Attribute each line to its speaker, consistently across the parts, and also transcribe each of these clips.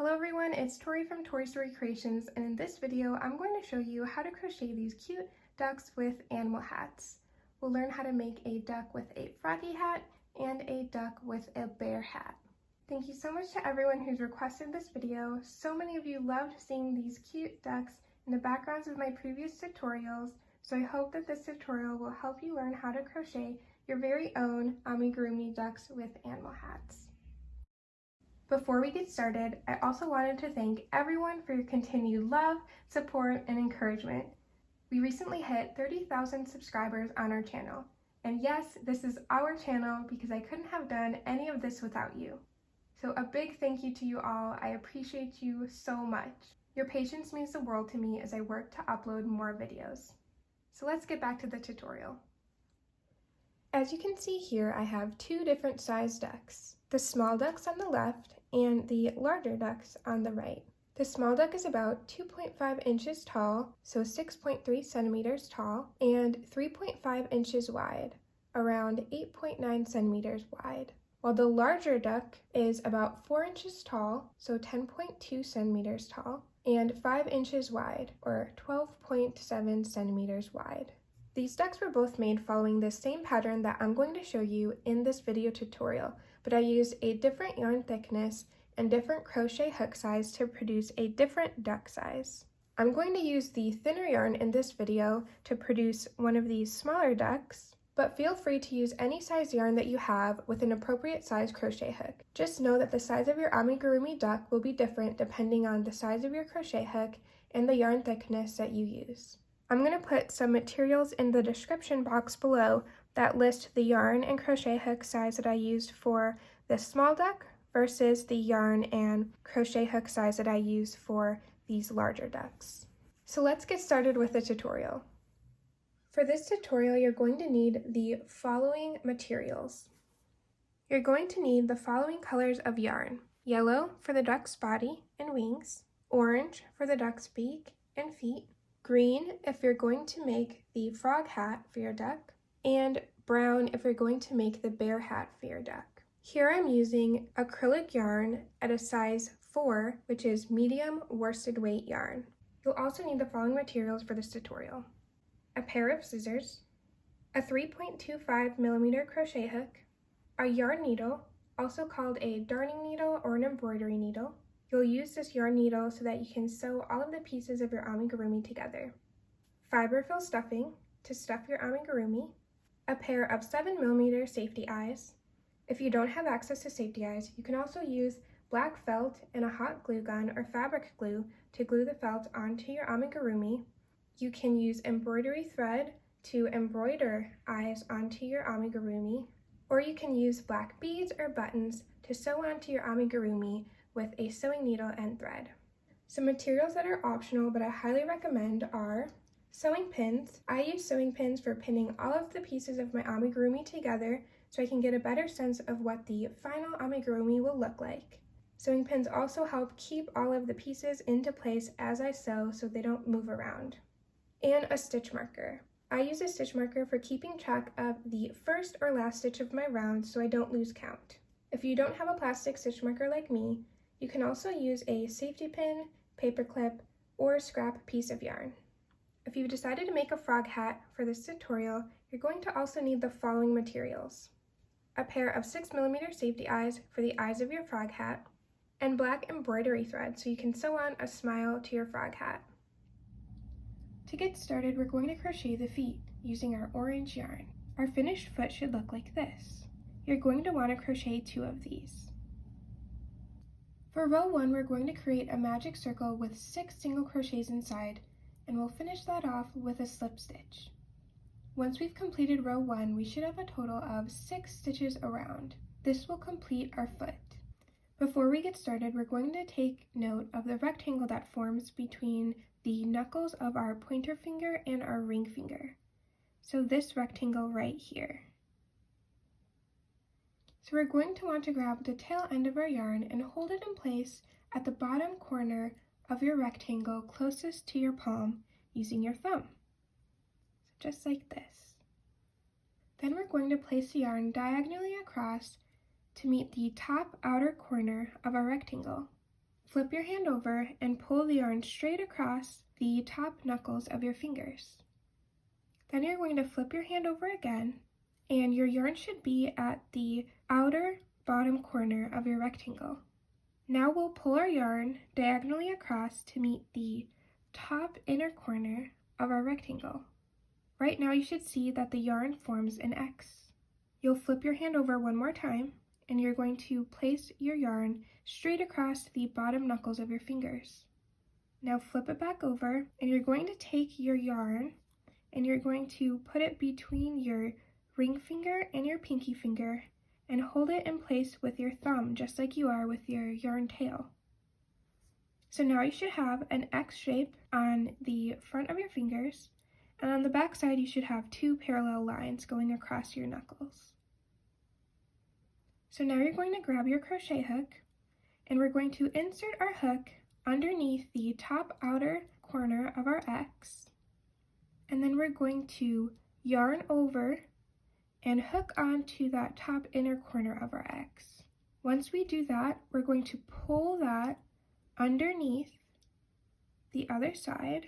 Speaker 1: Hello everyone, it's Tori from Tori Story Creations, and in this video I'm going to show you how to crochet these cute ducks with animal hats. We'll learn how to make a duck with a froggy hat and a duck with a bear hat. Thank you so much to everyone who's requested this video. So many of you loved seeing these cute ducks in the backgrounds of my previous tutorials, so I hope that this tutorial will help you learn how to crochet your very own amigurumi ducks with animal hats. Before we get started, I also wanted to thank everyone for your continued love, support, and encouragement. We recently hit 30,000 subscribers on our channel. And yes, this is our channel because I couldn't have done any of this without you. So a big thank you to you all. I appreciate you so much. Your patience means the world to me as I work to upload more videos. So let's get back to the tutorial. As you can see here, I have two different size ducks. The small ducks on the left and the larger ducks on the right. The small duck is about 2.5 inches tall, so 6.3 centimeters tall, and 3.5 inches wide, around 8.9 centimeters wide. While the larger duck is about 4 inches tall, so 10.2 centimeters tall, and 5 inches wide, or 12.7 centimeters wide. These ducks were both made following the same pattern that I'm going to show you in this video tutorial, but I used a different yarn thickness and different crochet hook size to produce a different duck size. I'm going to use the thinner yarn in this video to produce one of these smaller ducks, but feel free to use any size yarn that you have with an appropriate size crochet hook. Just know that the size of your amigurumi duck will be different depending on the size of your crochet hook and the yarn thickness that you use. I'm going to put some materials in the description box below that list the yarn and crochet hook size that I used for the small duck versus the yarn and crochet hook size that I used for these larger ducks. So let's get started with the tutorial. For this tutorial, you're going to need the following materials. You're going to need the following colors of yarn: yellow for the duck's body and wings, orange for the duck's beak and feet, green if you're going to make the frog hat for your duck, and brown if you're going to make the bear hat for your duck. Here I'm using acrylic yarn at a size 4, which is medium worsted weight yarn. You'll also need the following materials for this tutorial: a pair of scissors, a 3.25mm crochet hook, a yarn needle, also called a darning needle or an embroidery needle. You'll use this yarn needle so that you can sew all of the pieces of your amigurumi together. Fiberfill stuffing to stuff your amigurumi, a pair of 7mm safety eyes. If you don't have access to safety eyes, you can also use black felt and a hot glue gun or fabric glue to glue the felt onto your amigurumi. You can use embroidery thread to embroider eyes onto your amigurumi, or you can use black beads or buttons to sew onto your amigurumi with a sewing needle and thread. Some materials that are optional but I highly recommend are sewing pins. I use sewing pins for pinning all of the pieces of my amigurumi together so I can get a better sense of what the final amigurumi will look like. Sewing pins also help keep all of the pieces into place as I sew so they don't move around. And a stitch marker. I use a stitch marker for keeping track of the first or last stitch of my round so I don't lose count. If you don't have a plastic stitch marker like me, you can also use a safety pin, paper clip, or scrap piece of yarn. If you've decided to make a frog hat for this tutorial, you're going to also need the following materials: a pair of 6mm safety eyes for the eyes of your frog hat, and black embroidery thread so you can sew on a smile to your frog hat. To get started, we're going to crochet the feet using our orange yarn. Our finished foot should look like this. You're going to want to crochet 2 of these. For row 1, we're going to create a magic circle with 6 single crochets inside, and we'll finish that off with a slip stitch. Once we've completed row 1, we should have a total of 6 stitches around. This will complete our foot. Before we get started, we're going to take note of the rectangle that forms between the knuckles of our pointer finger and our ring finger. So this rectangle right here. So we're going to want to grab the tail end of our yarn and hold it in place at the bottom corner of your rectangle closest to your palm using your thumb. So just like this. Then we're going to place the yarn diagonally across to meet the top outer corner of our rectangle. flip your hand over and pull the yarn straight across the top knuckles of your fingers. Then you're going to flip your hand over again, and your yarn should be at the outer bottom corner of your rectangle. Now we'll pull our yarn diagonally across to meet the top inner corner of our rectangle. Right now you should see that the yarn forms an X. You'll flip your hand over one more time, and you're going to place your yarn straight across the bottom knuckles of your fingers. Now flip it back over, and you're going to take your yarn and you're going to put it between your ring finger and your pinky finger and hold it in place with your thumb, just like you are with your yarn tail. So now you should have an X shape on the front of your fingers, and on the back side you should have two parallel lines going across your knuckles. So now you're going to grab your crochet hook, and we're going to insert our hook underneath the top outer corner of our X, and then we're going to yarn over and hook onto that top inner corner of our X. Once we do that, we're going to pull that underneath the other side,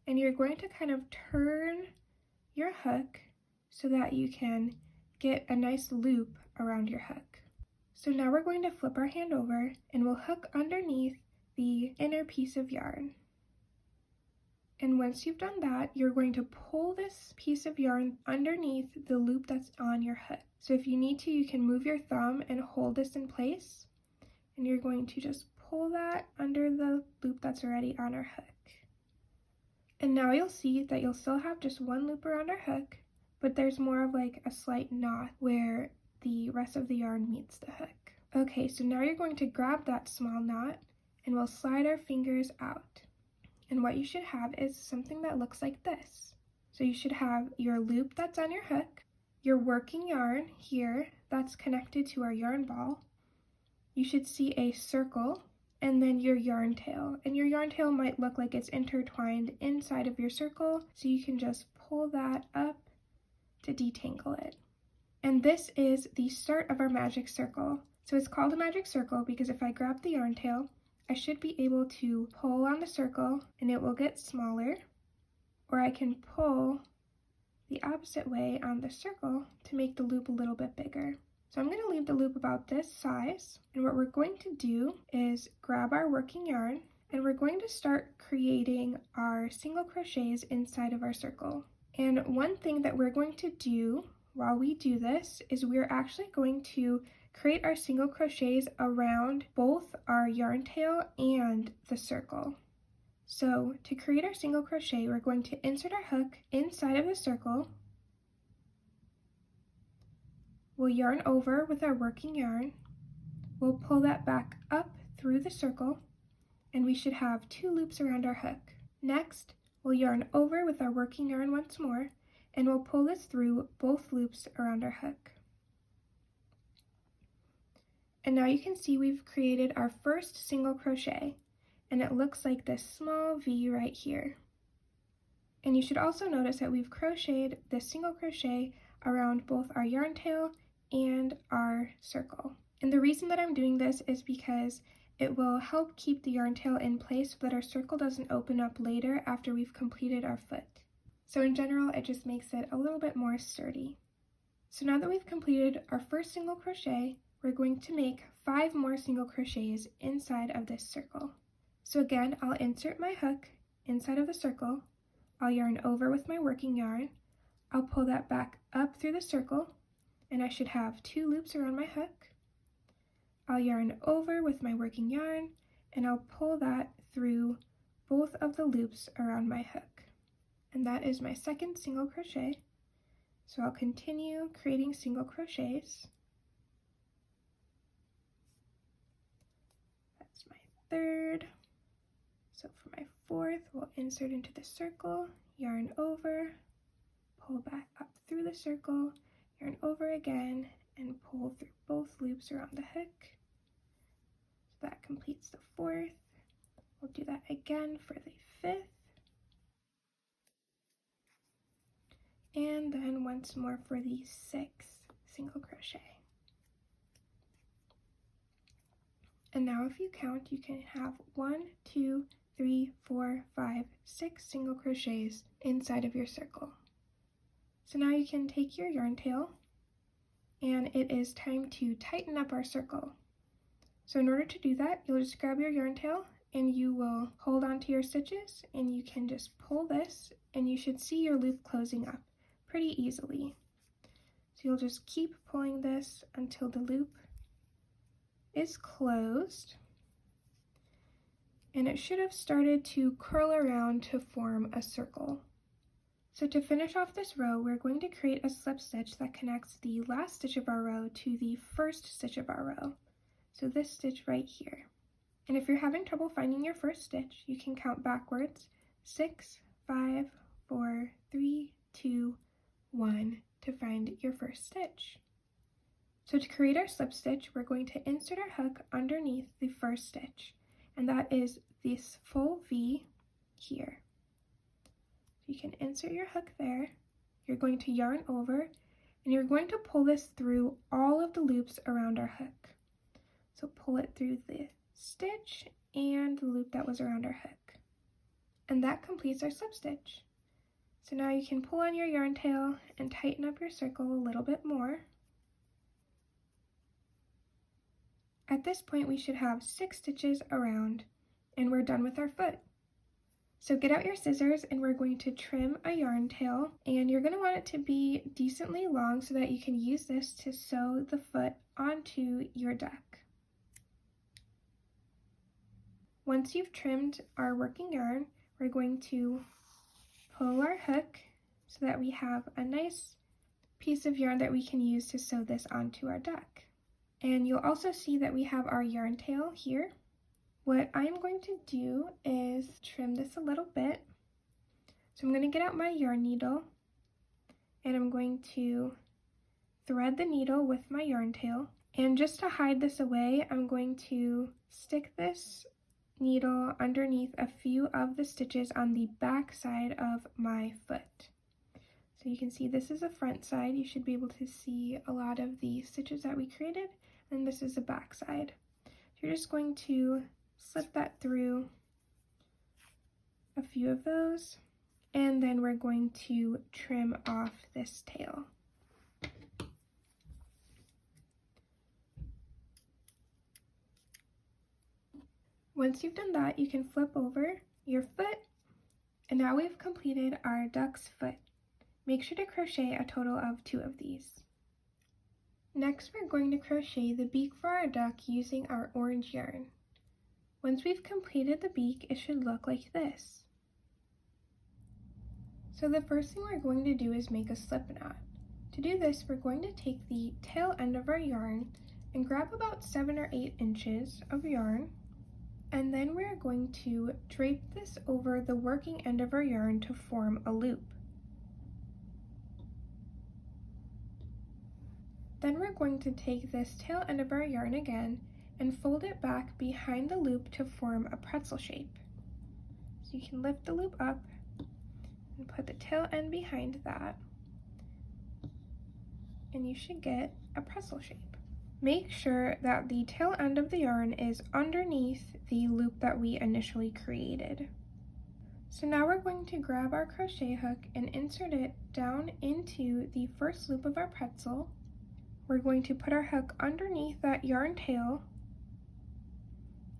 Speaker 1: and you're going to kind of turn your hook so that you can get a nice loop around your hook. So now we're going to flip our hand over and we'll hook underneath the inner piece of yarn. And once you've done that, you're going to pull this piece of yarn underneath the loop that's on your hook. So if you need to, you can move your thumb and hold this in place, and you're going to just pull that under the loop that's already on our hook. And now you'll see that you'll still have just one loop around our hook, but there's more of like a slight knot where the rest of the yarn meets the hook. Okay, so now you're going to grab that small knot and we'll slide our fingers out. And what you should have is something that looks like this. So you should have your loop that's on your hook, your working yarn here that's connected to our yarn ball. You should see a circle, and then your yarn tail. And your yarn tail might look like it's intertwined inside of your circle, so you can just pull that up to detangle it. And this is the start of our magic circle. So it's called a magic circle because if I grab the yarn tail, I should be able to pull on the circle and it will get smaller, or I can pull the opposite way on the circle to make the loop a little bit bigger. So I'm going to leave the loop about this size, and what we're going to do is grab our working yarn and we're going to start creating our single crochets inside of our circle. And one thing that we're going to do while we do this is we're actually going to create our single crochets around both our yarn tail and the circle. So to create our single crochet, we're going to insert our hook inside of the circle. We'll yarn over with our working yarn. We'll pull that back up through the circle, and we should have two loops around our hook. Next, we'll yarn over with our working yarn once more, and we'll pull this through both loops around our hook. And now you can see we've created our first single crochet, and it looks like this small V right here. And you should also notice that we've crocheted this single crochet around both our yarn tail and our circle. And the reason that I'm doing this is because it will help keep the yarn tail in place so that our circle doesn't open up later after we've completed our foot. So in general, it just makes it a little bit more sturdy. So now that we've completed our first single crochet, we're going to make 5 more single crochets inside of this circle. So again, I'll insert my hook inside of the circle, I'll yarn over with my working yarn, I'll pull that back up through the circle, and I should have 2 loops around my hook. I'll yarn over with my working yarn, and I'll pull that through both of the loops around my hook. And that is my second single crochet. So I'll continue creating single crochets. That's my third. So for my fourth, we'll insert into the circle, yarn over, pull back up through the circle, yarn over again, and pull through both loops around the hook. So that completes the fourth. We'll do that again for the fifth. And then once more for the sixth single crochet. And now if you count, you can have 1, 2, 3, 4, 5, 6 single crochets inside of your circle. So now you can take your yarn tail, and it is time to tighten up our circle. So in order to do that, you'll just grab your yarn tail and you will hold onto your stitches, and you can just pull this and you should see your loop closing up pretty easily. So you'll just keep pulling this until the loop is closed, and it should have started to curl around to form a circle. So to finish off this row, we're going to create a slip stitch that connects the last stitch of our row to the first stitch of our row. So this stitch right here. And if you're having trouble finding your first stitch, you can count backwards, 6, 5, 4, 3, 2, 1 to find your first stitch. So to create our slip stitch, we're going to insert our hook underneath the first stitch, and that is this full V here. You can insert your hook there, you're going to yarn over, and you're going to pull this through all of the loops around our hook. So pull it through the stitch and the loop that was around our hook. And that completes our slip stitch. So now you can pull on your yarn tail and tighten up your circle a little bit more. At this point, we should have 6 stitches around, and we're done with our foot. So get out your scissors, and we're going to trim a yarn tail, and you're going to want it to be decently long so that you can use this to sew the foot onto your duck. Once you've trimmed our working yarn, we're going to pull our hook so that we have a nice piece of yarn that we can use to sew this onto our duck. And you'll also see that we have our yarn tail here. What I'm going to do is trim this a little bit. So I'm going to get out my yarn needle, and I'm going to thread the needle with my yarn tail. And just to hide this away, I'm going to stick this needle underneath a few of the stitches on the back side of my foot. So you can see this is the front side. You should be able to see a lot of the stitches that we created, and this is the back side. So you're just going to slip that through a few of those, and then we're going to trim off this tail. Once you've done that, you can flip over your foot, and now we've completed our duck's foot. Make sure to crochet a total of 2 of these. Next, we're going to crochet the beak for our duck using our orange yarn. Once we've completed the beak, it should look like this. So the first thing we're going to do is make a slip knot. To do this, we're going to take the tail end of our yarn and grab about 7 or 8 inches of yarn, and then we're going to drape this over the working end of our yarn to form a loop. Then we're going to take this tail end of our yarn again and fold it back behind the loop to form a pretzel shape. So you can lift the loop up and put the tail end behind that, and you should get a pretzel shape. Make sure that the tail end of the yarn is underneath the loop that we initially created. So now we're going to grab our crochet hook and insert it down into the first loop of our pretzel. We're going to put our hook underneath that yarn tail,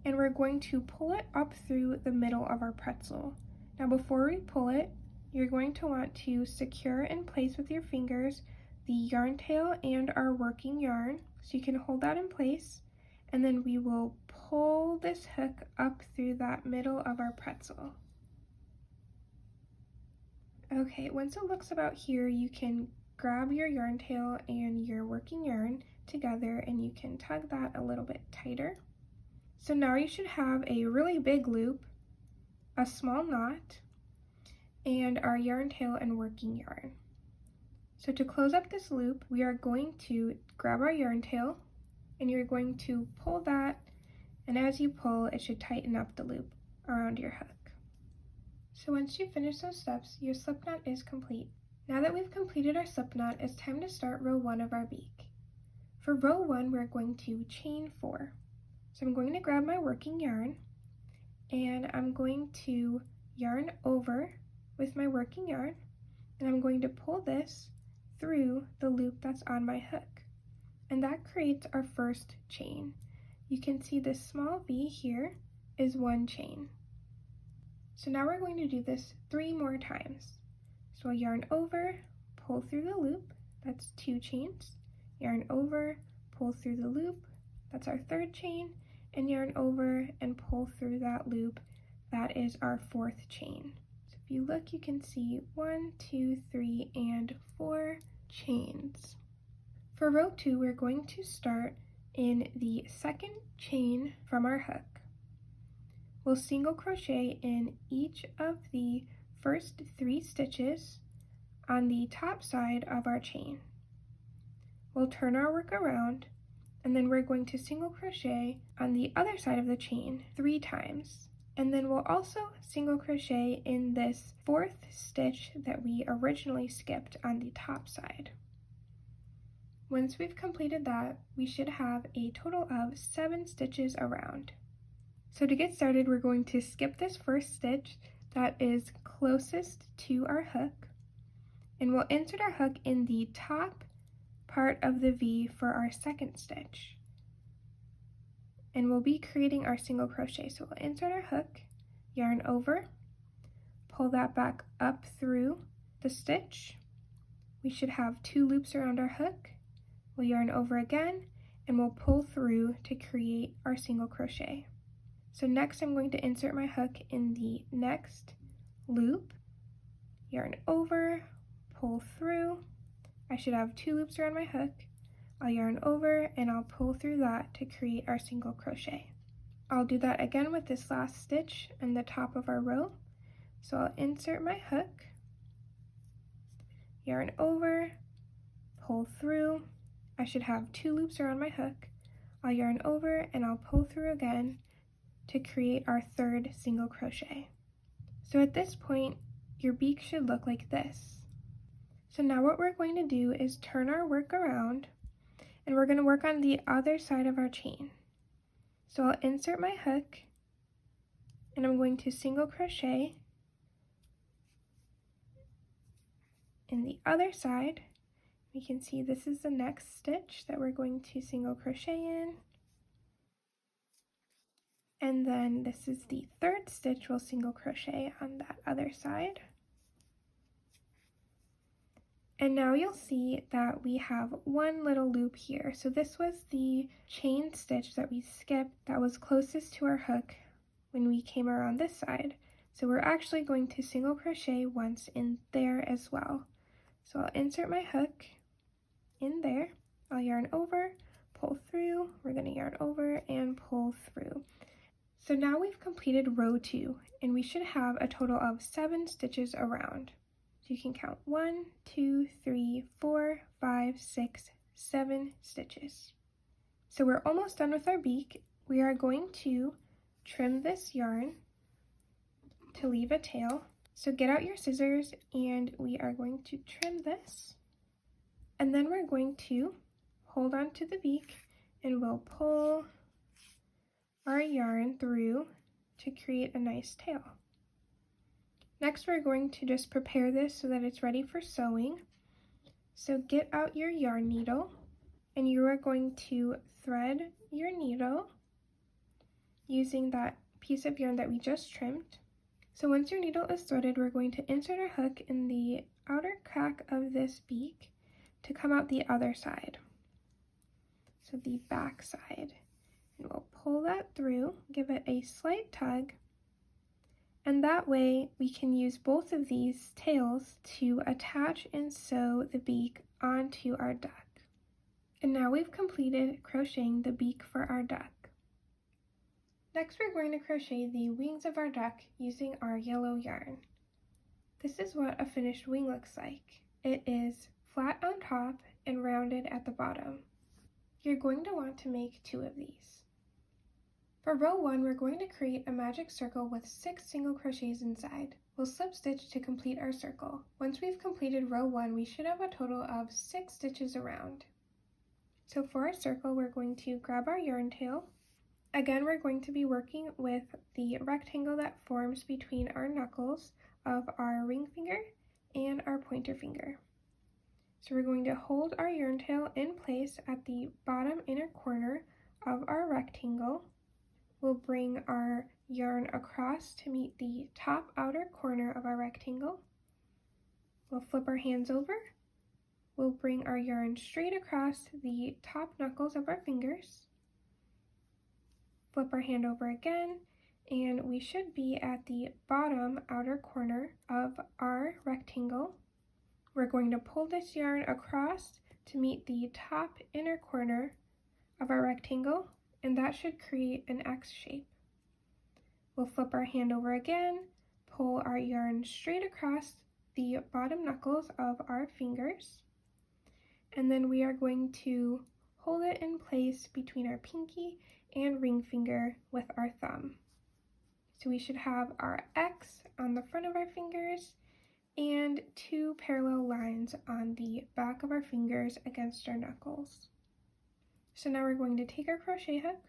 Speaker 1: and we're going to pull it up through the middle of our pretzel. Now before we pull it, you're going to want to secure in place with your fingers the yarn tail and our working yarn, so you can hold that in place, and then we will pull this hook up through that middle of our pretzel. Okay, once it looks about here, you can grab your yarn tail and your working yarn together, and you can tug that a little bit tighter. So now you should have a really big loop, a small knot, and our yarn tail and working yarn. So to close up this loop, we are going to grab our yarn tail, and you're going to pull that, and as you pull, it should tighten up the loop around your hook. So once you finish those steps, your slip knot is complete. Now that we've completed our slip knot, it's time to start row 1 of our beak. For row 1, we're going to chain 4. So I'm going to grab my working yarn and I'm going to yarn over with my working yarn, and I'm going to pull this through the loop that's on my hook. And that creates our first chain. You can see this small V here is one chain. So now we're going to do this 3 more times. So I'll yarn over, pull through the loop, that's 2 chains, yarn over, pull through the loop, that's our 3rd chain, and yarn over and pull through that loop, that is our 4th chain. So if you look, you can see 1, 2, 3, and 4 chains. For row 2, we're going to start in the 2nd chain from our hook. We'll single crochet in each of the first 3 stitches on the top side of our chain. We'll turn our work around, and then we're going to single crochet on the other side of the chain 3 times. And then we'll also single crochet in this 4th stitch that we originally skipped on the top side. Once we've completed that, we should have a total of 7 stitches around. So to get started, we're going to skip this first stitch that is closest to our hook, and we'll insert our hook in the top part of the V for our 2nd stitch. And we'll be creating our single crochet. So we'll insert our hook, yarn over, pull that back up through the stitch. We should have 2 loops around our hook. We'll yarn over again, and we'll pull through to create our single crochet. So next I'm going to insert my hook in the next loop, yarn over, pull through. I should have 2 loops around my hook. I'll yarn over and I'll pull through that to create our single crochet. I'll do that again with this last stitch in the top of our row. So I'll insert my hook, yarn over, pull through. I should have 2 loops around my hook. I'll yarn over and I'll pull through again to create our 3rd single crochet. So at this point, your beak should look like this. So now what we're going to do is turn our work around, and we're going to work on the other side of our chain. So I'll insert my hook, and I'm going to single crochet in the other side. We can see this is the next stitch that we're going to single crochet in. And then this is the 3rd stitch we'll single crochet on that other side. And now you'll see that we have 1 little loop here. So this was the chain stitch that we skipped that was closest to our hook when we came around this side. So we're actually going to single crochet once in there as well. So I'll insert my hook in there. I'll yarn over, pull through. We're going to yarn over and pull through. So now we've completed row 2, and we should have a total of 7 stitches around. So you can count 1, 2, 3, 4, 5, 6, 7 stitches. So we're almost done with our beak. We are going to trim this yarn to leave a tail. So get out your scissors and we are going to trim this. And then we're going to hold on to the beak and we'll pull our yarn through to create a nice tail. Next, we're going to just prepare this so that it's ready for sewing. So get out your yarn needle and you are going to thread your needle using that piece of yarn that we just trimmed. So once your needle is threaded, we're going to insert our hook in the outer crack of this beak to come out the other side. So the back side. And we'll pull that through, give it a slight tug, and that way we can use both of these tails to attach and sew the beak onto our duck. And now we've completed crocheting the beak for our duck. Next, we're going to crochet the wings of our duck using our yellow yarn. This is what a finished wing looks like. It is flat on top and rounded at the bottom. You're going to want to make 2 of these. For row 1, we're going to create a magic circle with 6 single crochets inside. We'll slip stitch to complete our circle. Once we've completed row 1, we should have a total of 6 stitches around. So for our circle, we're going to grab our yarn tail, Again, we're going to be working with the rectangle that forms between our knuckles of our ring finger and our pointer finger. So we're going to hold our yarn tail in place at the bottom inner corner of our rectangle. We'll bring our yarn across to meet the top outer corner of our rectangle. We'll flip our hands over. We'll bring our yarn straight across the top knuckles of our fingers. Flip our hand over again, and we should be at the bottom outer corner of our rectangle. We're going to pull this yarn across to meet the top inner corner of our rectangle, and that should create an X shape. We'll flip our hand over again, pull our yarn straight across the bottom knuckles of our fingers, and then we are going to hold it in place between our pinky and ring finger with our thumb. So we should have our X on the front of our fingers and two parallel lines on the back of our fingers against our knuckles. So now we're going to take our crochet hook.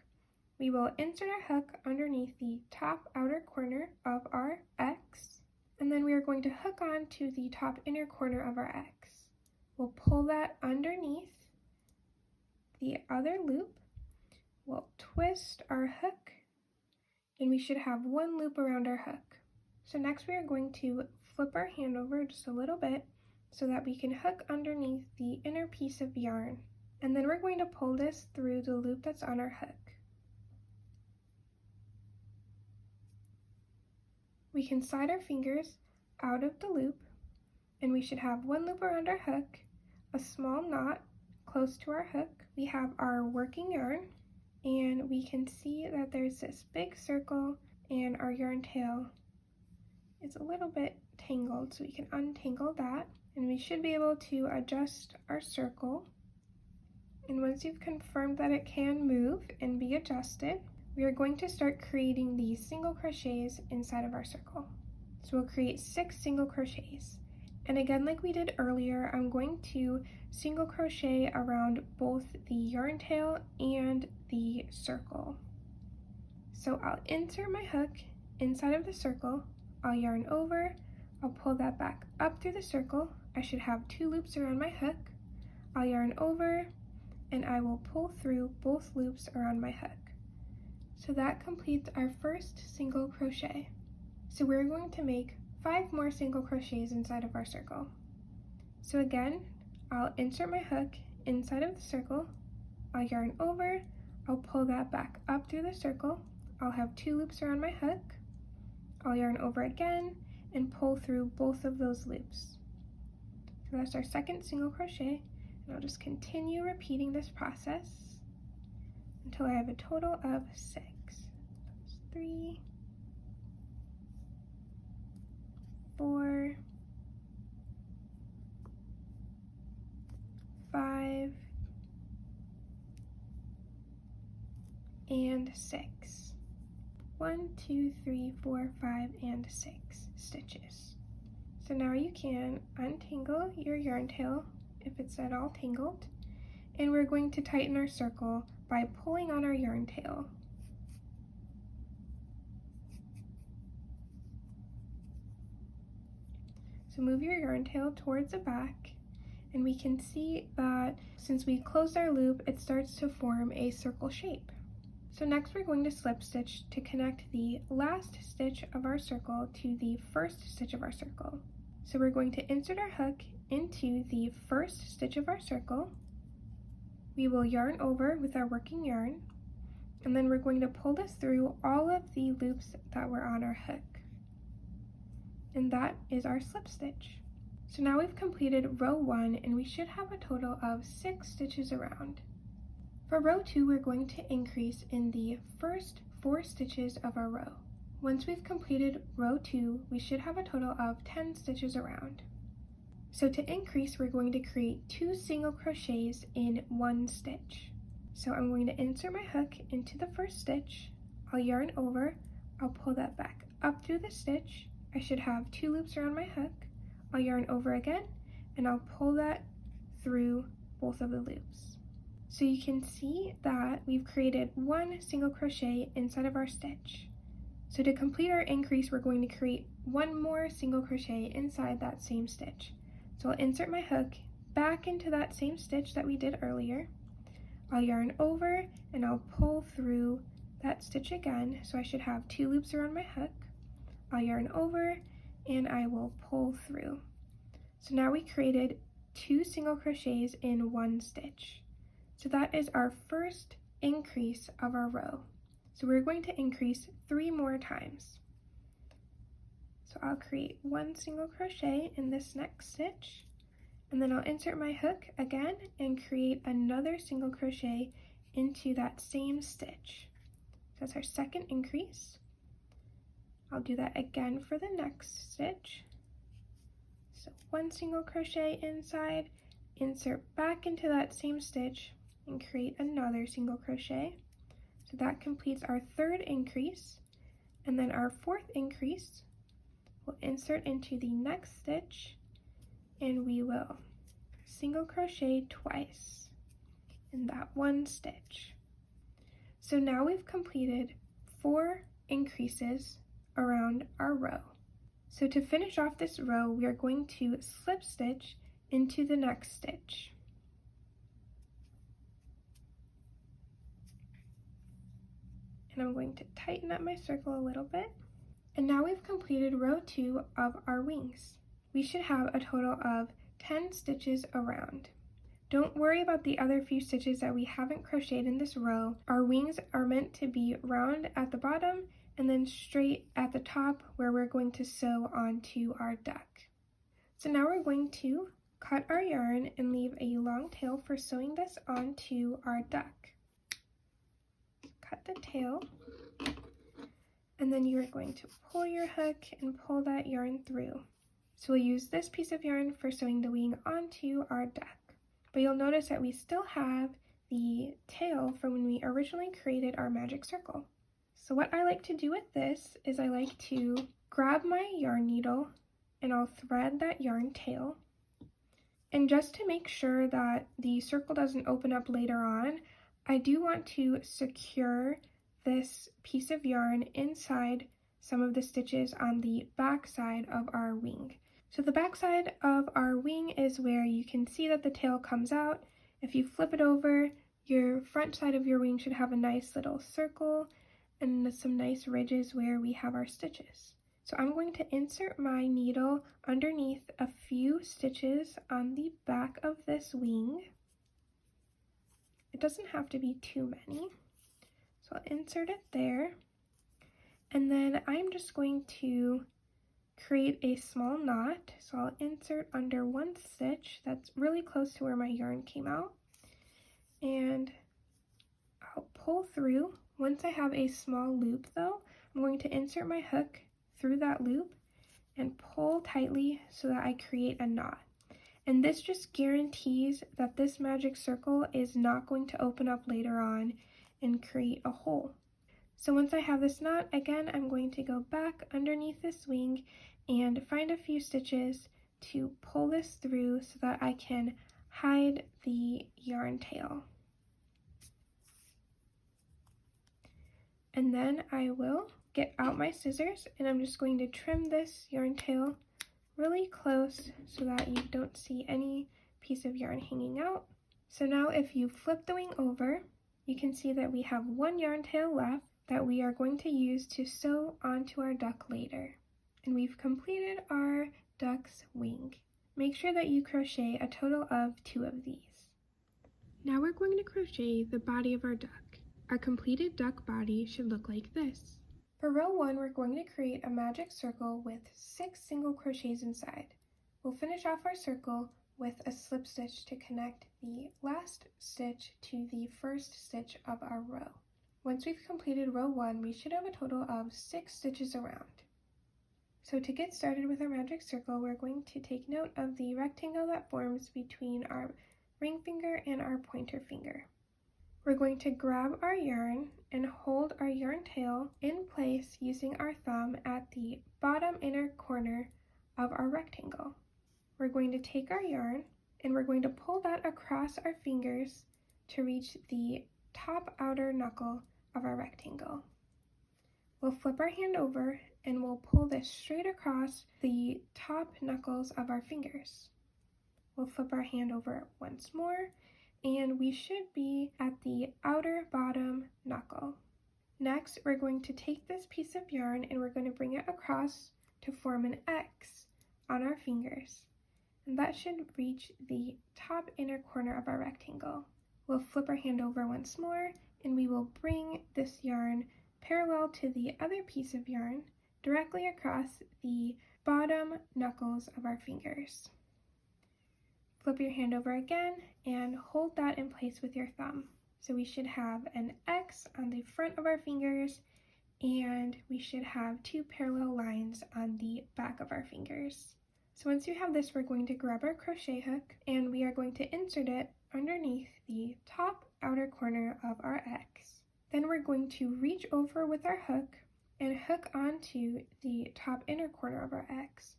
Speaker 1: We will insert our hook underneath the top outer corner of our X, and then we are going to hook on to the top inner corner of our X. We'll pull that underneath the other loop. We'll twist our hook, and we should have one loop around our hook. So next we are going to flip our hand over just a little bit so that we can hook underneath the inner piece of yarn. And then we're going to pull this through the loop that's on our hook. We can slide our fingers out of the loop, and we should have one loop around our hook, a small knot close to our hook. We have our working yarn, and we can see that there's this big circle, and our yarn tail is a little bit tangled, so we can untangle that, and we should be able to adjust our circle. And once you've confirmed that it can move and be adjusted, we are going to start creating these single crochets inside of our circle. So we'll create 6 single crochets. And again, like we did earlier, I'm going to single crochet around both the yarn tail and the circle. So I'll insert my hook inside of the circle, I'll yarn over, I'll pull that back up through the circle. I should have 2 loops around my hook. I'll yarn over, and I will pull through both loops around my hook. So that completes our first single crochet. So we're going to make 5 more single crochets inside of our circle. So again, I'll insert my hook inside of the circle, I'll yarn over, I'll pull that back up through the circle, I'll have 2 loops around my hook, I'll yarn over again and pull through both of those loops. So that's our second single crochet, and I'll just continue repeating this process until I have a total of 6. That's 3, 4, 5, and 6. 1, 2, 3, 4, 5, and 6 stitches. So now you can untangle your yarn tail if it's at all tangled, and we're going to tighten our circle by pulling on our yarn tail. So move your yarn tail towards the back, and we can see that since we closed our loop, it starts to form a circle shape. So next we're going to slip stitch to connect the last stitch of our circle to the first stitch of our circle. So we're going to insert our hook into the first stitch of our circle. We will yarn over with our working yarn, and then we're going to pull this through all of the loops that were on our hook. And that is our slip stitch. So now we've completed row 1, and we should have a total of 6 stitches around. For row 2, we're going to increase in the first 4 stitches of our row. Once we've completed row 2, we should have a total of 10 stitches around. So to increase, we're going to create 2 single crochets in 1 stitch. So I'm going to insert my hook into the first stitch, I'll yarn over, I'll pull that back up through the stitch, I should have 2 loops around my hook, I'll yarn over again, and I'll pull that through both of the loops. So you can see that we've created one single crochet inside of our stitch. So to complete our increase, we're going to create one more single crochet inside that same stitch. So I'll insert my hook back into that same stitch that we did earlier. I'll yarn over and I'll pull through that stitch again. So I should have 2 loops around my hook. I'll yarn over and I will pull through. So now we created 2 single crochets in one stitch. So that is our first increase of our row. So we're going to increase 3 more times. So I'll create 1 single crochet in this next stitch, and then I'll insert my hook again and create another single crochet into that same stitch. So that's our second increase. I'll do that again for the next stitch. So 1 single crochet inside, insert back into that same stitch, and create another single crochet. So that completes our third increase, and then our fourth increase we'll insert into the next stitch, and we will single crochet twice in that one stitch. So now we've completed 4 increases around our row. So to finish off this row, we are going to slip stitch into the next stitch. And I'm going to tighten up my circle a little bit. And now we've completed row 2 of our wings. We should have a total of 10 stitches around. Don't worry about the other few stitches that we haven't crocheted in this row. Our wings are meant to be round at the bottom and then straight at the top where we're going to sew onto our duck. So now we're going to cut our yarn and leave a long tail for sewing this onto our duck. Cut the tail, and then you are going to pull your hook and pull that yarn through. So we'll use this piece of yarn for sewing the wing onto our duck. But you'll notice that we still have the tail from when we originally created our magic circle. So what I like to do with this is I like to grab my yarn needle and I'll thread that yarn tail. And just to make sure that the circle doesn't open up later on, I do want to secure this piece of yarn inside some of the stitches on the back side of our wing. So the back side of our wing is where you can see that the tail comes out. If you flip it over, your front side of your wing should have a nice little circle and some nice ridges where we have our stitches. So I'm going to insert my needle underneath a few stitches on the back of this wing. It doesn't have to be too many. So I'll insert it there. And then I'm just going to create a small knot. So I'll insert under one stitch that's really close to where my yarn came out. And I'll pull through. Once I have a small loop though, I'm going to insert my hook through that loop and pull tightly so that I create a knot. And this just guarantees that this magic circle is not going to open up later on and create a hole. So once I have this knot, again, I'm going to go back underneath this wing and find a few stitches to pull this through so that I can hide the yarn tail. And then I will get out my scissors and I'm just going to trim this yarn tail really close so that you don't see any piece of yarn hanging out. So now if you flip the wing over, you can see that we have one yarn tail left that we are going to use to sew onto our duck later. And we've completed our duck's wing. Make sure that you crochet a total of 2 of these. Now we're going to crochet the body of our duck. Our completed duck body should look like this. For row 1, we're going to create a magic circle with 6 single crochets inside. We'll finish off our circle with a slip stitch to connect the last stitch to the first stitch of our row. Once we've completed row 1, we should have a total of 6 stitches around. So to get started with our magic circle, we're going to take note of the rectangle that forms between our ring finger and our pointer finger. We're going to grab our yarn and hold our yarn tail in place using our thumb at the bottom inner corner of our rectangle. We're going to take our yarn and we're going to pull that across our fingers to reach the top outer knuckle of our rectangle. We'll flip our hand over and we'll pull this straight across the top knuckles of our fingers. We'll flip our hand over once more, and we should be at the outer bottom knuckle. Next, we're going to take this piece of yarn and we're going to bring it across to form an X on our fingers. And that should reach the top inner corner of our rectangle. We'll flip our hand over once more, and we will bring this yarn parallel to the other piece of yarn directly across the bottom knuckles of our fingers. Flip your hand over again and hold that in place with your thumb. So we should have an X on the front of our fingers, and we should have two parallel lines on the back of our fingers. So once you have this, we're going to grab our crochet hook and we are going to insert it underneath the top outer corner of our X. Then we're going to reach over with our hook and hook onto the top inner corner of our X.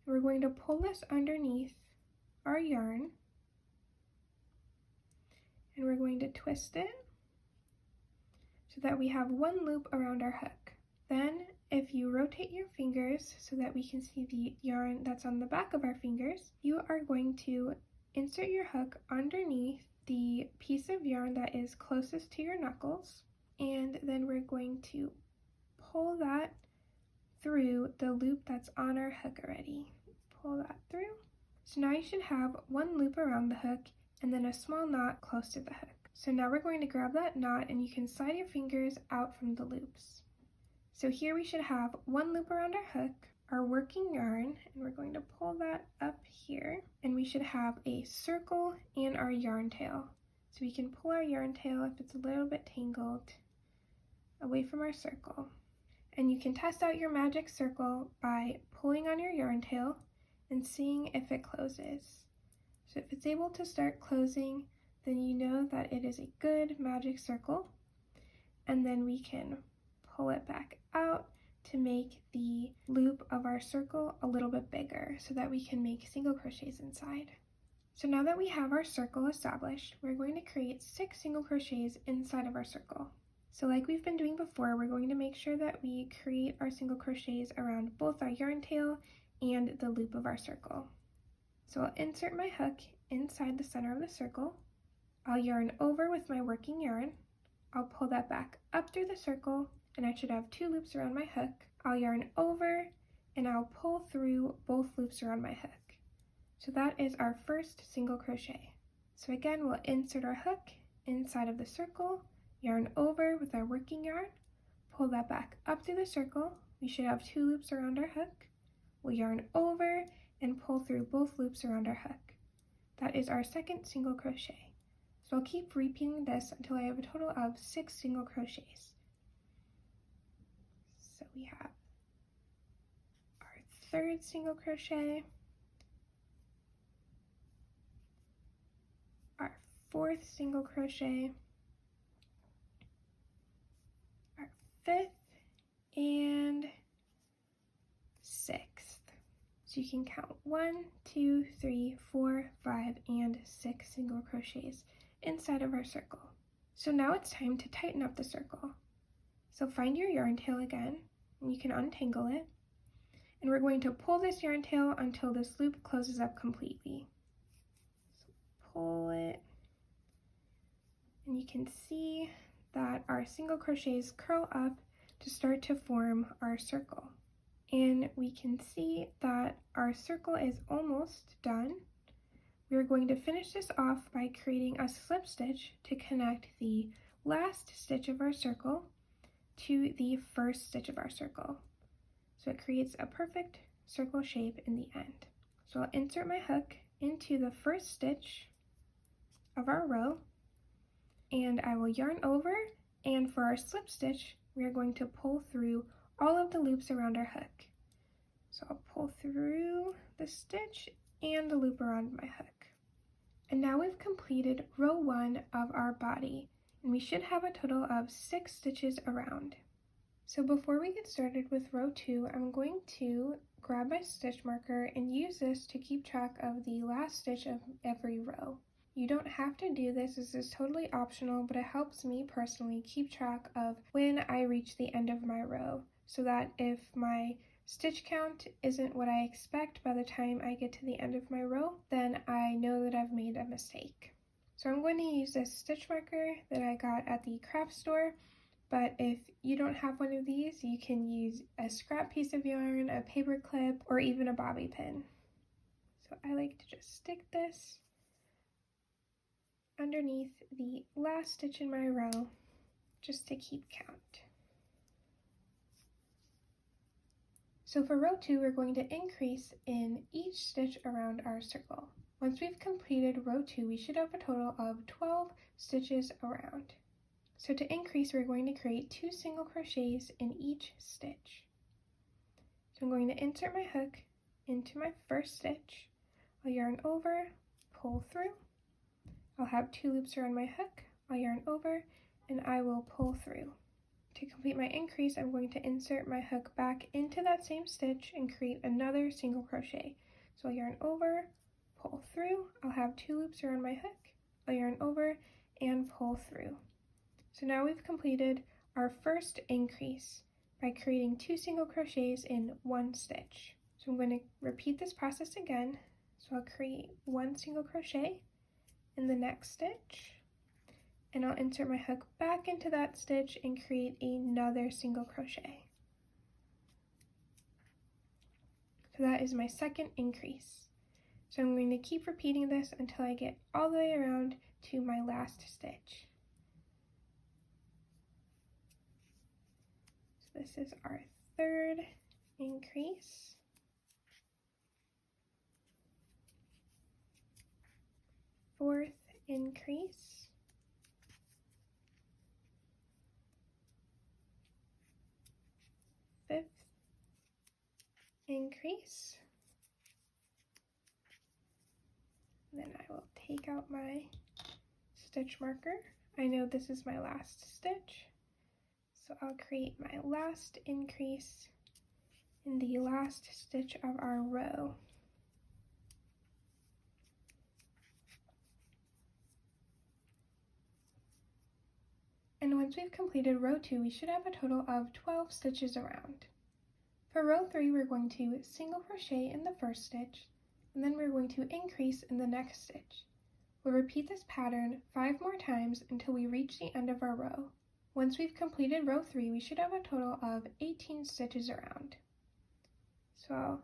Speaker 1: We're going to pull this underneath our yarn, and we're going to twist it so that we have one loop around our hook. Then if you rotate your fingers so that we can see the yarn that's on the back of our fingers, you are going to insert your hook underneath the piece of yarn that is closest to your knuckles, and then we're going to pull that through the loop that's on our hook already. Pull that through. So now you should have one loop around the hook and then a small knot close to the hook. So now we're going to grab that knot and you can slide your fingers out from the loops. So here we should have one loop around our hook, our working yarn, and we're going to pull that up here, and we should have a circle and our yarn tail. So we can pull our yarn tail if it's a little bit tangled away from our circle. And you can test out your magic circle by pulling on your yarn tail and seeing if it closes. So if it's able to start closing, then you know that it is a good magic circle. And then we can pull it back out to make the loop of our circle a little bit bigger so that we can make single crochets inside. So now that we have our circle established, we're going to create 6 single crochets inside of our circle. So like we've been doing before, we're going to make sure that we create our single crochets around both our yarn tail and the loop of our circle. So I'll insert my hook inside the center of the circle. I'll yarn over with my working yarn. I'll pull that back up through the circle, and I should have 2 loops around my hook. I'll yarn over and I'll pull through both loops around my hook. So that is our first single crochet. So again, we'll insert our hook inside of the circle, yarn over with our working yarn, pull that back up through the circle. We should have 2 loops around our hook. We'll yarn over and pull through both loops around our hook. That is our second single crochet. So I'll keep repeating this until I have a total of 6 single crochets. So we have our third single crochet, our fourth single crochet, our fifth, and 6th. So you can count 1, 2, 3, 4, 5, and 6 single crochets inside of our circle. So now it's time to tighten up the circle. So find your yarn tail again, and you can untangle it. And we're going to pull this yarn tail until this loop closes up completely. So pull it, and you can see that our single crochets curl up to start to form our circle. And we can see that our circle is almost done. We're going to finish this off by creating a slip stitch to connect the last stitch of our circle to the first stitch of our circle. So it creates a perfect circle shape in the end. So I'll insert my hook into the first stitch of our row, and I will yarn over, and for our slip stitch, we are going to pull through all of the loops around our hook. So I'll pull through the stitch and the loop around my hook. And now we've completed row 1 of our body, and we should have a total of 6 stitches around. So before we get started with row 2, I'm going to grab my stitch marker and use this to keep track of the last stitch of every row. You don't have to do this is totally optional, but it helps me personally keep track of when I reach the end of my row, so that if my stitch count isn't what I expect by the time I get to the end of my row, then I know that I've made a mistake. So I'm going to use this stitch marker that I got at the craft store, but if you don't have one of these, you can use a scrap piece of yarn, a paper clip, or even a bobby pin. So I like to just stick this underneath the last stitch in my row just to keep count. So for row 2, we're going to increase in each stitch around our circle. Once we've completed row 2, we should have a total of 12 stitches around. So to increase, we're going to create 2 single crochets in each stitch. So I'm going to insert my hook into my first stitch. I'll yarn over, pull through. I'll have 2 loops around my hook. I'll yarn over, and I will pull through. To complete my increase, I'm going to insert my hook back into that same stitch and create another single crochet. So I'll yarn over, pull through. I'll have 2 loops around my hook. I'll yarn over and pull through. So now we've completed our first increase by creating 2 single crochets in one stitch. So I'm going to repeat this process again. So I'll create 1 single crochet in the next stitch, and I'll insert my hook back into that stitch and create another single crochet. So that is my second increase. So I'm going to keep repeating this until I get all the way around to my last stitch. So this is our third increase. Fourth increase. Fifth increase. Then I will take out my stitch marker. I know this is my last stitch, so I'll create my last increase in the last stitch of our row. And once we've completed row 2, we should have a total of 12 stitches around. For row 3, we're going to single crochet in the first stitch, and then we're going to increase in the next stitch. We'll repeat this pattern 5 more times until we reach the end of our row. Once we've completed row 3, we should have a total of 18 stitches around. So I'll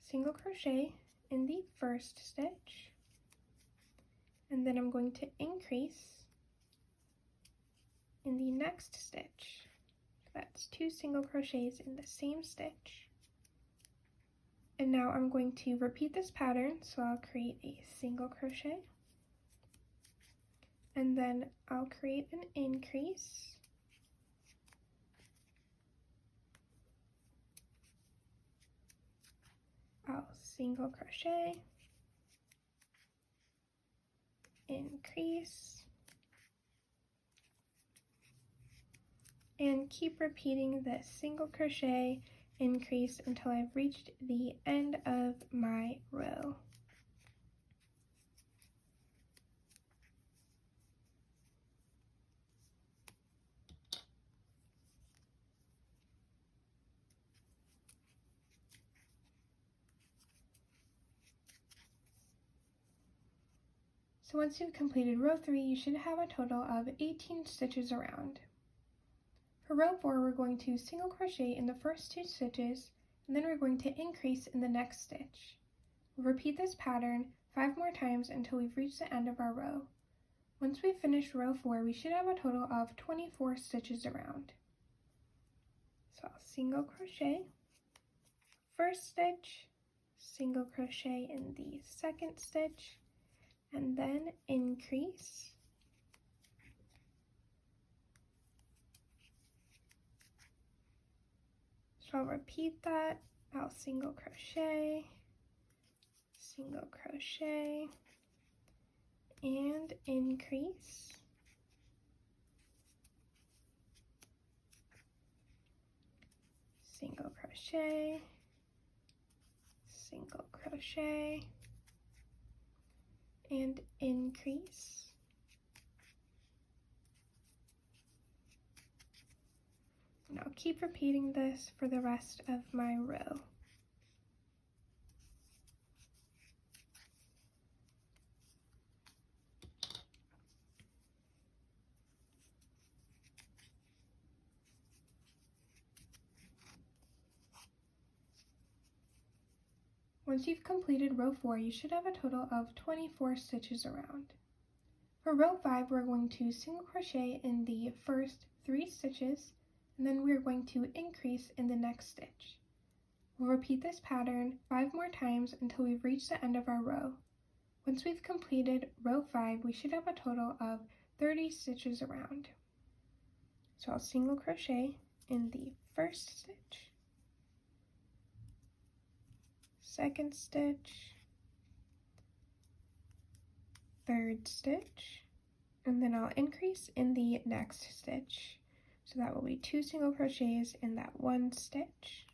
Speaker 1: single crochet in the first stitch, and then I'm going to increase in the next stitch. That's 2 single crochets in the same stitch. And now I'm going to repeat this pattern, so I'll create a single crochet, and then I'll create an increase, I'll single crochet, increase, and keep repeating this single crochet increase until I've reached the end of my row. So once you've completed row 3, you should have a total of 18 stitches around. For row 4, we're going to single crochet in the first 2 stitches, and then we're going to increase in the next stitch. We'll repeat this pattern 5 more times until we've reached the end of our row. Once we've finished row 4, we should have a total of 24 stitches around. So I'll single crochet, first stitch, single crochet in the second stitch, and then increase, so I'll repeat that. I'll single crochet, and increase, single crochet, and increase. And I'll keep repeating this for the rest of my row. Once you've completed row 4, you should have a total of 24 stitches around. For row 5, we're going to single crochet in the first 3 stitches, and then we're going to increase in the next stitch. We'll repeat this pattern 5 more times until we've reached the end of our row. Once we've completed row 5, we should have a total of 30 stitches around. So I'll single crochet in the first stitch, second stitch, third stitch, and then I'll increase in the next stitch. So that will be 2 single crochets in that one stitch.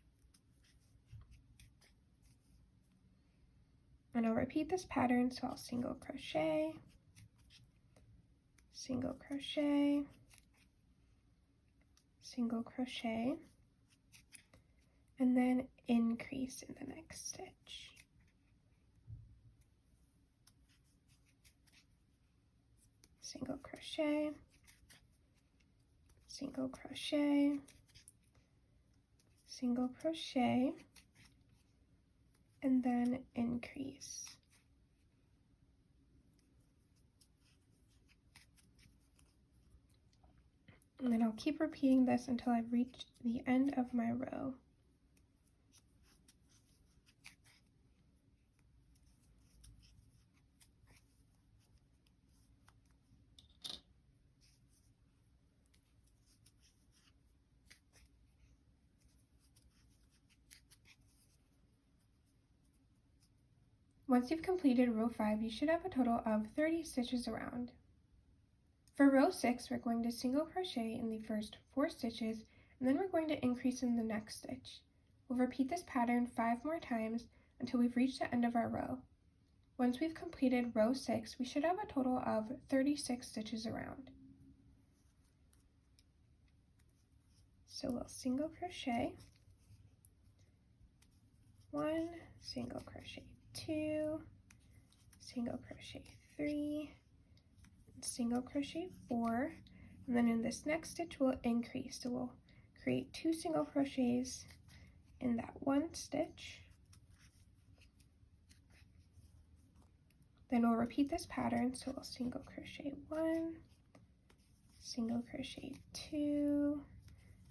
Speaker 1: And I'll repeat this pattern, so I'll single crochet, single crochet, single crochet, and then increase in the next stitch. Single crochet, single crochet, single crochet, and then increase. And then I'll keep repeating this until I've reached the end of my row. Once you've completed row 5, you should have a total of 30 stitches around. For row 6, we're going to single crochet in the first 4 stitches, and then we're going to increase in the next stitch. We'll repeat this pattern 5 more times until we've reached the end of our row. Once we've completed row 6, we should have a total of 36 stitches around. So we'll single crochet, 1, single crochet 2, single crochet 3, single crochet 4, and then in this next stitch we'll increase. So we'll create 2 single crochets in that one stitch. Then we'll repeat this pattern, so we'll single crochet 1, single crochet 2,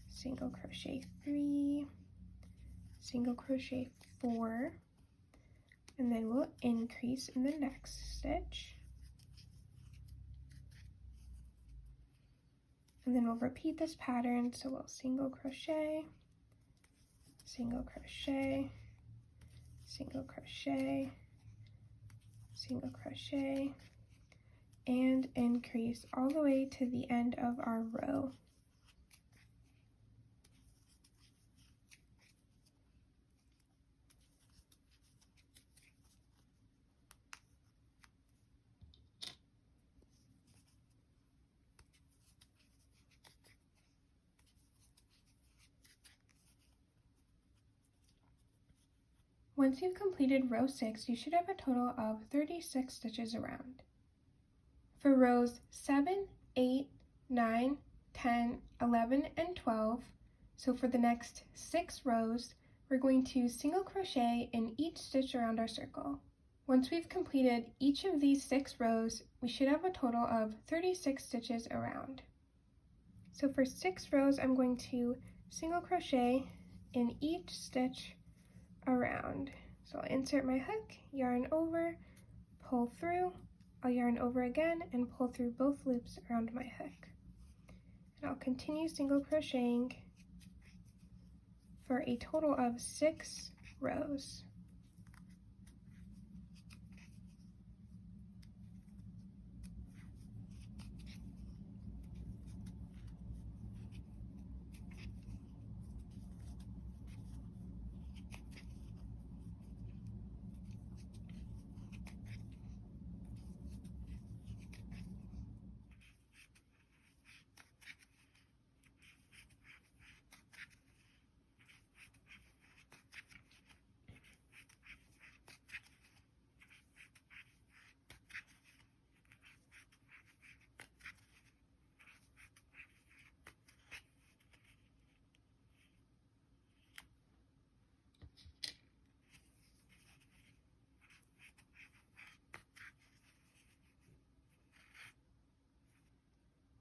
Speaker 1: single crochet 3, single crochet 4, and then we'll increase in the next stitch. And then we'll repeat this pattern, so we'll single crochet, single crochet, single crochet, single crochet, and increase all the way to the end of our row. Once you've completed row 6, you should have a total of 36 stitches around. For rows 7, 8, 9, 10, 11, and 12, so for the next 6 rows, we're going to single crochet in each stitch around our circle. Once we've completed each of these 6 rows, we should have a total of 36 stitches around. So for 6 rows, I'm going to single crochet in each stitch around. So I'll insert my hook, yarn over, pull through, I'll yarn over again and pull through both loops around my hook. And I'll continue single crocheting for a total of 6 rows.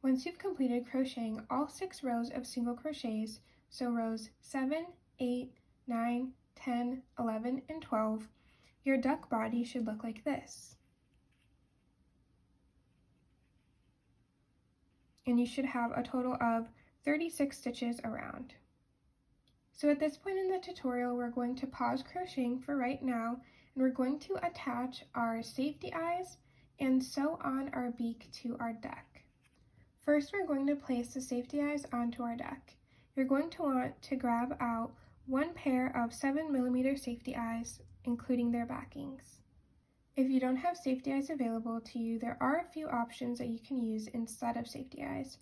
Speaker 1: Once you've completed crocheting all 6 rows of single crochets, so rows 7, 8, 9, 10, 11, and 12, your duck body should look like this. And you should have a total of 36 stitches around. So at this point in the tutorial, we're going to pause crocheting for right now, and we're going to attach our safety eyes and sew on our beak to our duck. First, we're going to place the safety eyes onto our duck. You're going to want to grab out 1 pair of 7mm safety eyes, including their backings. If you don't have safety eyes available to you, there are a few options that you can use instead of safety eyes.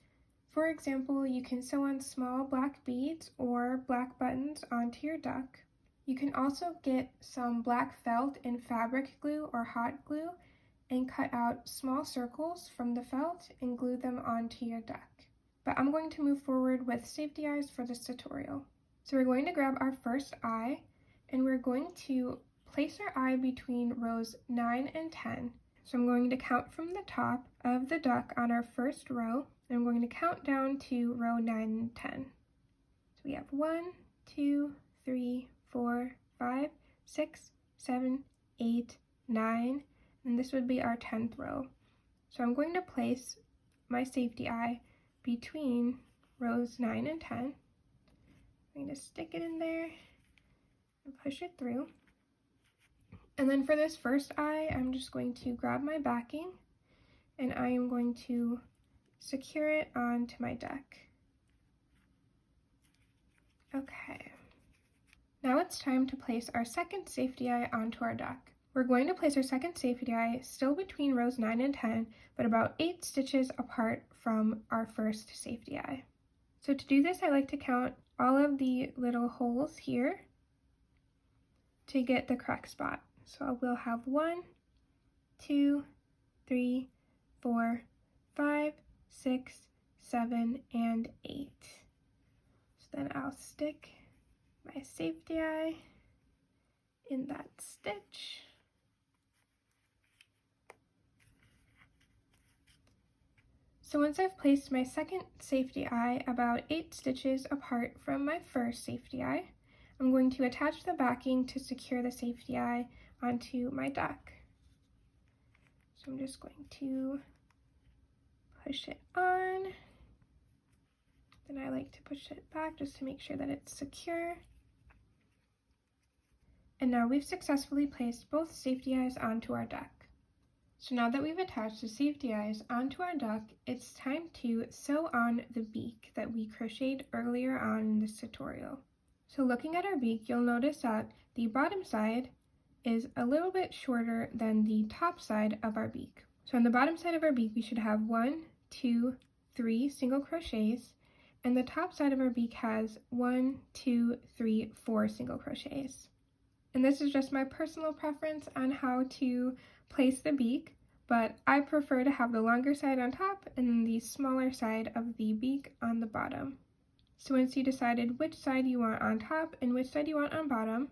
Speaker 1: For example, you can sew on small black beads or black buttons onto your duck. You can also get some black felt and fabric glue or hot glue and cut out small circles from the felt and glue them onto your duck. But I'm going to move forward with safety eyes for this tutorial. So we're going to grab our first eye, and we're going to place our eye between rows 9 and 10. So I'm going to count from the top of the duck on our first row, and I'm going to count down to row 9 and 10. So we have 1, 2, 3, 4, 5, 6, 7, 8, 9, and this would be our 10th row. So I'm going to place my safety eye between rows 9 and 10. I'm going to stick it in there and push it through. And then for this first eye, I'm just going to grab my backing and I am going to secure it onto my duck. Okay. Now it's time to place our second safety eye onto our duck. We're going to place our second safety eye still between rows 9 and 10, but about 8 stitches apart from our first safety eye. So to do this, I like to count all of the little holes here to get the correct spot. So we'll have 1, 2, 3, 4, 5, 6, 7, and 8. So then I'll stick my safety eye in that stitch. So once I've placed my second safety eye about 8 stitches apart from my first safety eye, I'm going to attach the backing to secure the safety eye onto my duck. So I'm just going to push it on. Then I like to push it back just to make sure that it's secure. And now we've successfully placed both safety eyes onto our duck. So now that we've attached the safety eyes onto our duck, it's time to sew on the beak that we crocheted earlier on in this tutorial. So looking at our beak, you'll notice that the bottom side is a little bit shorter than the top side of our beak. So on the bottom side of our beak, we should have 1, 2, 3 single crochets, and the top side of our beak has 1, 2, 3, 4 single crochets. And this is just my personal preference on how to place the beak, but I prefer to have the longer side on top and then the smaller side of the beak on the bottom. So once you decided which side you want on top and which side you want on bottom,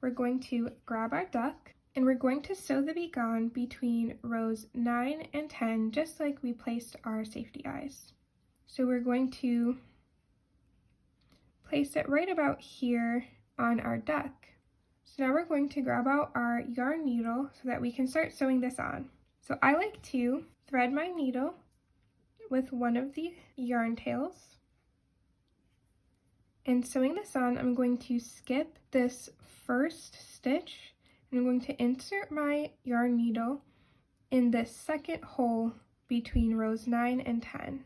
Speaker 1: we're going to grab our duck and we're going to sew the beak on between rows 9 and 10, just like we placed our safety eyes. So we're going to place it right about here on our duck. So now we're going to grab out our yarn needle so that we can start sewing this on. So I like to thread my needle with one of the yarn tails. And sewing this on, I'm going to skip this first stitch and I'm going to insert my yarn needle in this second hole between rows 9 and 10.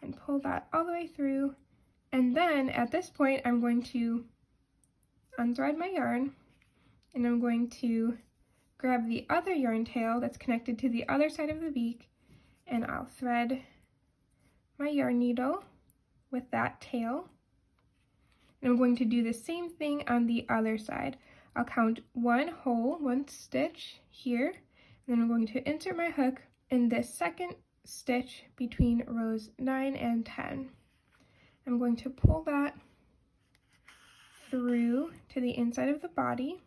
Speaker 1: And pull that all the way through. And then at this point, I'm going to unthread my yarn and I'm going to grab the other yarn tail that's connected to the other side of the beak and I'll thread my yarn needle with that tail. And I'm going to do the same thing on the other side. I'll count 1 hole, 1 stitch here, and then I'm going to insert my hook in this second stitch between rows 9 and 10. I'm going to pull that through to the inside of the body.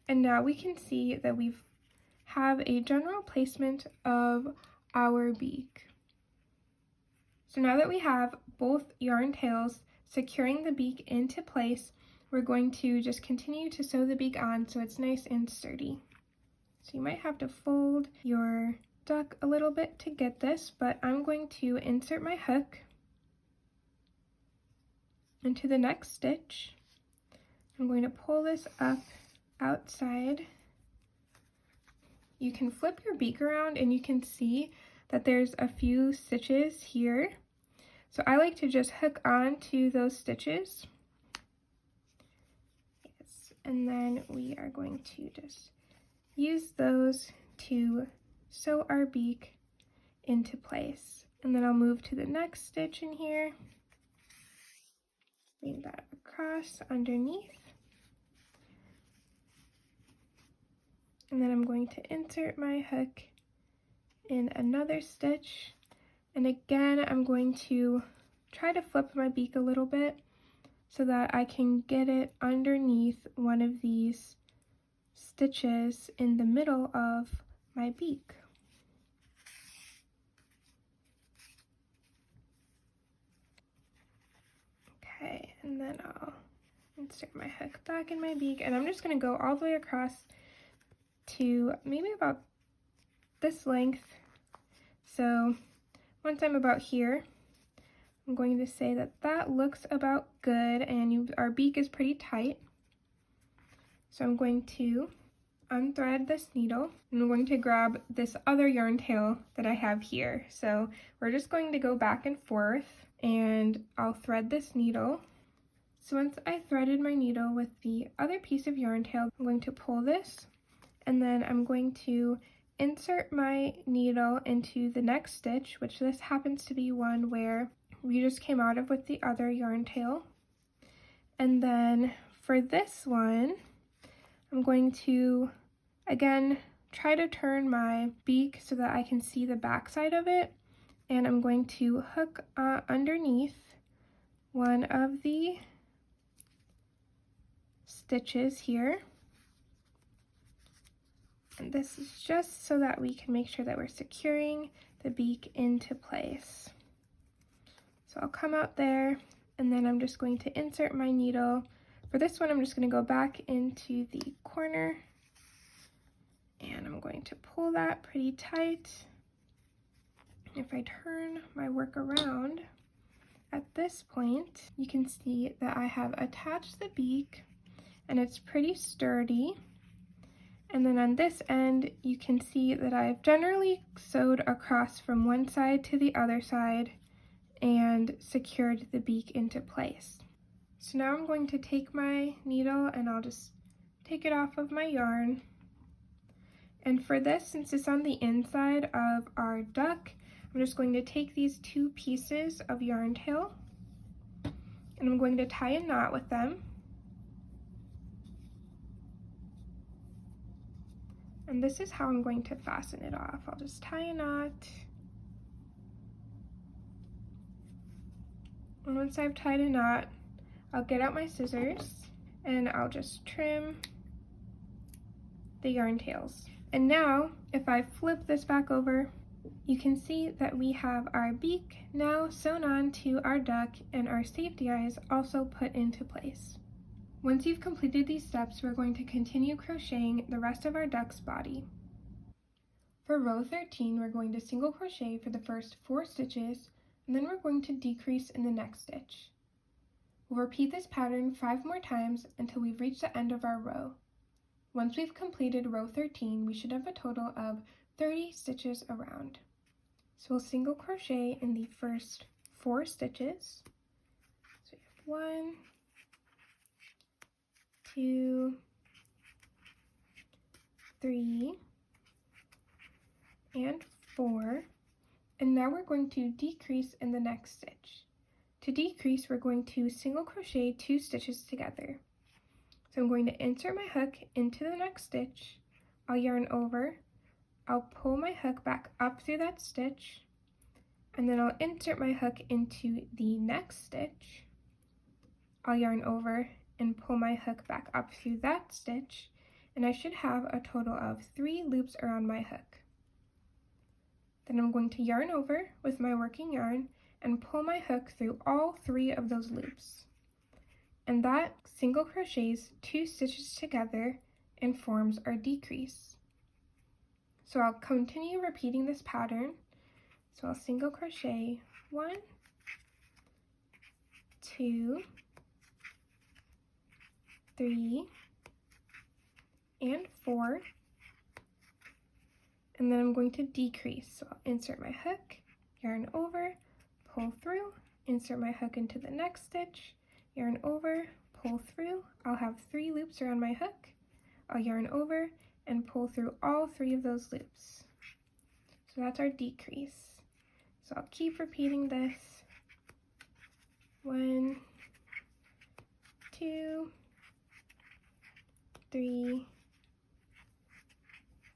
Speaker 1: And now we can see that we've have a general placement of our beak. So now that we have both yarn tails securing the beak into place, we're going to just continue to sew the beak on so it's nice and sturdy. So you might have to fold your duck a little bit to get this, but I'm going to insert my hook into the next stitch. I'm going to pull this up outside. You can flip your beak around and you can see that there's a few stitches here. So I like to just hook on to those stitches. Yes, and then we are going to just use those to sew our beak into place. And then I'll move to the next stitch in here. Bring that across underneath. And then I'm going to insert my hook in another stitch. And again, I'm going to try to flip my beak a little bit so that I can get it underneath one of these stitches in the middle of my beak. Okay, and then I'll insert my hook back in my beak, and I'm just going to go all the way across to maybe about this length. So once I'm about here, I'm going to say that that looks about good, and our beak is pretty tight. So I'm going to unthread this needle, and I'm going to grab this other yarn tail that I have here. So we're just going to go back and forth, and I'll thread this needle. So once I threaded my needle with the other piece of yarn tail, I'm going to pull this, and then I'm going to insert my needle into the next stitch, which this happens to be one where we just came out of with the other yarn tail. And then for this one, I'm going to, again, try to turn my beak so that I can see the back side of it. And I'm going to hook underneath one of the stitches here. And this is just so that we can make sure that we're securing the beak into place. So I'll come out there, and then I'm just going to insert my needle. For this one, I'm just going to go back into the corner, and I'm going to pull that pretty tight. If I turn my work around, at this point, you can see that I have attached the beak, and it's pretty sturdy. And then on this end, you can see that I've generally sewed across from one side to the other side and secured the beak into place. So now I'm going to take my needle and I'll just take it off of my yarn. And for this, since it's on the inside of our duck, I'm just going to take these two pieces of yarn tail and I'm going to tie a knot with them. And this is how I'm going to fasten it off. I'll just tie a knot. And once I've tied a knot, I'll get out my scissors and I'll just trim the yarn tails. And now, if I flip this back over, you can see that we have our beak now sewn on to our duck and our safety eyes also put into place. Once you've completed these steps, we're going to continue crocheting the rest of our duck's body. For row 13, we're going to single crochet for the first 4 stitches, and then we're going to decrease in the next stitch. We'll repeat this pattern 5 more times until we've reached the end of our row. Once we've completed row 13, we should have a total of 30 stitches around. So we'll single crochet in the first 4 stitches. So we have 1, 2, 3, and 4. And now we're going to decrease in the next stitch. To decrease, we're going to single crochet 2 stitches together. So I'm going to insert my hook into the next stitch. I'll yarn over. I'll pull my hook back up through that stitch, and then I'll insert my hook into the next stitch. I'll yarn over and pull my hook back up through that stitch, and I should have a total of 3 loops around my hook. Then I'm going to yarn over with my working yarn and pull my hook through all 3 of those loops. And that single crochets 2 stitches together and forms our decrease. So I'll continue repeating this pattern. So I'll single crochet 1, 2, 3, and 4. And then I'm going to decrease. So I'll insert my hook, yarn over, pull through, insert my hook into the next stitch, yarn over, pull through. I'll have 3 loops around my hook. I'll yarn over and pull through all 3 of those loops. So that's our decrease. So I'll keep repeating this. 1, 2, 3,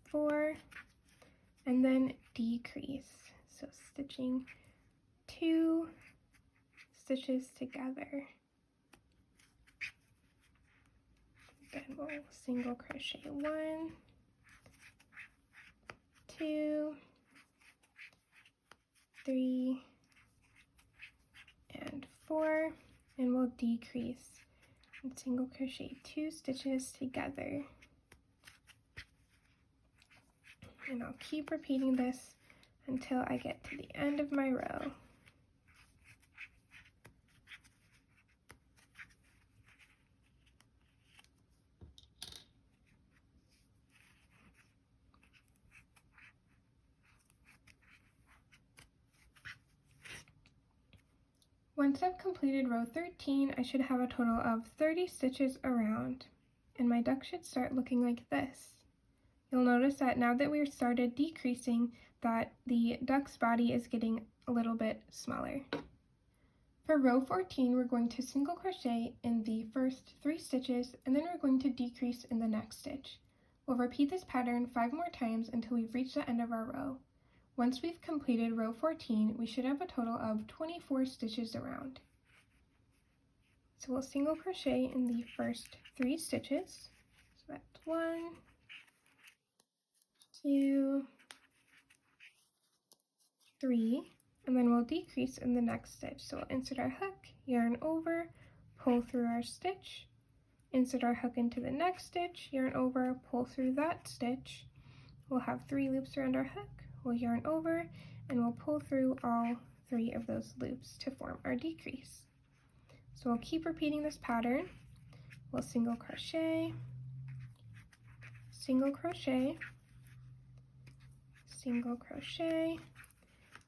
Speaker 1: 4, and then decrease. So stitching 2 stitches together. Then we'll single crochet 1, 2, 3, and 4, and we'll decrease and single crochet 2 stitches together. And I'll keep repeating this until I get to the end of my row. Once I've completed row 13, I should have a total of 30 stitches around, and my duck should start looking like this. You'll notice that now that we've started decreasing, that the duck's body is getting a little bit smaller. For row 14, we're going to single crochet in the first 3 stitches, and then we're going to decrease in the next stitch. We'll repeat this pattern 5 more times until we've reached the end of our row. Once we've completed row 14, we should have a total of 24 stitches around. So we'll single crochet in the first 3 stitches. So that's 1, 2, 3, and then we'll decrease in the next stitch. So we'll insert our hook, yarn over, pull through our stitch, insert our hook into the next stitch, yarn over, pull through that stitch. We'll have 3 loops around our hook. We'll yarn over and we'll pull through all 3 of those loops to form our decrease. So we'll keep repeating this pattern. We'll single crochet, single crochet, single crochet,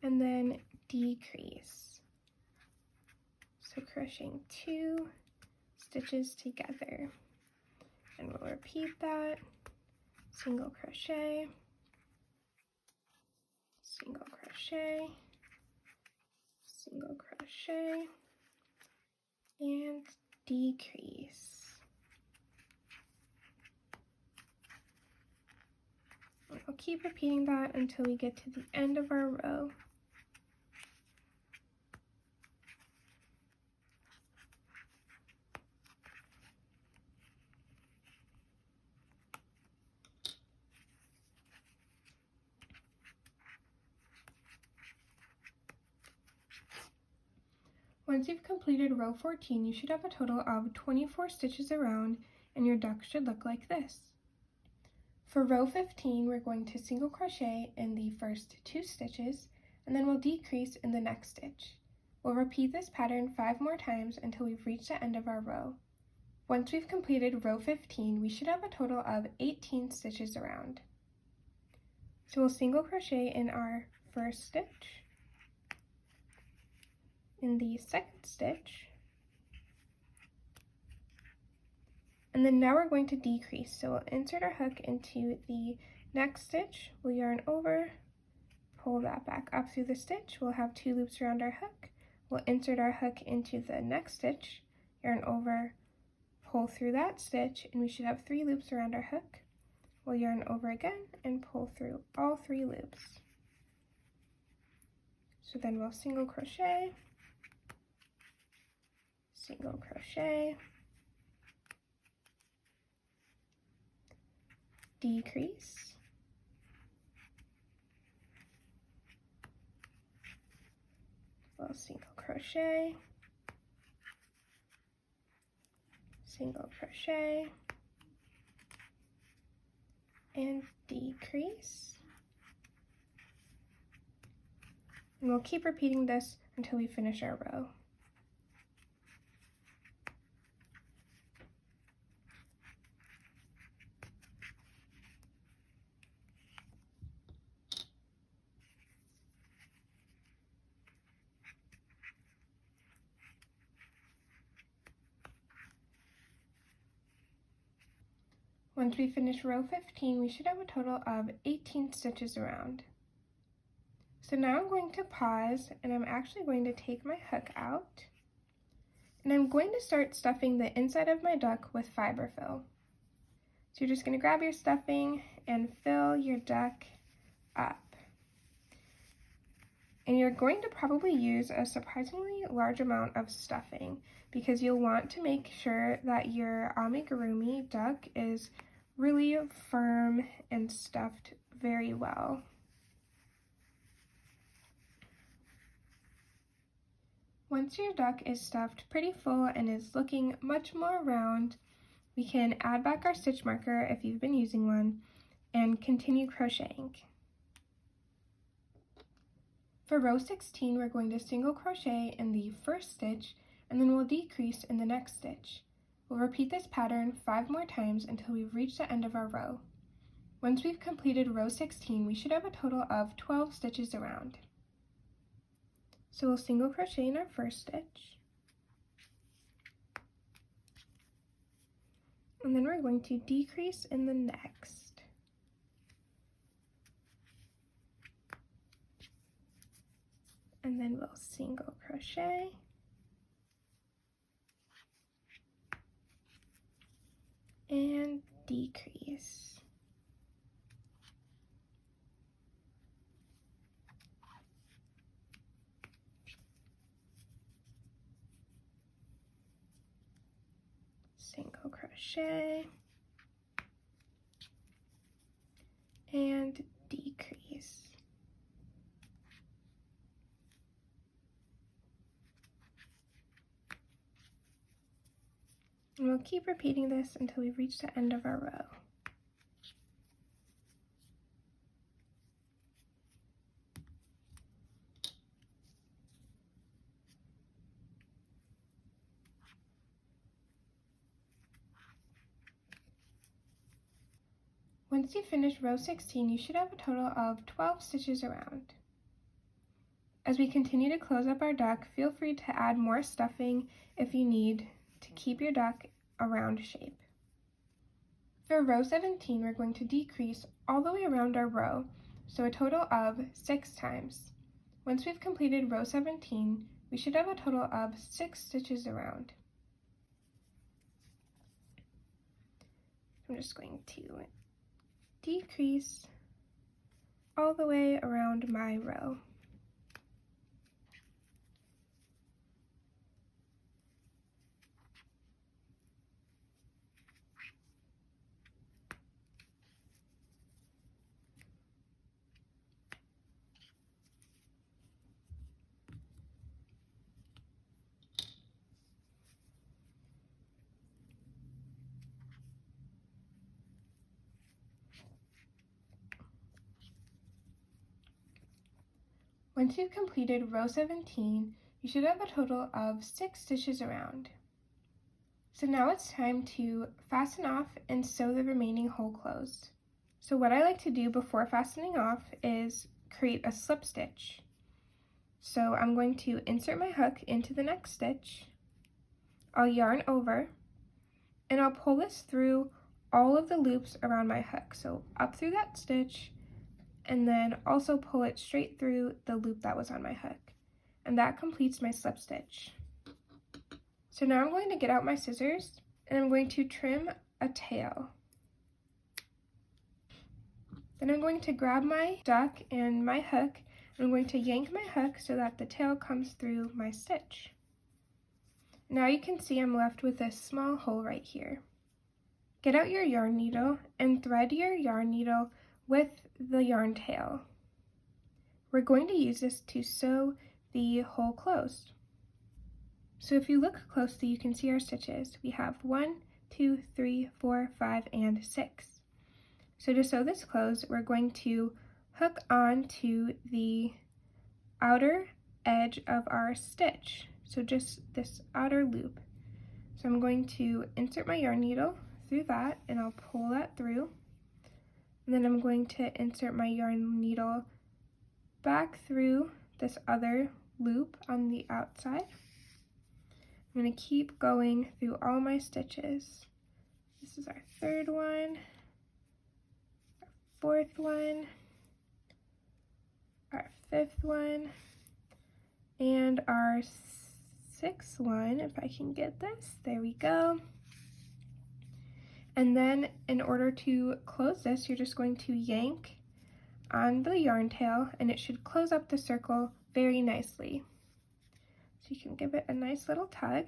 Speaker 1: and then decrease. So crocheting 2 stitches together. And we'll repeat that. Single crochet, single crochet, single crochet, and decrease. And I'll keep repeating that until we get to the end of our row. Once you've completed row 14, you should have a total of 24 stitches around, and your duck should look like this. For row 15, we're going to single crochet in the first 2 stitches, and then we'll decrease in the next stitch. We'll repeat this pattern 5 more times until we've reached the end of our row. Once we've completed row 15, we should have a total of 18 stitches around. So we'll single crochet in our first stitch, in the second stitch, and then now we're going to decrease. So we'll insert our hook into the next stitch, we'll yarn over, pull that back up through the stitch, we'll have 2 loops around our hook, we'll insert our hook into the next stitch, yarn over, pull through that stitch, and we should have 3 loops around our hook. We'll yarn over again and pull through all 3 loops. So then we'll single crochet, single crochet, decrease, little single crochet, single crochet, and decrease. And we'll keep repeating this until we finish our row. Once we finish row 15, we should have a total of 18 stitches around. So now I'm going to pause, and I'm actually going to take my hook out, and I'm going to start stuffing the inside of my duck with fiber fill. So you're just going to grab your stuffing and fill your duck up. And you're going to probably use a surprisingly large amount of stuffing because you'll want to make sure that your amigurumi duck is really firm and stuffed very well. Once your duck is stuffed pretty full and is looking much more round, we can add back our stitch marker if you've been using one and continue crocheting. For row 16, we're going to single crochet in the first stitch and then we'll decrease in the next stitch. We'll repeat this pattern 5 more times until we've reached the end of our row. Once we've completed row 16, we should have a total of 12 stitches around. So we'll single crochet in our first stitch. And then we're going to decrease in the next. And then we'll single crochet. And decrease. Single crochet. And decrease. And we'll keep repeating this until we reach the end of our row. Once you finish row 16, you should have a total of 12 stitches around. As we continue to close up our duck, feel free to add more stuffing if you need to keep your duck a round shape. For row 17, we're going to decrease all the way around our row, so a total of 6 times. Once we've completed row 17, we should have a total of 6 stitches around. I'm just going to decrease all the way around my row. Once you've completed row 17, you should have a total of 6 stitches around. So now it's time to fasten off and sew the remaining hole closed. So what I like to do before fastening off is create a slip stitch. So I'm going to insert my hook into the next stitch, I'll yarn over, and I'll pull this through all of the loops around my hook. So up through that stitch, and then also pull it straight through the loop that was on my hook. And that completes my slip stitch. So now I'm going to get out my scissors and I'm going to trim a tail. Then I'm going to grab my duck and my hook, and I'm going to yank my hook so that the tail comes through my stitch. Now you can see I'm left with this small hole right here. Get out your yarn needle and thread your yarn needle with the yarn tail. We're going to use this to sew the hole closed. So if you look closely, you can see our stitches. We have 1, 2, 3, 4, 5, and 6. So to sew this closed, we're going to hook on to the outer edge of our stitch. So just this outer loop. So I'm going to insert my yarn needle through that, and I'll pull that through. And then I'm going to insert my yarn needle back through this other loop on the outside. I'm going to keep going through all my stitches. This is our third one, our fourth one, our fifth one, and our sixth one, if I can get this. There we go. And then in order to close this, you're just going to yank on the yarn tail, and it should close up the circle very nicely. So you can give it a nice little tug.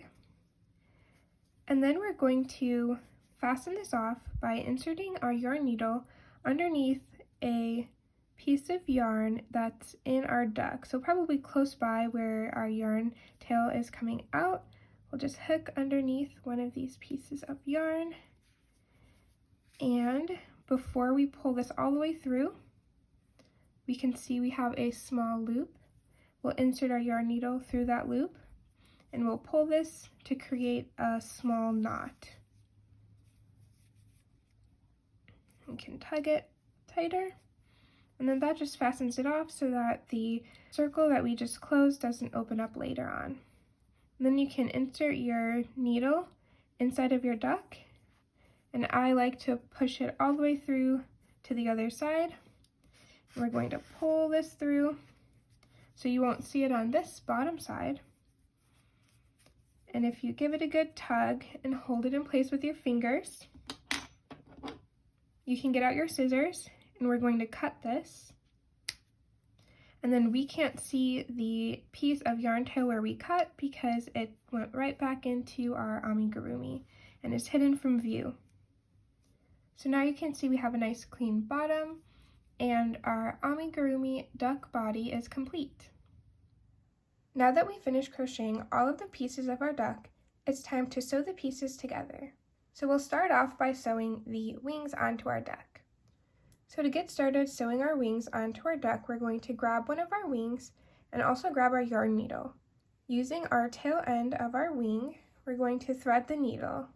Speaker 1: And then we're going to fasten this off by inserting our yarn needle underneath a piece of yarn that's in our duck. So probably close by where our yarn tail is coming out. We'll just hook underneath one of these pieces of yarn. And before we pull this all the way through, we can see we have a small loop. We'll insert our yarn needle through that loop, and we'll pull this to create a small knot. We can tug it tighter, and then that just fastens it off so that the circle that we just closed doesn't open up later on. And then you can insert your needle inside of your duck, and I like to push it all the way through to the other side. We're going to pull this through so you won't see it on this bottom side. And if you give it a good tug and hold it in place with your fingers, you can get out your scissors, and we're going to cut this. And then we can't see the piece of yarn tail where we cut because it went right back into our amigurumi and is hidden from view. So now you can see we have a nice clean bottom, and our amigurumi duck body is complete. Now that we've finished crocheting all of the pieces of our duck, it's time to sew the pieces together. So we'll start off by sewing the wings onto our duck. So to get started sewing our wings onto our duck, we're going to grab one of our wings and also grab our yarn needle. Using our tail end of our wing, we're going to thread the needle.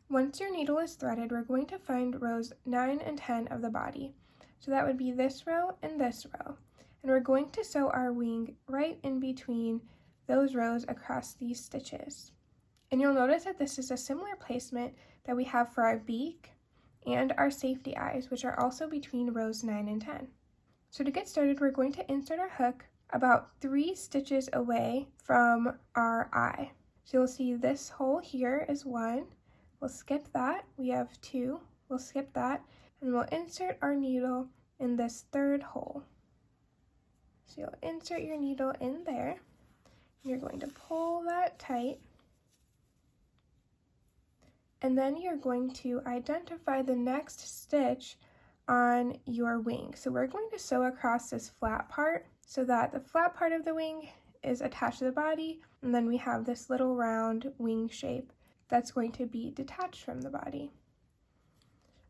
Speaker 1: Once your needle is threaded, we're going to find rows 9 and 10 of the body. So that would be this row and this row. And we're going to sew our wing right in between those rows across these stitches. And you'll notice that this is a similar placement that we have for our beak and our safety eyes, which are also between rows 9 and 10. So to get started, we're going to insert our hook about 3 stitches away from our eye. So you'll see this hole here is 1. We'll skip that. We have 2. We'll skip that, and we'll insert our needle in this third hole. So you'll insert your needle in there, and you're going to pull that tight. And then you're going to identify the next stitch on your wing. So we're going to sew across this flat part so that the flat part of the wing is attached to the body, and then we have this little round wing shape that's going to be detached from the body.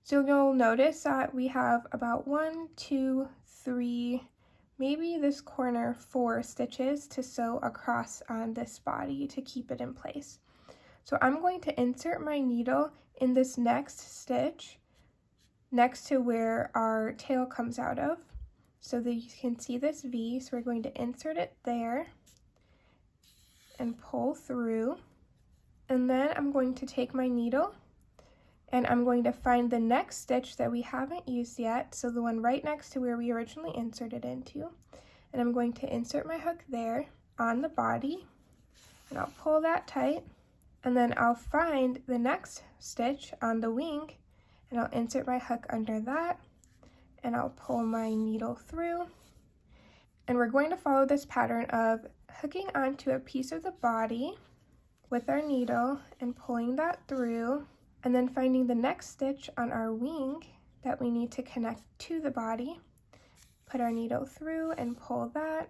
Speaker 1: So you'll notice that we have about 1, 2, 3, maybe this corner 4 stitches to sew across on this body to keep it in place. So I'm going to insert my needle in this next stitch next to where our tail comes out of so that you can see this V. So we're going to insert it there and pull through. And then I'm going to take my needle and I'm going to find the next stitch that we haven't used yet, so the one right next to where we originally inserted into. And I'm going to insert my hook there on the body, and I'll pull that tight. And then I'll find the next stitch on the wing, and I'll insert my hook under that, and I'll pull my needle through. And we're going to follow this pattern of hooking onto a piece of the body with our needle and pulling that through, and then finding the next stitch on our wing that we need to connect to the body. Put our needle through and pull that,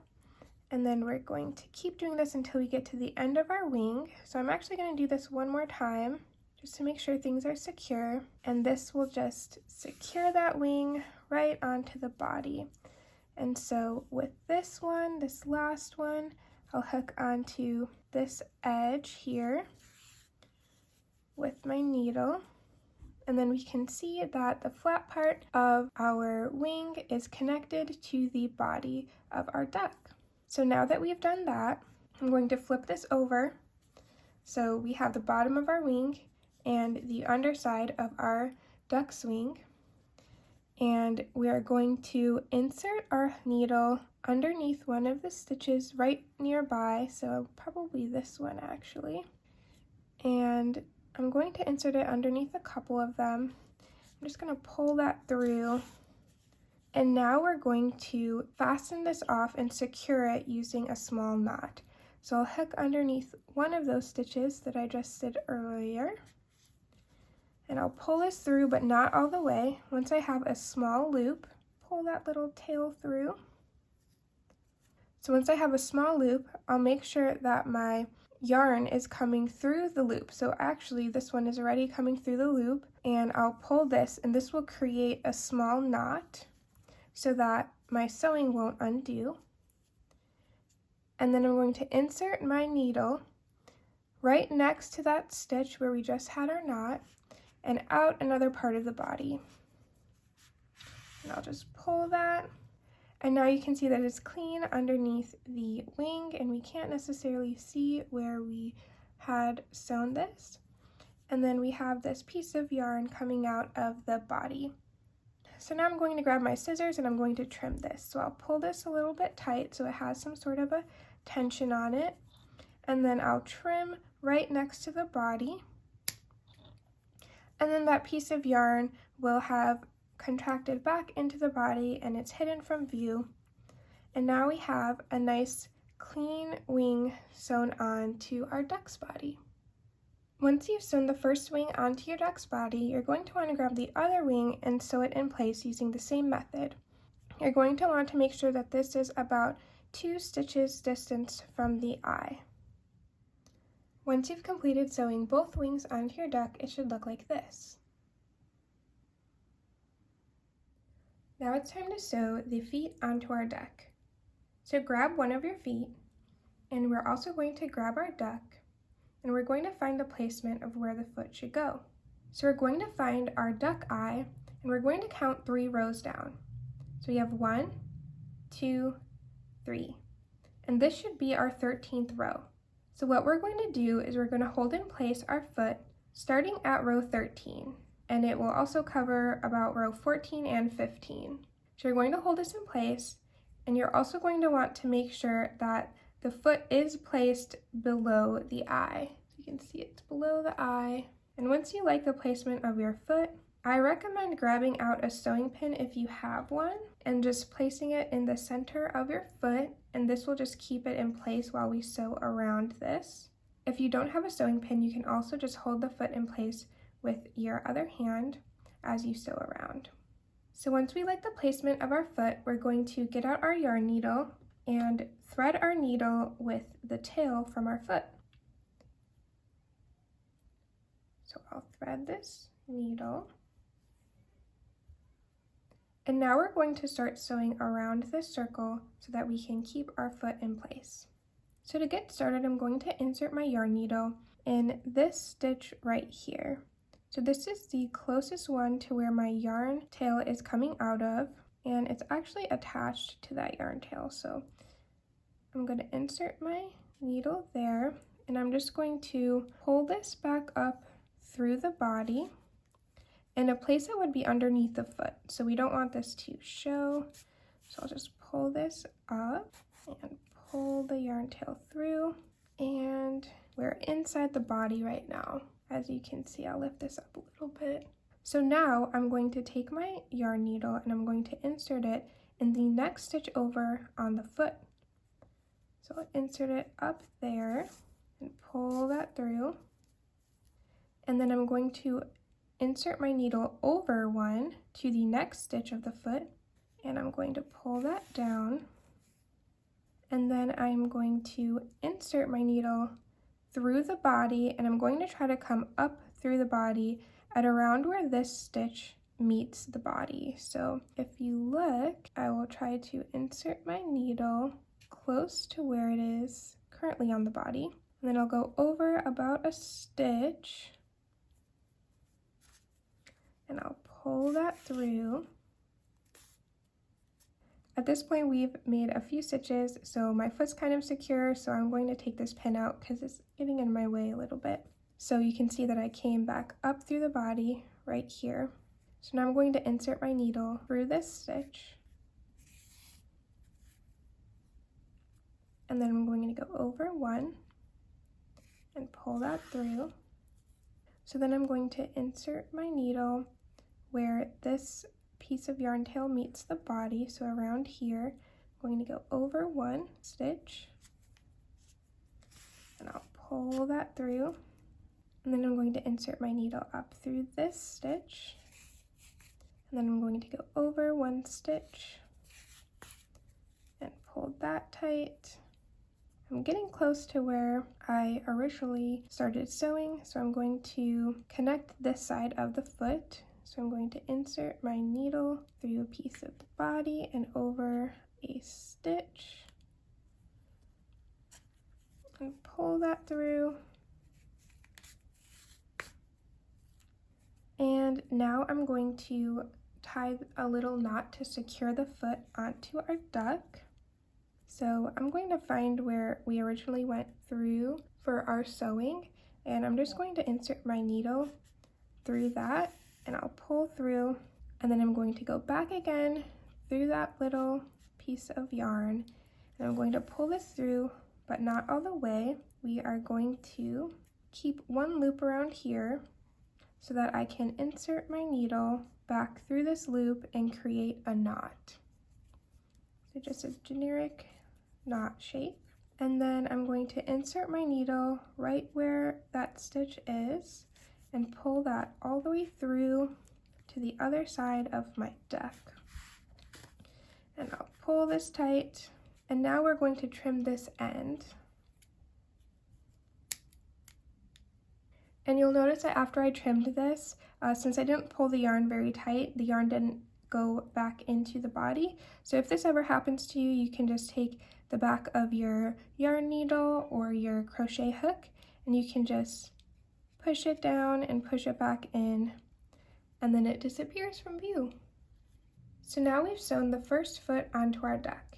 Speaker 1: and then we're going to keep doing this until we get to the end of our wing. So I'm actually going to do this one more time just to make sure things are secure, and this will just secure that wing right onto the body. And so with this one, this last one, I'll hook onto this edge here with my needle, and then we can see that the flat part of our wing is connected to the body of our duck. So now that we've done that, I'm going to flip this over. So we have the bottom of our wing and the underside of our duck's wing, and we are going to insert our needle underneath one of the stitches right nearby, so probably this one actually, and I'm going to insert it underneath a couple of them. I'm just going to pull that through, and now we're going to fasten this off and secure it using a small knot. So I'll hook underneath one of those stitches that I just did earlier, and I'll pull this through, but not all the way. Once I have a small loop, pull that little tail through. So once I have a small loop, I'll make sure that my yarn is coming through the loop. So actually this one is already coming through the loop, and I'll pull this, and this will create a small knot so that my sewing won't undo. And then I'm going to insert my needle right next to that stitch where we just had our knot, and out another part of the body. And I'll just pull that, and now you can see that it's clean underneath the wing, and we can't necessarily see where we had sewn this. And then we have this piece of yarn coming out of the body. So now I'm going to grab my scissors and I'm going to trim this. So I'll pull this a little bit tight so it has some sort of a tension on it, and then I'll trim right next to the body, and then that piece of yarn will have contracted back into the body and it's hidden from view. And now we have a nice clean wing sewn on to our duck's body. Once you've sewn the first wing onto your duck's body, you're going to want to grab the other wing and sew it in place using the same method. You're going to want to make sure that this is about 2 stitches distance from the eye. Once you've completed sewing both wings onto your duck, it should look like this. Now it's time to sew the feet onto our duck. So grab one of your feet, and we're also going to grab our duck, and we're going to find the placement of where the foot should go. So we're going to find our duck eye, and we're going to count 3 rows down. So we have 1, 2, 3, and this should be our 13th row. So what we're going to do is we're going to hold in place our foot starting at row 13, and it will also cover about row 14 and 15. So you're going to hold this in place, and you're also going to want to make sure that the foot is placed below the eye. So you can see it's below the eye. And once you like the placement of your foot, I recommend grabbing out a sewing pin if you have one and just placing it in the center of your foot, and this will just keep it in place while we sew around this. If you don't have a sewing pin, you can also just hold the foot in place with your other hand as you sew around. So once we like the placement of our foot, we're going to get out our yarn needle and thread our needle with the tail from our foot. So I'll thread this needle. And now we're going to start sewing around this circle so that we can keep our foot in place. So to get started, I'm going to insert my yarn needle in this stitch right here. So this is the closest one to where my yarn tail is coming out of, and it's actually attached to that yarn tail. So I'm going to insert my needle there, and I'm just going to pull this back up through the body in a place that would be underneath the foot. So we don't want this to show. So I'll just pull this up and pull the yarn tail through, and we're inside the body right now. As you can see, I'll lift this up a little bit. So now I'm going to take my yarn needle and I'm going to insert it in the next stitch over on the foot. So I'll insert it up there, and pull that through. And then I'm going to insert my needle over one to the next stitch of the foot, and I'm going to pull that down. And then I'm going to insert my needle through the body, and I'm going to try to come up through the body at around where this stitch meets the body. So if you look, I will try to insert my needle close to where it is currently on the body. And then I'll go over about a stitch, and I'll pull that through. At this point, we've made a few stitches, so my foot's kind of secure, so I'm going to take this pin out because it's getting in my way a little bit. So you can see that I came back up through the body right here. So now I'm going to insert my needle through this stitch. And then I'm going to go over one and pull that through. So then I'm going to insert my needle where this piece of yarn tail meets the body, so around here. I'm going to go over one stitch, and I'll pull that through. And then I'm going to insert my needle up through this stitch, and then I'm going to go over one stitch and pull that tight. I'm getting close to where I originally started sewing, so I'm going to connect this side of the foot. So I'm going to insert my needle through a piece of the body and over a stitch and pull that through. And now I'm going to tie a little knot to secure the foot onto our duck. So I'm going to find where we originally went through for our sewing, and I'm just going to insert my needle through that, and I'll pull through, and then I'm going to go back again through that little piece of yarn, and I'm going to pull this through, but not all the way. We are going to keep one loop around here so that I can insert my needle back through this loop and create a knot. So just a generic knot shape. And then I'm going to insert my needle right where that stitch is and pull that all the way through to the other side of my duck. And I'll pull this tight. And now we're going to trim this end. And you'll notice that after I trimmed this, since I didn't pull the yarn very tight, the yarn didn't go back into the body. So if this ever happens to you, you can just take the back of your yarn needle or your crochet hook, and you can just push it down and push it back in, and then it disappears from view. So now we've sewn the first foot onto our duck.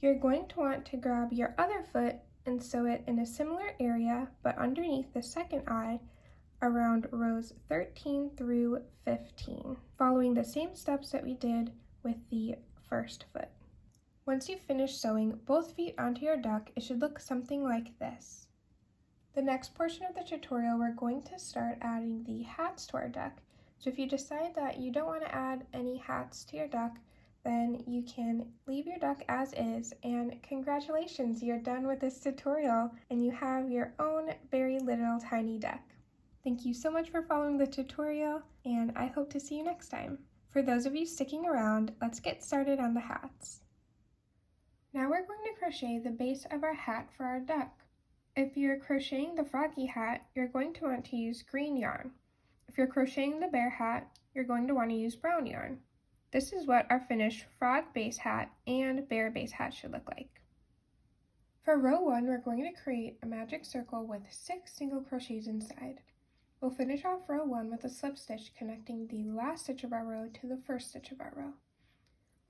Speaker 1: You're going to want to grab your other foot and sew it in a similar area, but underneath the second eye, around rows 13 through 15, following the same steps that we did with the first foot. Once you've finished sewing both feet onto your duck, it should look something like this. The next portion of the tutorial, we're going to start adding the hats to our duck. So if you decide that you don't want to add any hats to your duck, then you can leave your duck as is, and congratulations, you're done with this tutorial and you have your own very little tiny duck. Thank you so much for following the tutorial, and I hope to see you next time. For those of you sticking around, let's get started on the hats. Now we're going to crochet the base of our hat for our duck. If you're crocheting the froggy hat, you're going to want to use green yarn. If you're crocheting the bear hat, you're going to want to use brown yarn. This is what our finished frog base hat and bear base hat should look like. For row 1, we're going to create a magic circle with 6 single crochets inside. We'll finish off row 1 with a slip stitch connecting the last stitch of our row to the first stitch of our row.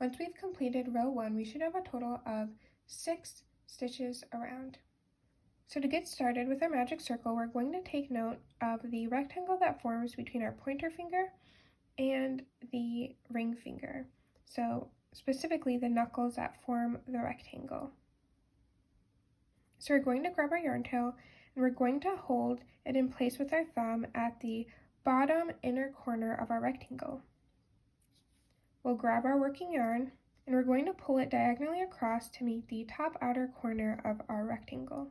Speaker 1: Once we've completed row 1, we should have a total of 6 stitches around. So to get started with our magic circle, we're going to take note of the rectangle that forms between our pointer finger and the ring finger. So specifically the knuckles that form the rectangle. So we're going to grab our yarn tail and we're going to hold it in place with our thumb at the bottom inner corner of our rectangle. We'll grab our working yarn and we're going to pull it diagonally across to meet the top outer corner of our rectangle.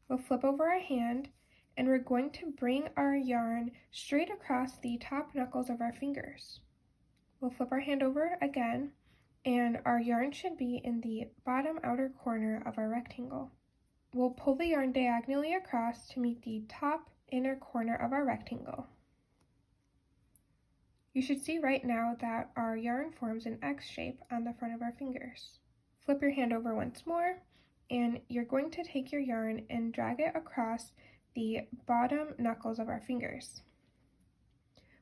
Speaker 1: We'll flip over our hand and we're going to bring our yarn straight across the top knuckles of our fingers. We'll flip our hand over again and our yarn should be in the bottom outer corner of our rectangle. We'll pull the yarn diagonally across to meet the top inner corner of our rectangle. You should see right now that our yarn forms an X shape on the front of our fingers. Flip your hand over once more and you're going to take your yarn and drag it across the bottom knuckles of our fingers.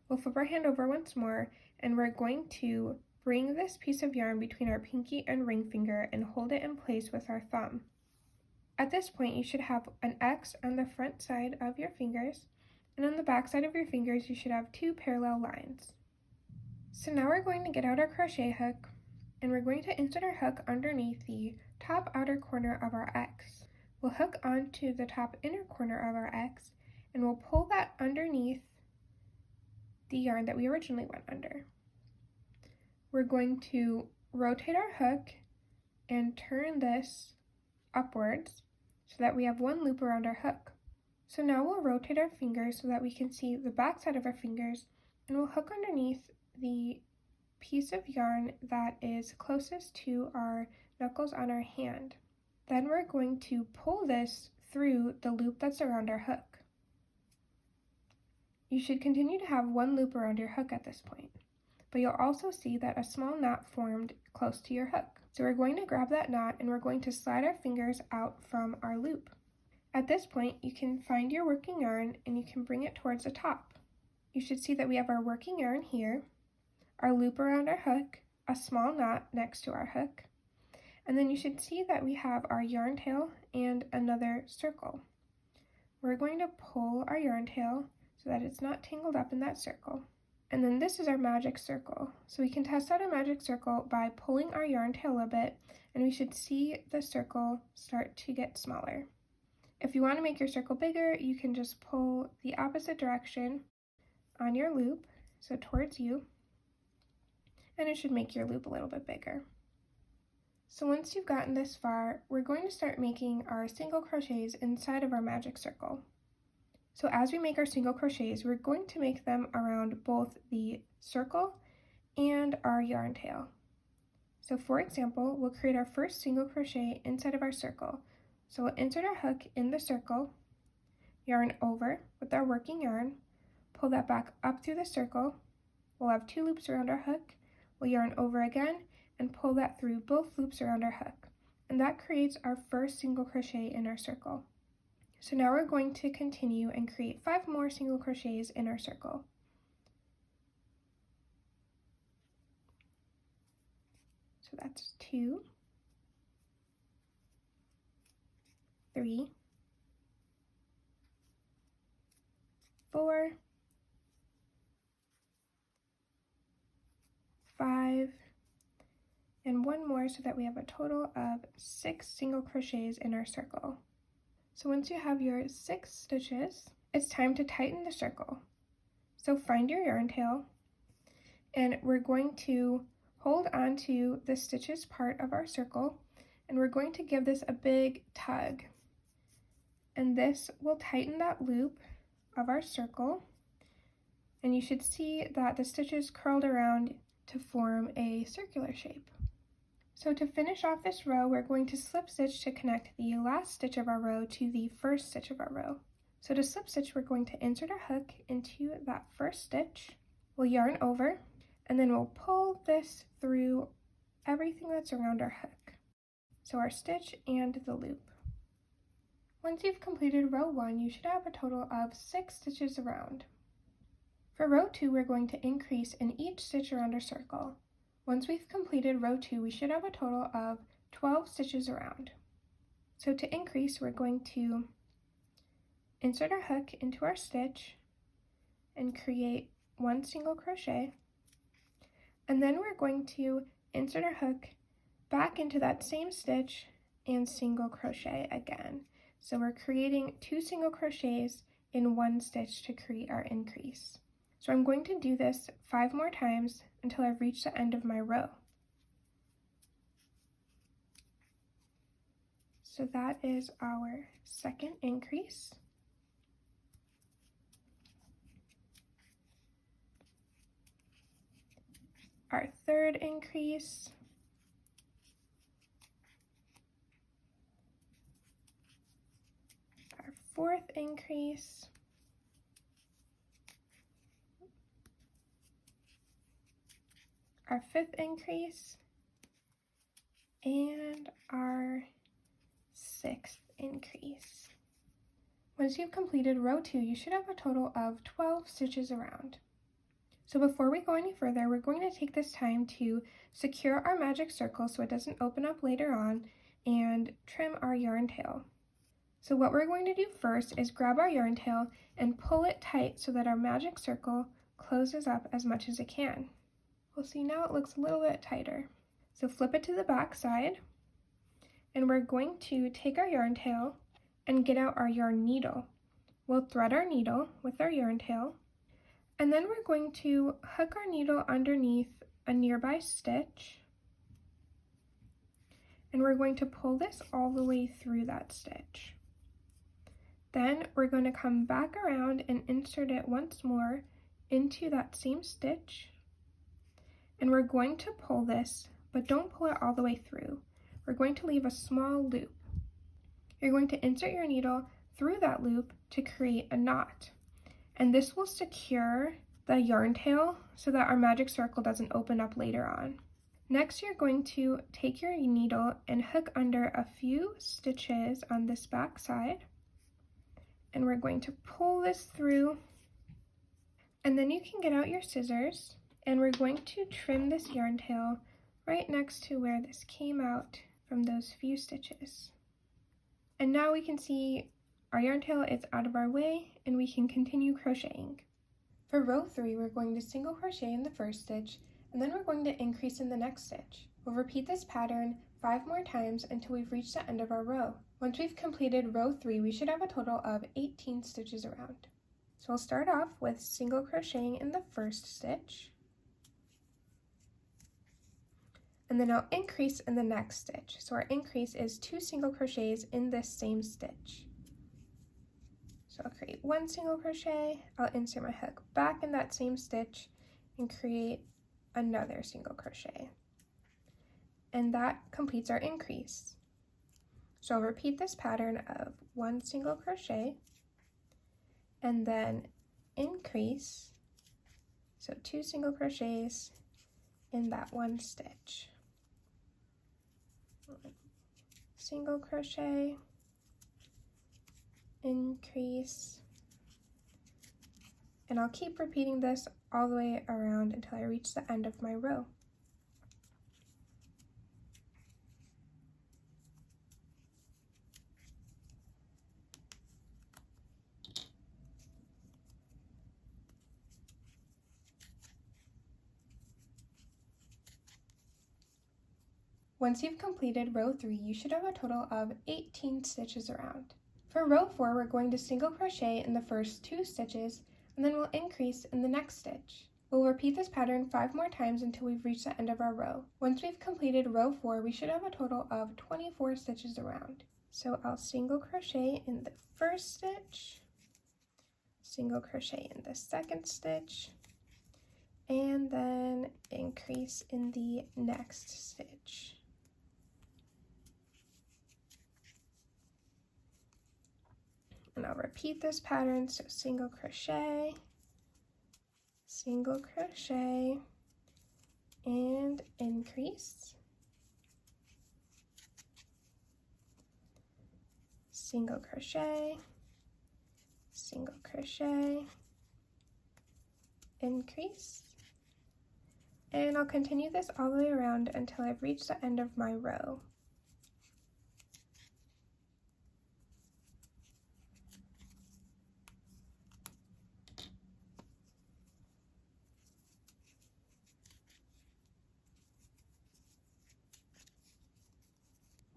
Speaker 1: We'll flip our hand over once more and we're going to bring this piece of yarn between our pinky and ring finger and hold it in place with our thumb. At this point, you should have an X on the front side of your fingers, and on the back side of your fingers, you should have two parallel lines. So now we're going to get out our crochet hook and we're going to insert our hook underneath the top outer corner of our X. We'll hook onto the top inner corner of our X and we'll pull that underneath the yarn that we originally went under. We're going to rotate our hook and turn this upwards so that we have one loop around our hook. So now we'll rotate our fingers so that we can see the back side of our fingers and we'll hook underneath the piece of yarn that is closest to our knuckles on our hand. Then we're going to pull this through the loop that's around our hook. You should continue to have one loop around your hook at this point, but you'll also see that a small knot formed close to your hook. So we're going to grab that knot and we're going to slide our fingers out from our loop. At this point, you can find your working yarn and you can bring it towards the top. You should see that we have our working yarn here, our loop around our hook, a small knot next to our hook, and then you should see that we have our yarn tail and another circle. We're going to pull our yarn tail so that it's not tangled up in that circle. And then this is our magic circle. So we can test out our magic circle by pulling our yarn tail a bit, and we should see the circle start to get smaller. If you want to make your circle bigger, you can just pull the opposite direction on your loop, so towards you, and it should make your loop a little bit bigger. So once you've gotten this far, we're going to start making our single crochets inside of our magic circle. So as we make our single crochets, we're going to make them around both the circle and our yarn tail. So for example, we'll create our first single crochet inside of our circle. So we'll insert our hook in the circle, yarn over with our working yarn, pull that back up through the circle. We'll have two loops around our hook. We'll yarn over again and pull that through both loops around our hook. And that creates our first single crochet in our circle. So now we're going to continue and create 5 more single crochets in our circle. So that's 2, 3, 4, 5, and one more so that we have a total of 6 single crochets in our circle. So once you have your 6 stitches, it's time to tighten the circle. So find your yarn tail, and we're going to hold onto the stitches part of our circle, and we're going to give this a big tug. And this will tighten that loop of our circle, and you should see that the stitches curled around to form a circular shape. So to finish off this row, we're going to slip stitch to connect the last stitch of our row to the first stitch of our row. So to slip stitch, we're going to insert our hook into that first stitch. We'll yarn over, and then we'll pull this through everything that's around our hook. So our stitch and the loop. Once you've completed row 1, you should have a total of 6 stitches around. For row 2, we're going to increase in each stitch around our circle. Once we've completed row 2, we should have a total of 12 stitches around. So to increase, we're going to insert our hook into our stitch and create 1 single crochet. And then we're going to insert our hook back into that same stitch and single crochet again. So we're creating 2 single crochets in 1 stitch to create our increase. So I'm going to do this 5 more times until I've reached the end of my row. So that is our second increase. Our third increase. Our fourth increase. Our fifth increase. And our sixth increase. Once you've completed row 2, you should have a total of 12 stitches around. So before we go any further, we're going to take this time to secure our magic circle so it doesn't open up later on, and trim our yarn tail. So what we're going to do first is grab our yarn tail and pull it tight so that our magic circle closes up as much as it can. We'll see now it looks a little bit tighter. So flip it to the back side, and we're going to take our yarn tail and get out our yarn needle. We'll thread our needle with our yarn tail, and then we're going to hook our needle underneath a nearby stitch, and we're going to pull this all the way through that stitch. Then we're going to come back around and insert it once more into that same stitch, and we're going to pull this, but don't pull it all the way through. We're going to leave a small loop. You're going to insert your needle through that loop to create a knot. And this will secure the yarn tail so that our magic circle doesn't open up later on. Next, you're going to take your needle and hook under a few stitches on this back side. And we're going to pull this through. And then you can get out your scissors, and we're going to trim this yarn tail right next to where this came out from those few stitches. And now we can see our yarn tail is out of our way, and we can continue crocheting. For row 3, we're going to single crochet in the first stitch, and then we're going to increase in the next stitch. We'll repeat this pattern 5 more times until we've reached the end of our row. Once we've completed row 3, we should have a total of 18 stitches around. So we'll start off with single crocheting in the first stitch, and then I'll increase in the next stitch. So our increase is 2 single crochets in this same stitch. So I'll create 1 single crochet, I'll insert my hook back in that same stitch and create another single crochet. And that completes our increase. So I'll repeat this pattern of 1 single crochet and then increase, so 2 single crochets in that 1 stitch. Single crochet, increase, and I'll keep repeating this all the way around until I reach the end of my row. Once you've completed row 3, you should have a total of 18 stitches around. For row 4, we're going to single crochet in the first 2 stitches, and then we'll increase in the next stitch. We'll repeat this pattern 5 more times until we've reached the end of our row. Once we've completed row 4, we should have a total of 24 stitches around. So I'll single crochet in the first stitch, single crochet in the second stitch, and then increase in the next stitch. And I'll repeat this pattern, so single crochet, and increase, single crochet, increase, and I'll continue this all the way around until I've reached the end of my row.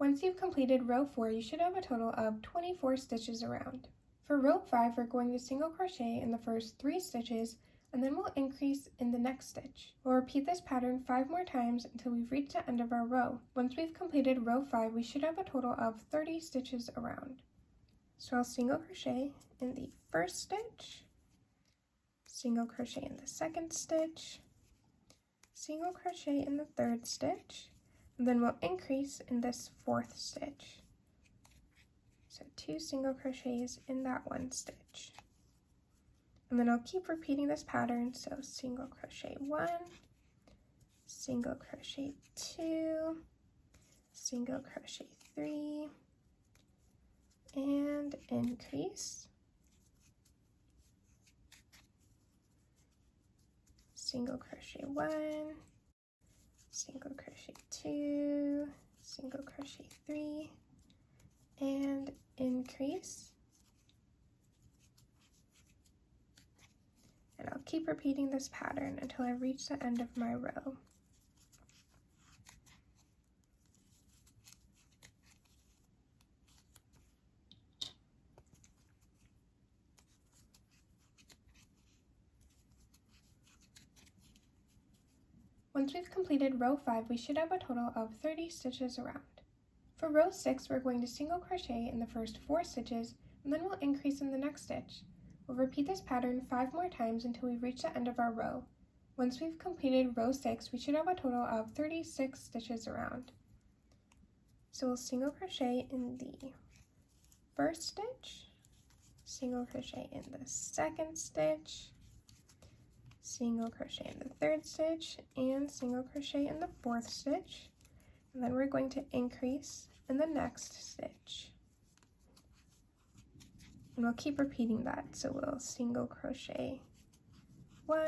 Speaker 1: Once you've completed row 4, you should have a total of 24 stitches around. For row 5, we're going to single crochet in the first 3 stitches, and then we'll increase in the next stitch. We'll repeat this pattern 5 more times until we've reached the end of our row. Once we've completed row 5, we should have a total of 30 stitches around. So I'll single crochet in the first stitch, single crochet in the second stitch, single crochet in the third stitch, and then we'll increase in this fourth stitch. So 2 single crochets in that one stitch. And then I'll keep repeating this pattern, so single crochet 1, single crochet 2, single crochet 3, and increase, single crochet 1, single crochet 2, single crochet 3, and increase. And I'll keep repeating this pattern until I reach the end of my row. Once we've completed row 5, we should have a total of 30 stitches around. For row 6, we're going to single crochet in the first 4 stitches, and then we'll increase in the next stitch. We'll repeat this pattern 5 more times until we reach the end of our row. Once we've completed row 6, we should have a total of 36 stitches around. So we'll single crochet in the first stitch, single crochet in the second stitch, single crochet in the third stitch, and single crochet in the fourth stitch. And then we're going to increase in the next stitch. And we'll keep repeating that. So we'll single crochet 1,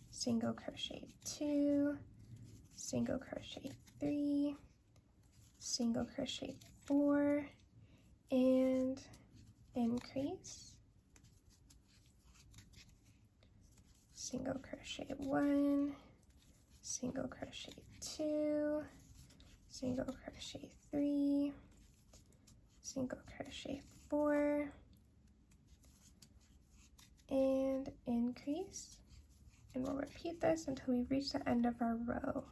Speaker 1: single crochet 2, single crochet 3, single crochet 4, and increase, single crochet 1, single crochet 2, single crochet 3, single crochet 4, and increase, and we'll repeat this until we reach the end of our row.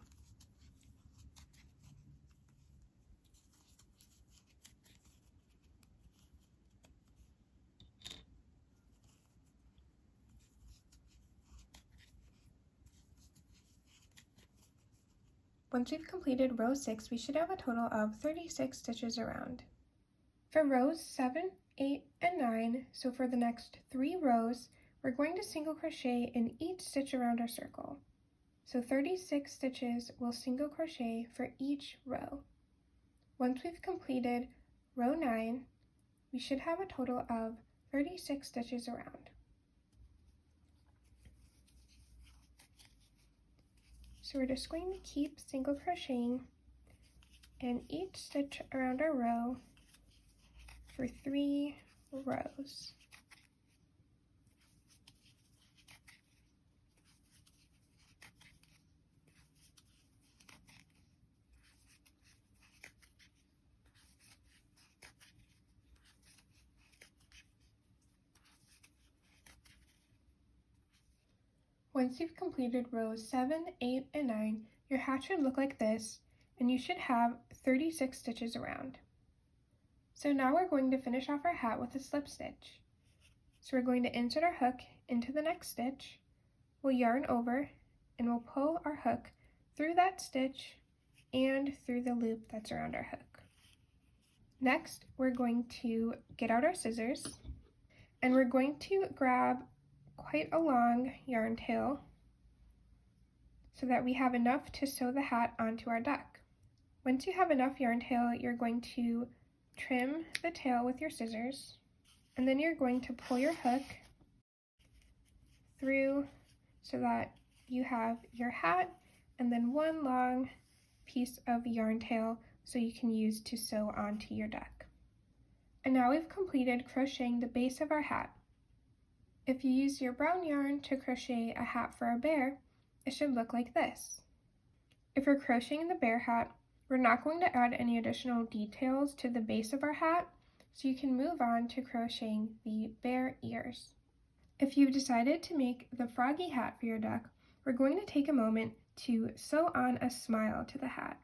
Speaker 1: Once we've completed row 6, we should have a total of 36 stitches around. For rows 7, 8, and 9, so for the next 3 rows, we're going to single crochet in each stitch around our circle. So 36 stitches will single crochet for each row. Once we've completed row 9, we should have a total of 36 stitches around. So we're just going to keep single crocheting in each stitch around our row for 3 rows. Once you've completed rows 7, 8, and 9, your hat should look like this, and you should have 36 stitches around. So now we're going to finish off our hat with a slip stitch. So we're going to insert our hook into the next stitch, we'll yarn over, and we'll pull our hook through that stitch and through the loop that's around our hook. Next, we're going to get out our scissors, and we're going to grab quite a long yarn tail so that we have enough to sew the hat onto our duck. Once you have enough yarn tail, you're going to trim the tail with your scissors, and then you're going to pull your hook through so that you have your hat and then one long piece of yarn tail so you can use to sew onto your duck. And now we've completed crocheting the base of our hat. If you use your brown yarn to crochet a hat for a bear, it should look like this. If we're crocheting the bear hat, we're not going to add any additional details to the base of our hat, so you can move on to crocheting the bear ears. If you've decided to make the froggy hat for your duck, we're going to take a moment to sew on a smile to the hat.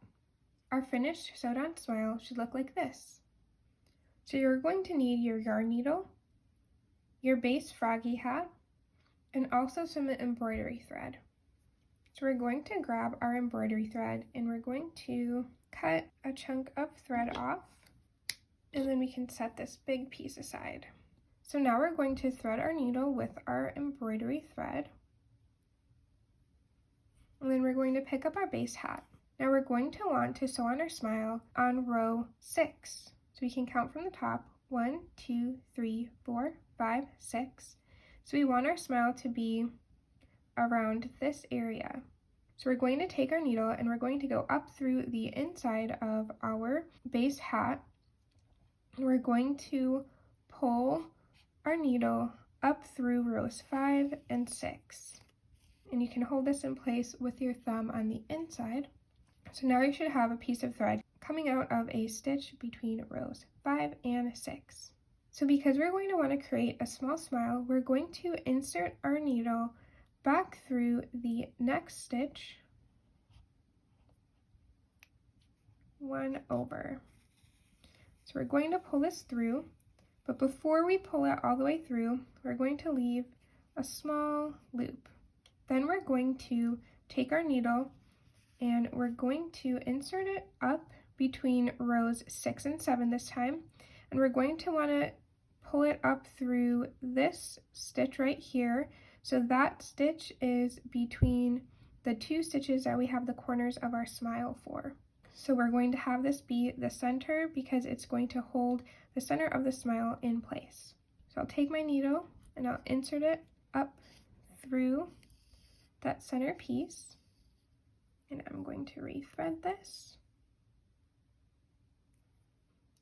Speaker 1: Our finished sewed on smile should look like this. So you're going to need your yarn needle, your base froggy hat, and also some embroidery thread. So we're going to grab our embroidery thread and we're going to cut a chunk of thread off, and then we can set this big piece aside. So now we're going to thread our needle with our embroidery thread, and then we're going to pick up our base hat. Now we're going to want to sew on our smile on row 6. So we can count from the top, 1, 2, 3, 4, 5, 6. So we want our smile to be around this area. So we're going to take our needle and we're going to go up through the inside of our base hat. We're going to pull our needle up through rows 5 and 6. And you can hold this in place with your thumb on the inside. So now you should have a piece of thread coming out of a stitch between rows 5 and 6. So because we're going to want to create a small smile, we're going to insert our needle back through the next stitch, 1 over. So we're going to pull this through, but before we pull it all the way through, we're going to leave a small loop. Then we're going to take our needle and we're going to insert it up between rows 6 and 7 this time, and we're going to want to pull it up through this stitch right here. So that stitch is between the 2 stitches that we have the corners of our smile for. So we're going to have this be the center because it's going to hold the center of the smile in place. So I'll take my needle and I'll insert it up through that center piece, and I'm going to rethread this.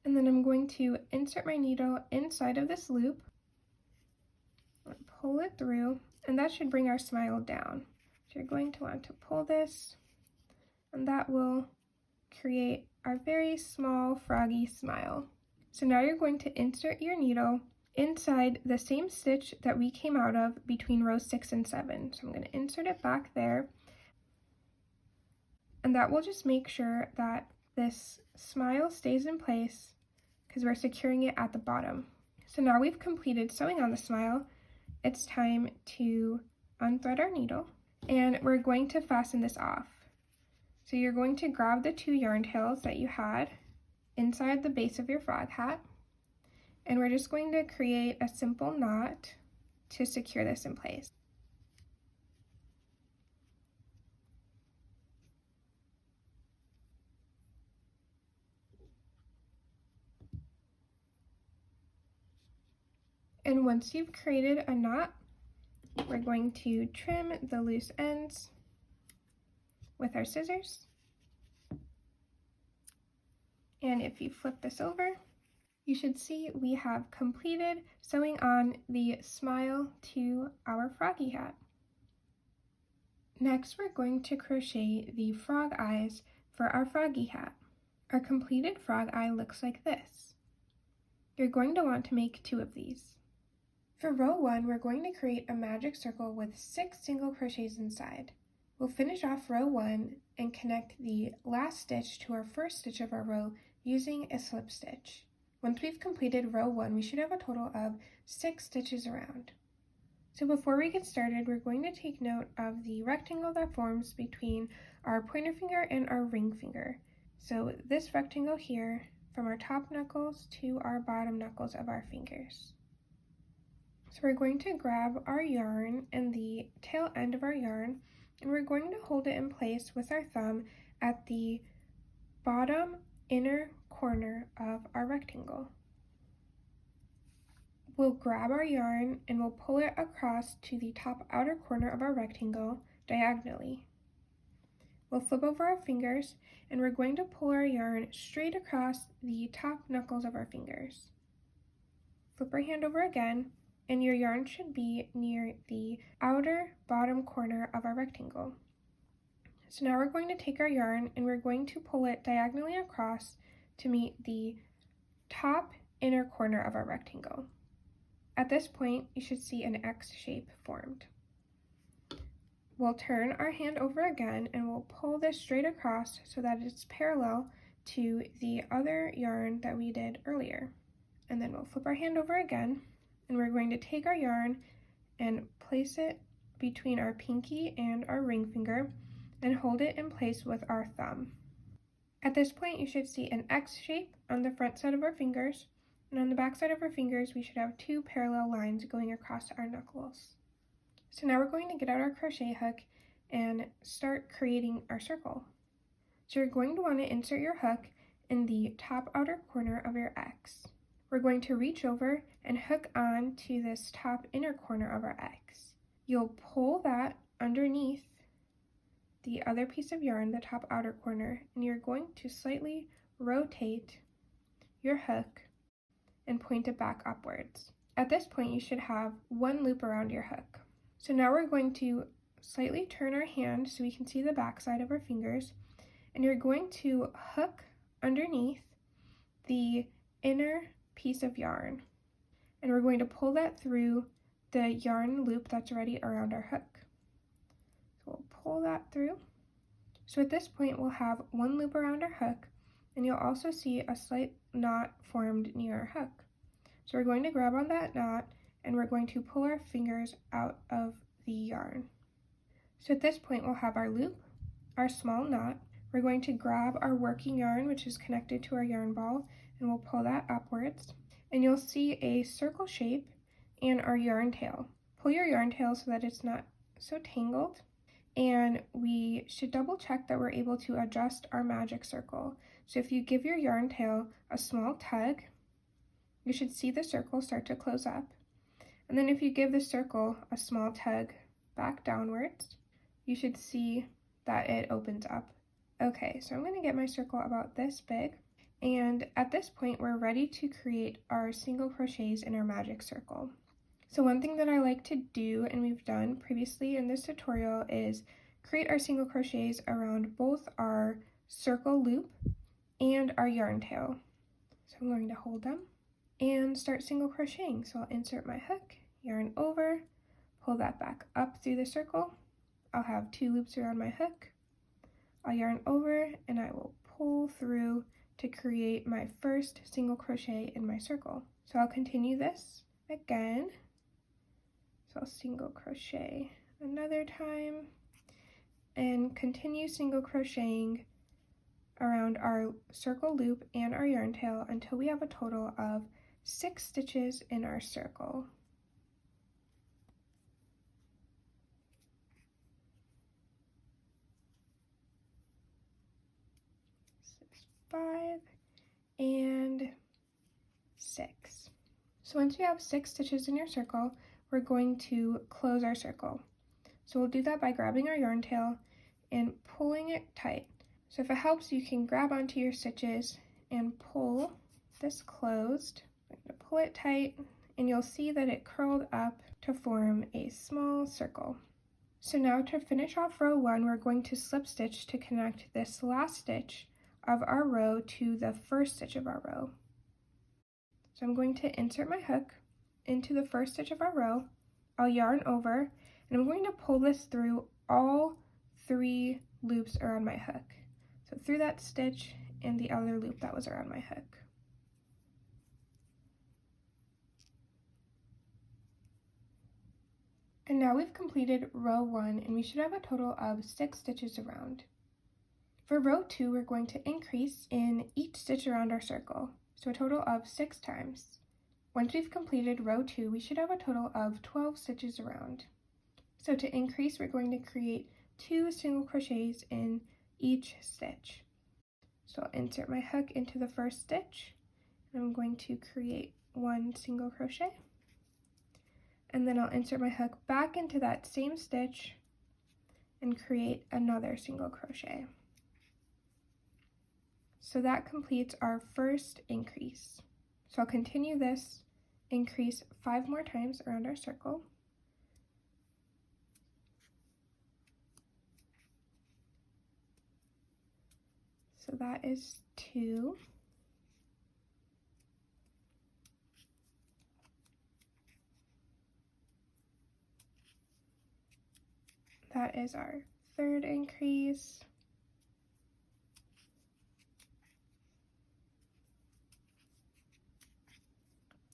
Speaker 1: And then I'm going to insert my needle inside of this loop, pull it through, and that should bring our smile down. So you're going to want to pull this, and that will create our very small froggy smile. So now you're going to insert your needle inside the same stitch that we came out of between rows 6 and 7. So I'm going to insert it back there, and that will just make sure that this smile stays in place because we're securing it at the bottom. So now we've completed sewing on the smile, it's time to unthread our needle, and we're going to fasten this off. So you're going to grab the 2 yarn tails that you had inside the base of your frog hat, and we're just going to create a simple knot to secure this in place. And once you've created a knot, we're going to trim the loose ends with our scissors. And if you flip this over, you should see we have completed sewing on the smile to our froggy hat. Next, we're going to crochet the frog eyes for our froggy hat. Our completed frog eye looks like this. You're going to want to make 2 of these. For row 1, we're going to create a magic circle with 6 single crochets inside. We'll finish off row 1 and connect the last stitch to our first stitch of our row using a slip stitch. Once we've completed row 1, we should have a total of 6 stitches around. So before we get started, we're going to take note of the rectangle that forms between our pointer finger and our ring finger. So this rectangle here, from our top knuckles to our bottom knuckles of our fingers. So we're going to grab our yarn and the tail end of our yarn, and we're going to hold it in place with our thumb at the bottom inner corner of our rectangle. We'll grab our yarn and we'll pull it across to the top outer corner of our rectangle diagonally. We'll flip over our fingers and we're going to pull our yarn straight across the top knuckles of our fingers. Flip our hand over again, and your yarn should be near the outer bottom corner of our rectangle. So now we're going to take our yarn and we're going to pull it diagonally across to meet the top inner corner of our rectangle. At this point, you should see an X shape formed. We'll turn our hand over again and we'll pull this straight across so that it's parallel to the other yarn that we did earlier. And then we'll flip our hand over again and we're going to take our yarn and place it between our pinky and our ring finger and hold it in place with our thumb. At this point, you should see an X shape on the front side of our fingers, and on the back side of our fingers, we should have two parallel lines going across our knuckles. So now we're going to get out our crochet hook and start creating our circle. So you're going to want to insert your hook in the top outer corner of your X. We're going to reach over and hook on to this top inner corner of our X. You'll pull that underneath the other piece of yarn, the top outer corner, and you're going to slightly rotate your hook and point it back upwards. At this point, you should have one loop around your hook. So now we're going to slightly turn our hand so we can see the back side of our fingers, and you're going to hook underneath the inner piece of yarn, and we're going to pull that through the yarn loop that's already around our hook. So we'll pull that through. So at this point, we'll have one loop around our hook, and you'll also see a slight knot formed near our hook. So we're going to grab on that knot, and we're going to pull our fingers out of the yarn. So at this point, we'll have our loop, our small knot. We're going to grab our working yarn, which is connected to our yarn ball, and we'll pull that upwards. And you'll see a circle shape and our yarn tail. Pull your yarn tail so that it's not so tangled. And we should double check that we're able to adjust our magic circle. So if you give your yarn tail a small tug, you should see the circle start to close up. And then if you give the circle a small tug back downwards, you should see that it opens up. Okay, so I'm going to get my circle about this big. And at this point, we're ready to create our single crochets in our magic circle. So one thing that I like to do, and we've done previously in this tutorial, is create our single crochets around both our circle loop and our yarn tail. So I'm going to hold them and start single crocheting. So I'll insert my hook, yarn over, pull that back up through the circle. I'll have two loops around my hook. I'll yarn over and I will pull through to create my first single crochet in my circle. So I'll continue this again. So I'll single crochet another time and continue single crocheting around our circle loop and our yarn tail until we have a total of 6 stitches in our circle. 5 and 6. So once you have 6 stitches in your circle, we're going to close our circle. So we'll do that by grabbing our yarn tail and pulling it tight. So if it helps, you can grab onto your stitches and pull this closed. I'm going to pull it tight, and you'll see that it curled up to form a small circle. So now to finish off row 1, we're going to slip stitch to connect this last stitch of our row to the first stitch of our row. So I'm going to insert my hook into the first stitch of our row. I'll yarn over, and I'm going to pull this through all 3 loops around my hook. So through that stitch and the other loop that was around my hook. And now we've completed row 1, and we should have a total of 6 stitches around. For row 2, we're going to increase in each stitch around our circle, so a total of 6 times. Once we've completed row 2, we should have a total of 12 stitches around. So to increase, we're going to create 2 single crochets in each stitch. So I'll insert my hook into the first stitch, and I'm going to create 1 single crochet. And then I'll insert my hook back into that same stitch and create another single crochet. So that completes our first increase. So I'll continue this increase 5 more times around our circle. So that is 2. That is our third increase.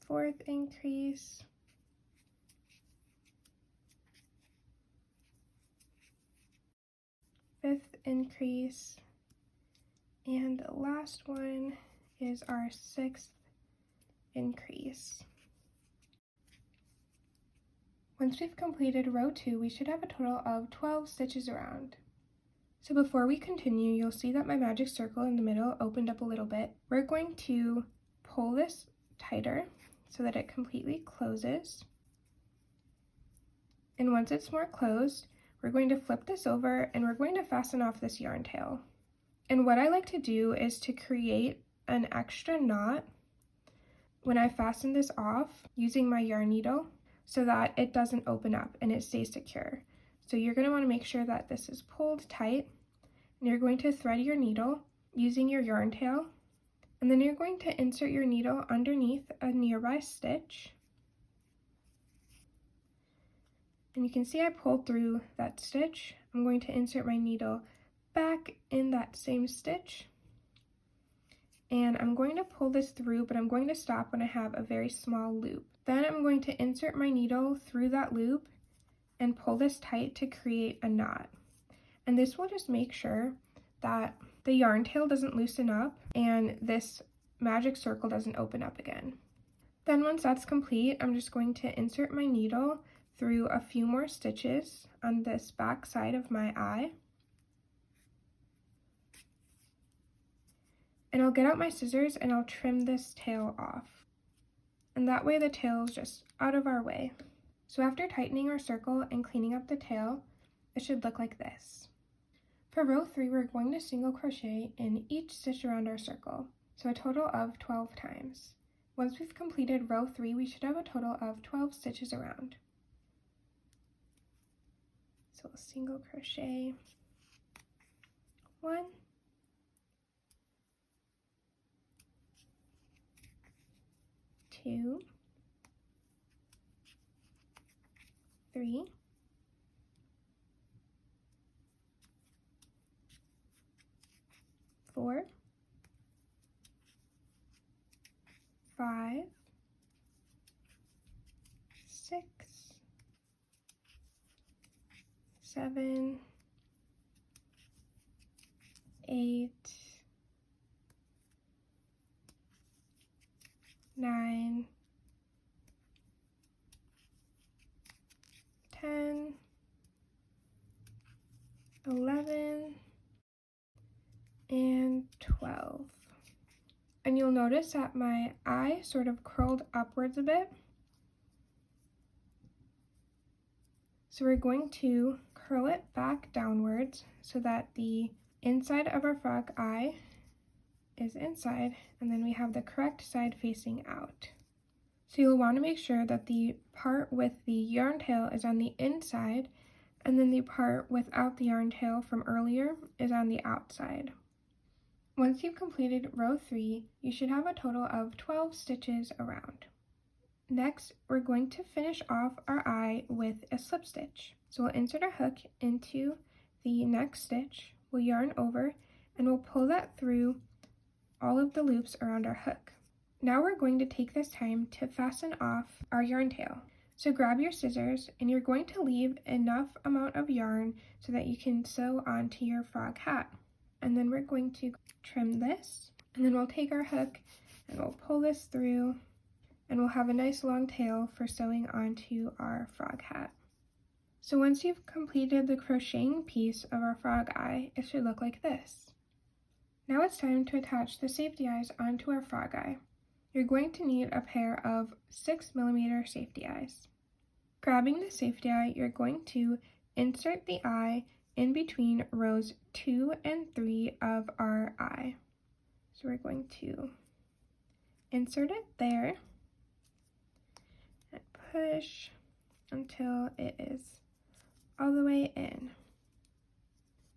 Speaker 1: Fourth increase. Fifth increase. And the last one is our sixth increase. Once we've completed row 2, we should have a total of 12 stitches around. So before we continue, you'll see that my magic circle in the middle opened up a little bit. We're going to pull this tighter so that it completely closes. And once it's more closed, we're going to flip this over and we're going to fasten off this yarn tail. And what I like to do is to create an extra knot when I fasten this off using my yarn needle so that it doesn't open up and it stays secure. So you're going to want to make sure that this is pulled tight, and you're going to thread your needle using your yarn tail, and then you're going to insert your needle underneath a nearby stitch. And you can see I pulled through that stitch. I'm going to insert my needle back in that same stitch, and I'm going to pull this through, but I'm going to stop when I have a very small loop. Then I'm going to insert my needle through that loop and pull this tight to create a knot. And this will just make sure that the yarn tail doesn't loosen up and this magic circle doesn't open up again. Then once that's complete, I'm just going to insert my needle through a few more stitches on this back side of my eye. And I'll get out my scissors and I'll trim this tail off. And that way the tail is just out of our way. So after tightening our circle and cleaning up the tail, it should look like this. For row 3, we're going to single crochet in each stitch around our circle, so a total of 12 times. Once we've completed row 3, we should have a total of 12 stitches around. So we'll single crochet 1, 2, 3, 4, 5, 6, 7, 8, 9, 10, 11, and 12. And you'll notice that my eye sort of curled upwards a bit. So we're going to curl it back downwards so that the inside of our frog eye is inside, and then we have the correct side facing out. So you'll want to make sure that the part with the yarn tail is on the inside, and then the part without the yarn tail from earlier is on the outside. Once you've completed row 3, you should have a total of 12 stitches around. Next, we're going to finish off our eye with a slip stitch. So we'll insert our hook into the next stitch, we'll yarn over, and we'll pull that through all of the loops around our hook. Now we're going to take this time to fasten off our yarn tail. So grab your scissors, and you're going to leave enough amount of yarn so that you can sew onto your frog hat. And then we're going to trim this, and then we'll take our hook and we'll pull this through, and we'll have a nice long tail for sewing onto our frog hat. So once you've completed the crocheting piece of our frog eye, it should look like this. Now it's time to attach the safety eyes onto our frog eye. You're going to need a pair of 6mm safety eyes. Grabbing the safety eye, you're going to insert the eye in between rows 2 and 3 of our eye. So we're going to insert it there and push until it is all the way in.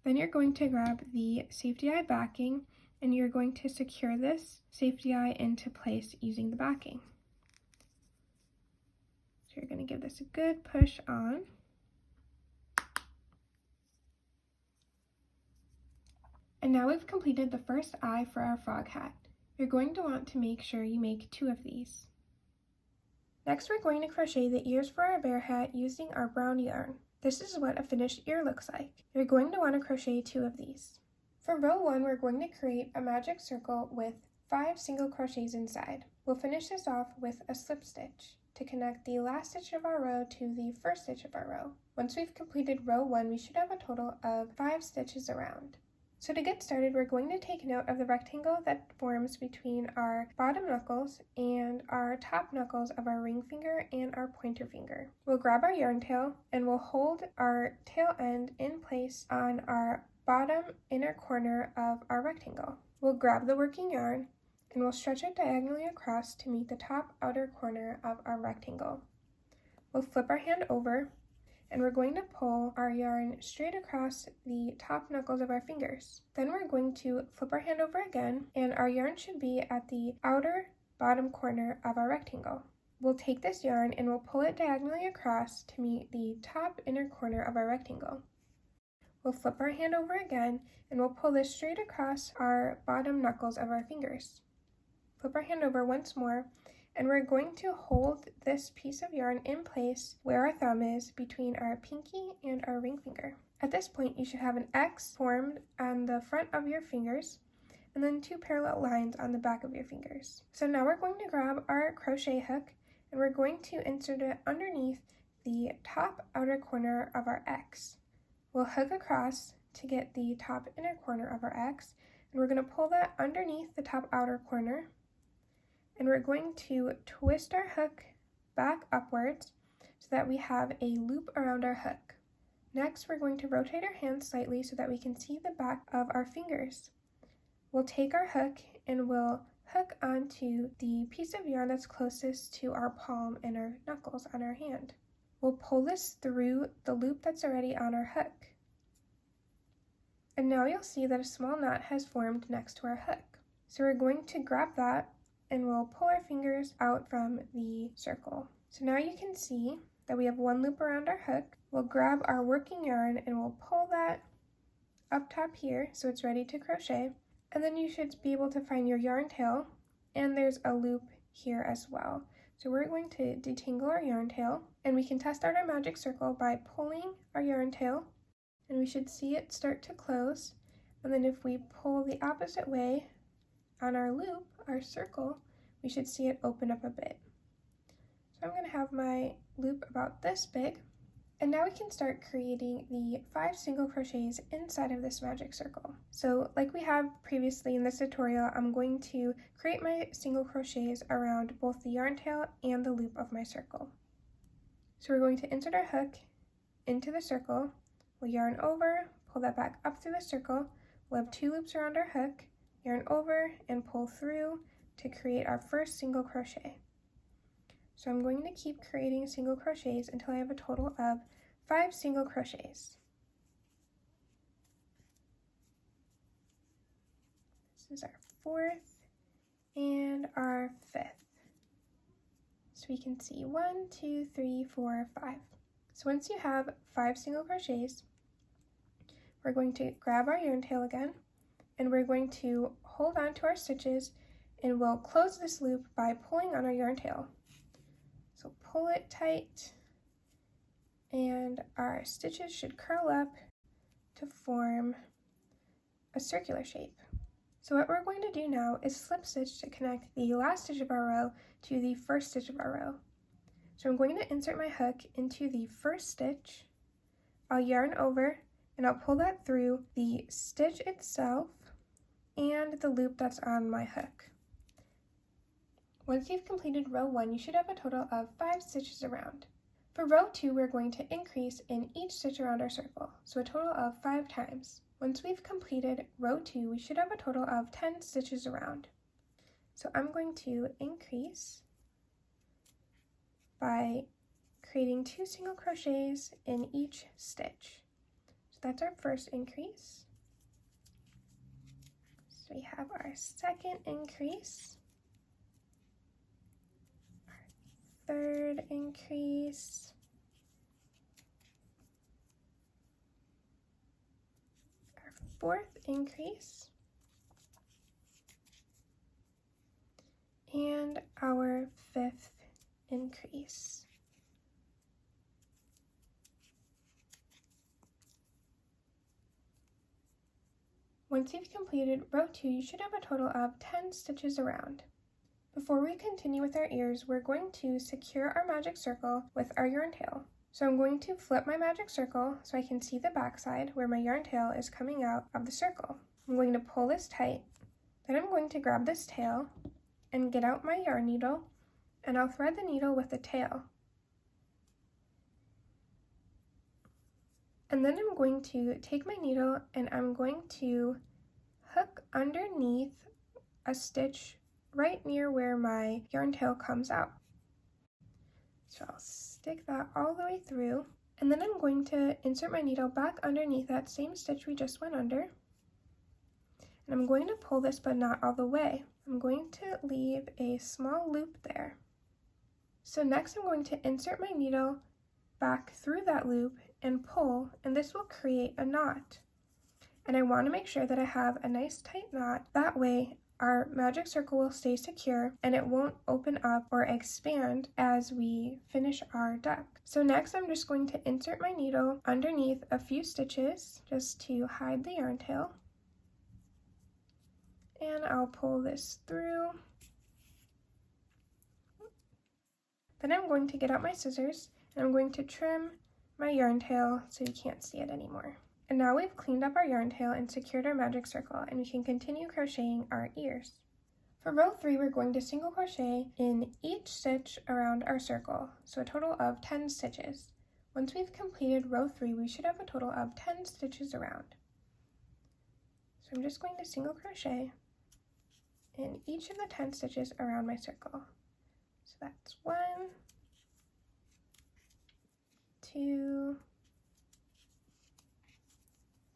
Speaker 1: Then you're going to grab the safety eye backing, and you're going to secure this safety eye into place using the backing. So you're going to give this a good push on. And now we've completed the first eye for our frog hat. You're going to want to make sure you make 2 of these. Next, we're going to crochet the ears for our bear hat using our brown yarn. This is what a finished ear looks like. You're going to want to crochet 2 of these. For row 1, we're going to create a magic circle with 5 single crochets inside. We'll finish this off with a slip stitch to connect the last stitch of our row to the first stitch of our row. Once we've completed row 1, we should have a total of 5 stitches around. So to get started, we're going to take note of the rectangle that forms between our bottom knuckles and our top knuckles of our ring finger and our pointer finger. We'll grab our yarn tail and we'll hold our tail end in place on our bottom inner corner of our rectangle. We'll grab the working yarn and we'll stretch it diagonally across to meet the top outer corner of our rectangle. We'll flip our hand over and we're going to pull our yarn straight across the top knuckles of our fingers. Then we're going to flip our hand over again, and our yarn should be at the outer bottom corner of our rectangle. We'll take this yarn and we'll pull it diagonally across to meet the top inner corner of our rectangle. We'll flip our hand over again and we'll pull this straight across our bottom knuckles of our fingers. Flip our hand over once more, and we're going to hold this piece of yarn in place where our thumb is between our pinky and our ring finger. At this point, you should have an X formed on the front of your fingers and then 2 parallel lines on the back of your fingers. So now we're going to grab our crochet hook and we're going to insert it underneath the top outer corner of our X. We'll hook across to get the top inner corner of our X, and we're going to pull that underneath the top outer corner. And we're going to twist our hook back upwards so that we have a loop around our hook. Next, we're going to rotate our hand slightly so that we can see the back of our fingers. We'll take our hook and we'll hook onto the piece of yarn that's closest to our palm and our knuckles on our hand. We'll pull this through the loop that's already on our hook. And now you'll see that a small knot has formed next to our hook. So we're going to grab that and we'll pull our fingers out from the circle. So now you can see that we have 1 loop around our hook. We'll grab our working yarn and we'll pull that up top here so it's ready to crochet. And then you should be able to find your yarn tail, and there's a loop here as well. So we're going to detangle our yarn tail, and we can test out our magic circle by pulling our yarn tail, and we should see it start to close. And then if we pull the opposite way on our loop, our circle, we should see it open up a bit. So I'm going to have my loop about this big, and now we can start creating the 5 single crochets inside of this magic circle. So like we have previously in this tutorial, I'm going to create my single crochets around both the yarn tail and the loop of my circle. So we're going to insert our hook into the circle, we'll yarn over, pull that back up through the circle, we'll have 2 loops around our hook, yarn over and pull through to create our first single crochet. So I'm going to keep creating single crochets until I have a total of 5 single crochets. This is our 4th and our 5th. So we can see 1, 2, 3, 4, 5. So once you have 5 single crochets, we're going to grab our yarn tail again, and we're going to hold on to our stitches, and we'll close this loop by pulling on our yarn tail. So pull it tight, and our stitches should curl up to form a circular shape. So what we're going to do now is slip stitch to connect the last stitch of our row to the first stitch of our row. So I'm going to insert my hook into the first stitch, I'll yarn over, and I'll pull that through the stitch itself and the loop that's on my hook. Once you've completed row 1, you should have a total of 5 stitches around. For row 2, we're going to increase in each stitch around our circle, so a total of 5 times. Once we've completed row 2, we should have a total of 10 stitches around. So I'm going to increase by creating 2 single crochets in each stitch. So that's our first increase. So we have our second increase, our third increase, our 4th increase and our 5th increase. Once you've completed row 2, you should have a total of 10 stitches around. Before we continue with our ears, we're going to secure our magic circle with our yarn tail. So I'm going to flip my magic circle so I can see the back side where my yarn tail is coming out of the circle. I'm going to pull this tight, then I'm going to grab this tail and get out my yarn needle, and I'll thread the needle with the tail. And then I'm going to take my needle and I'm going to hook underneath a stitch right near where my yarn tail comes out. So I'll stick that all the way through, and then I'm going to insert my needle back underneath that same stitch we just went under. And I'm going to pull this, but not all the way. I'm going to leave a small loop there. So next I'm going to insert my needle back through that loop and pull, and this will create a knot. And I want to make sure that I have a nice tight knot. That way our magic circle will stay secure and it won't open up or expand as we finish our duck. So next I'm just going to insert my needle underneath a few stitches just to hide the yarn tail. And I'll pull this through. Then I'm going to get out my scissors and I'm going to trim my yarn tail so you can't see it anymore. And now we've cleaned up our yarn tail and secured our magic circle, and we can continue crocheting our ears. For row 3, we're going to single crochet in each stitch around our circle, so a total of 10 stitches. Once we've completed row 3, we should have a total of 10 stitches around. So I'm just going to single crochet in each of the 10 stitches around my circle. So that's 1, 2,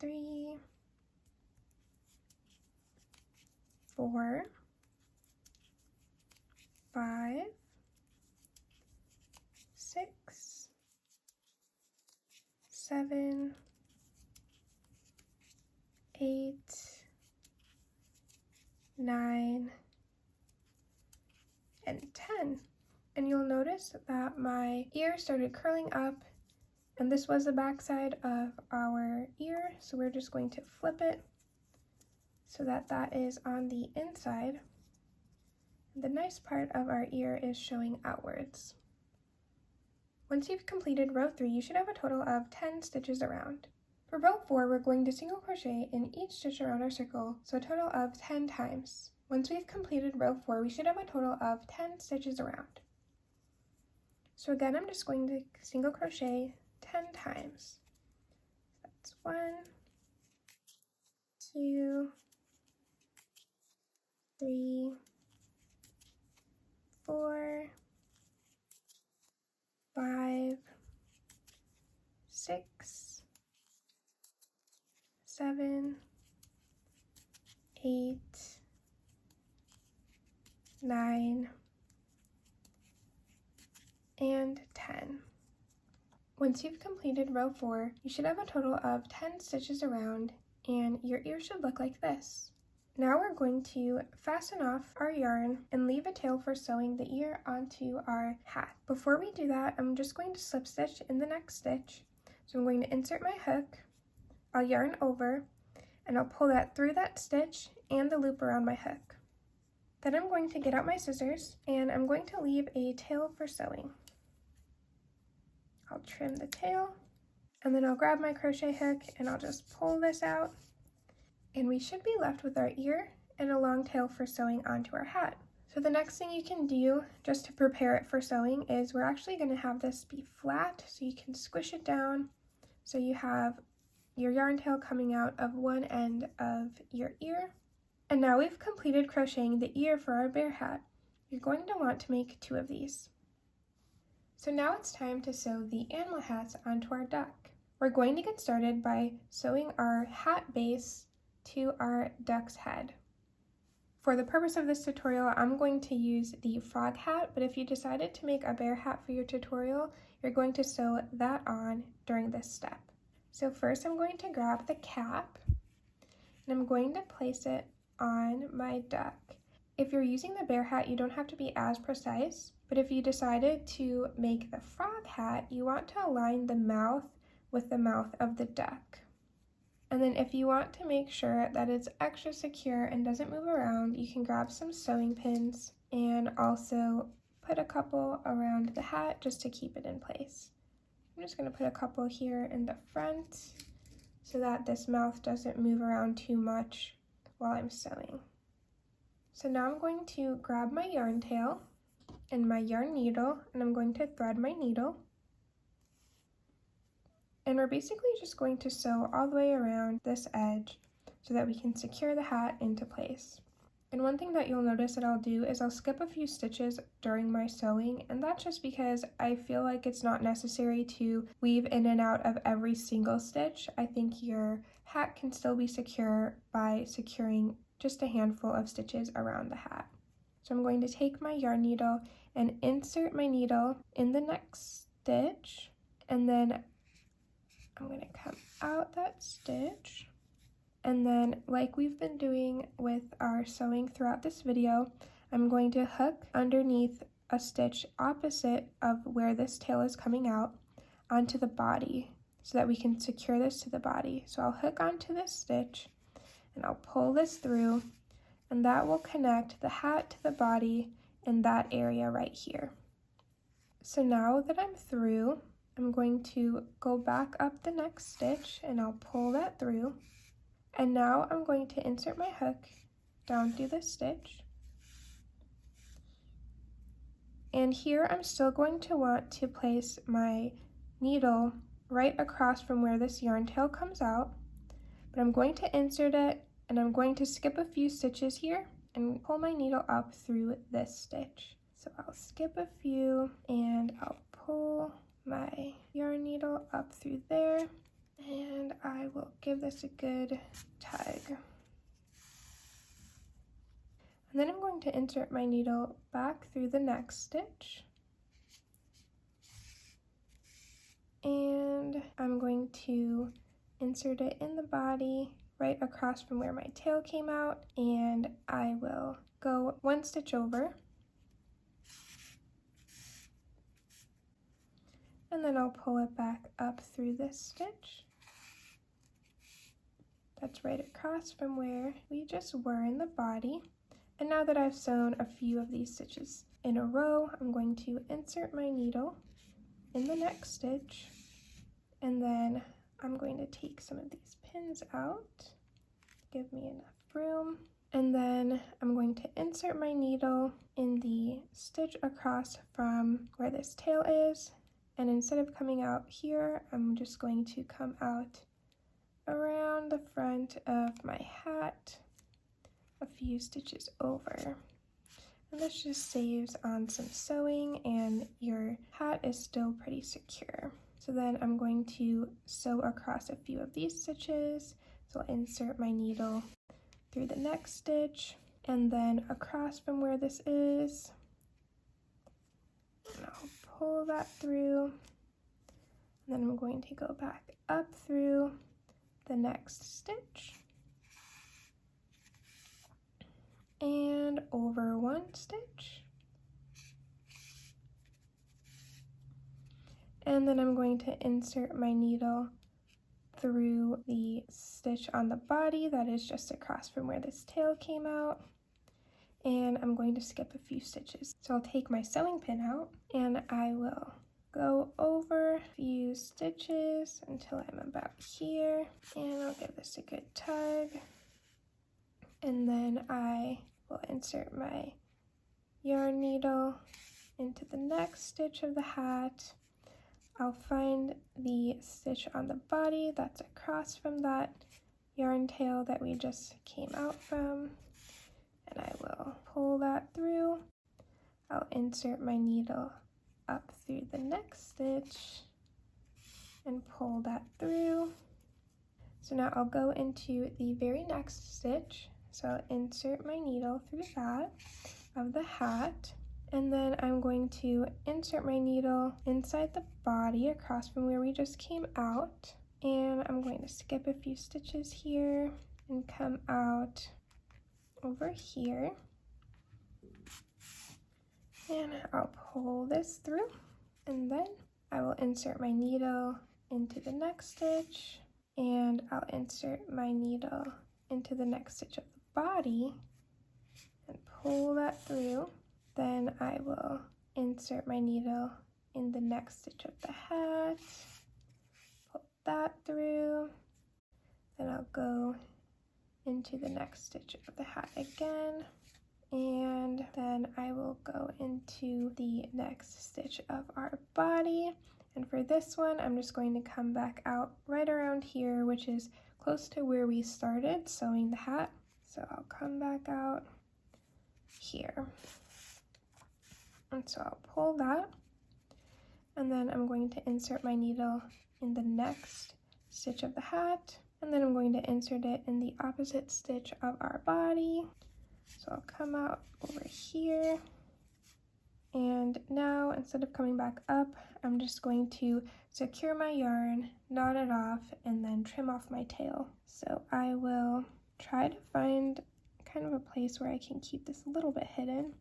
Speaker 1: 3, 4, 5, 6, 7, 8, 9, and 10. And you'll notice that my ear started curling up, and this was the back side of our ear, so we're just going to flip it so that that is on the inside. The nice part of our ear is showing outwards. Once you've completed row 3, you should have a total of 10 stitches around. For row 4, we're going to single crochet in each stitch around our circle, so a total of 10 times. Once we've completed row 4, we should have a total of 10 stitches around. So again, I'm just going to single crochet 10 times. That's 1, 2, 3, 4, 5, 6, 7, 8, 9, and 10. Once you've completed row 4, you should have a total of 10 stitches around, and your ear should look like this. Now we're going to fasten off our yarn and leave a tail for sewing the ear onto our hat. Before we do that, I'm just going to slip stitch in the next stitch. So I'm going to insert my hook, I'll yarn over, and I'll pull that through that stitch and the loop around my hook. Then I'm going to get out my scissors and I'm going to leave a tail for sewing. I'll trim the tail, and then I'll grab my crochet hook and I'll just pull this out, and we should be left with our ear and a long tail for sewing onto our hat. So the next thing you can do just to prepare it for sewing is we're actually going to have this be flat, so you can squish it down so you have your yarn tail coming out of one end of your ear. And now we've completed crocheting the ear for our bear hat. You're going to want to make 2 of these. So now it's time to sew the animal hats onto our duck. We're going to get started by sewing our hat base to our duck's head. For the purpose of this tutorial, I'm going to use the frog hat, but if you decided to make a bear hat for your tutorial, you're going to sew that on during this step. So first I'm going to grab the cap, and I'm going to place it on my duck. If you're using the bear hat, you don't have to be as precise, but if you decided to make the frog hat, you want to align the mouth with the mouth of the duck. And then if you want to make sure that it's extra secure and doesn't move around, you can grab some sewing pins and also put a couple around the hat just to keep it in place. I'm just going to put a couple here in the front so that this mouth doesn't move around too much while I'm sewing. So now I'm going to grab my yarn tail and my yarn needle, and I'm going to thread my needle. And we're basically just going to sew all the way around this edge so that we can secure the hat into place. And one thing that you'll notice that I'll do is I'll skip a few stitches during my sewing, and that's just because I feel like it's not necessary to weave in and out of every single stitch. I think your hat can still be secure by securing just a handful of stitches around the hat. So I'm going to take my yarn needle and insert my needle in the next stitch, and then I'm going to come out that stitch. And then, like we've been doing with our sewing throughout this video, I'm going to hook underneath a stitch opposite of where this tail is coming out onto the body so that we can secure this to the body. So I'll hook onto this stitch and I'll pull this through, and that will connect the hat to the body in that area right here. So now that I'm through, I'm going to go back up the next stitch and I'll pull that through. And now I'm going to insert my hook down through this stitch. And here I'm still going to want to place my needle right across from where this yarn tail comes out. But I'm going to insert it, and I'm going to skip a few stitches here and pull my needle up through this stitch. So I'll skip a few and I'll pull my yarn needle up through there. And I will give this a good tug. And then I'm going to insert my needle back through the next stitch. And I'm going to insert it in the body right across from where my tail came out, and I will go one stitch over. And then I'll pull it back up through this stitch. That's right across from where we just were in the body. And now that I've sewn a few of these stitches in a row, I'm going to insert my needle in the next stitch, and then I'm going to take some of these pins out, give me enough room, and then I'm going to insert my needle in the stitch across from where this tail is, and instead of coming out here, I'm just going to come out around the front of my hat a few stitches over. And this just saves on some sewing, and your hat is still pretty secure. So then I'm going to sew across a few of these stitches. So I'll insert my needle through the next stitch and then across from where this is. And I'll pull that through. And then I'm going to go back up through the next stitch and over one stitch, and then I'm going to insert my needle through the stitch on the body that is just across from where this tail came out, and I'm going to skip a few stitches. So I'll take my sewing pin out and I will go over a few stitches until I'm about here, and I'll give this a good tug, and then I will insert my yarn needle into the next stitch of the hat. I'll find the stitch on the body that's across from that yarn tail that we just came out from, and I will pull that through. I'll insert my needle up through the next stitch and pull that through. So now I'll go into the very next stitch. So I'll insert my needle through that of the hat, and then I'm going to insert my needle inside the body across from where we just came out, and I'm going to skip a few stitches here and come out over here. And I'll pull this through, and then I will insert my needle into the next stitch, and I'll insert my needle into the next stitch of the body and pull that through. Then I will insert my needle in the next stitch of the hat, pull that through. Then I'll go into the next stitch of the hat again, and then I will go into the next stitch of our body. And for this one, I'm just going to come back out right around here, which is close to where we started sewing the hat. So I'll come back out here. And so I'll pull that, and then I'm going to insert my needle in the next stitch of the hat, and then I'm going to insert it in the opposite stitch of our body. So I'll come out over here, and now instead of coming back up, I'm just going to secure my yarn, knot it off, and then trim off my tail. So I will try to find kind of a place where I can keep this a little bit hidden.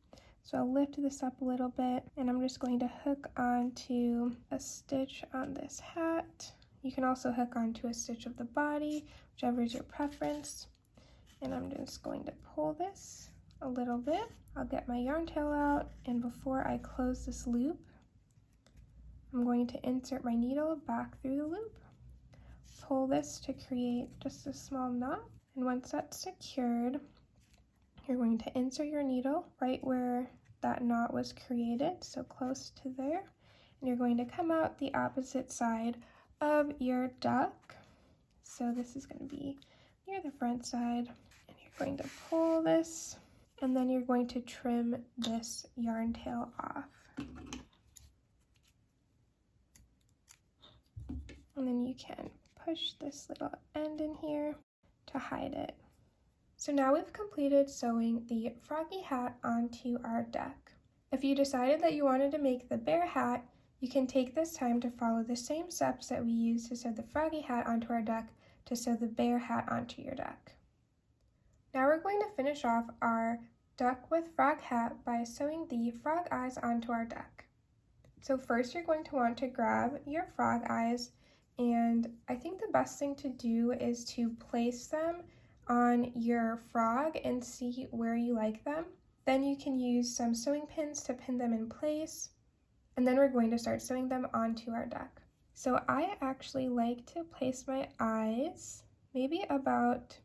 Speaker 1: So I'll lift this up a little bit, and I'm just going to hook onto a stitch on this hat. You can also hook onto a stitch of the body, whichever is your preference. And I'm just going to pull this a little bit. I'll get my yarn tail out, and before I close this loop, I'm going to insert my needle back through the loop, pull this to create just a small knot, and once that's secured, you're going to insert your needle right where that knot was created, so close to there, and you're going to come out the opposite side of your duck. So this is going to be near the front side, and you're going to pull this, and then you're going to trim this yarn tail off. And then you can push this little end in here to hide it. So now we've completed sewing the froggy hat onto our duck. If you decided that you wanted to make the bear hat, you can take this time to follow the same steps that we used to sew the froggy hat onto our duck to sew the bear hat onto your duck. Now we're going to finish off our duck with frog hat by sewing the frog eyes onto our duck. So first you're going to want to grab your frog eyes, and I think the best thing to do is to place them on your frog and see where you like them. Then you can use some sewing pins to pin them in place, and then we're going to start sewing them onto our duck. So I actually like to place my eyes maybe about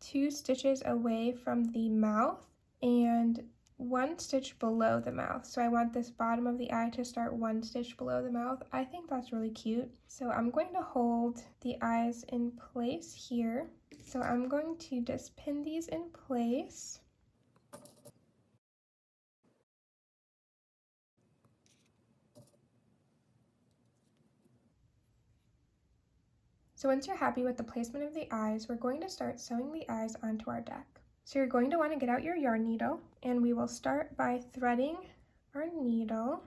Speaker 1: 2 stitches away from the mouth and 1 stitch below the mouth. So I want this bottom of the eye to start 1 stitch below the mouth. I think that's really cute. So I'm going to hold the eyes in place here. So I'm going to just pin these in place. So once you're happy with the placement of the eyes, we're going to start sewing the eyes onto our duck. So you're going to want to get out your yarn needle, and we will start by threading our needle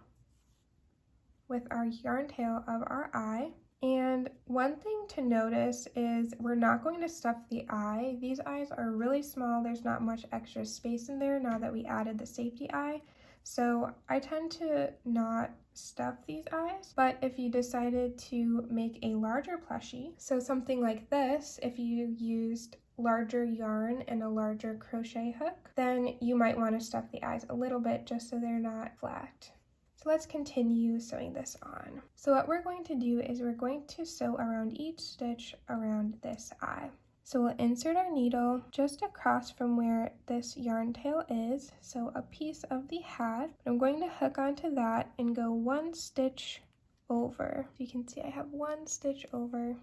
Speaker 1: with our yarn tail of our eye. And one thing to notice is we're not going to stuff the eye. These eyes are really small. There's not much extra space in there now that we added the safety eye. So I tend to not stuff these eyes, but if you decided to make a larger plushie, so something like this, if you used larger yarn and a larger crochet hook, then you might want to stuff the eyes a little bit just so they're not flat. So let's continue sewing this on. So what we're going to do is we're going to sew around each stitch around this eye. So we'll insert our needle just across from where this yarn tail is, so a piece of the hat. I'm going to hook onto that and go 1 stitch over. You can see I have 1 stitch over,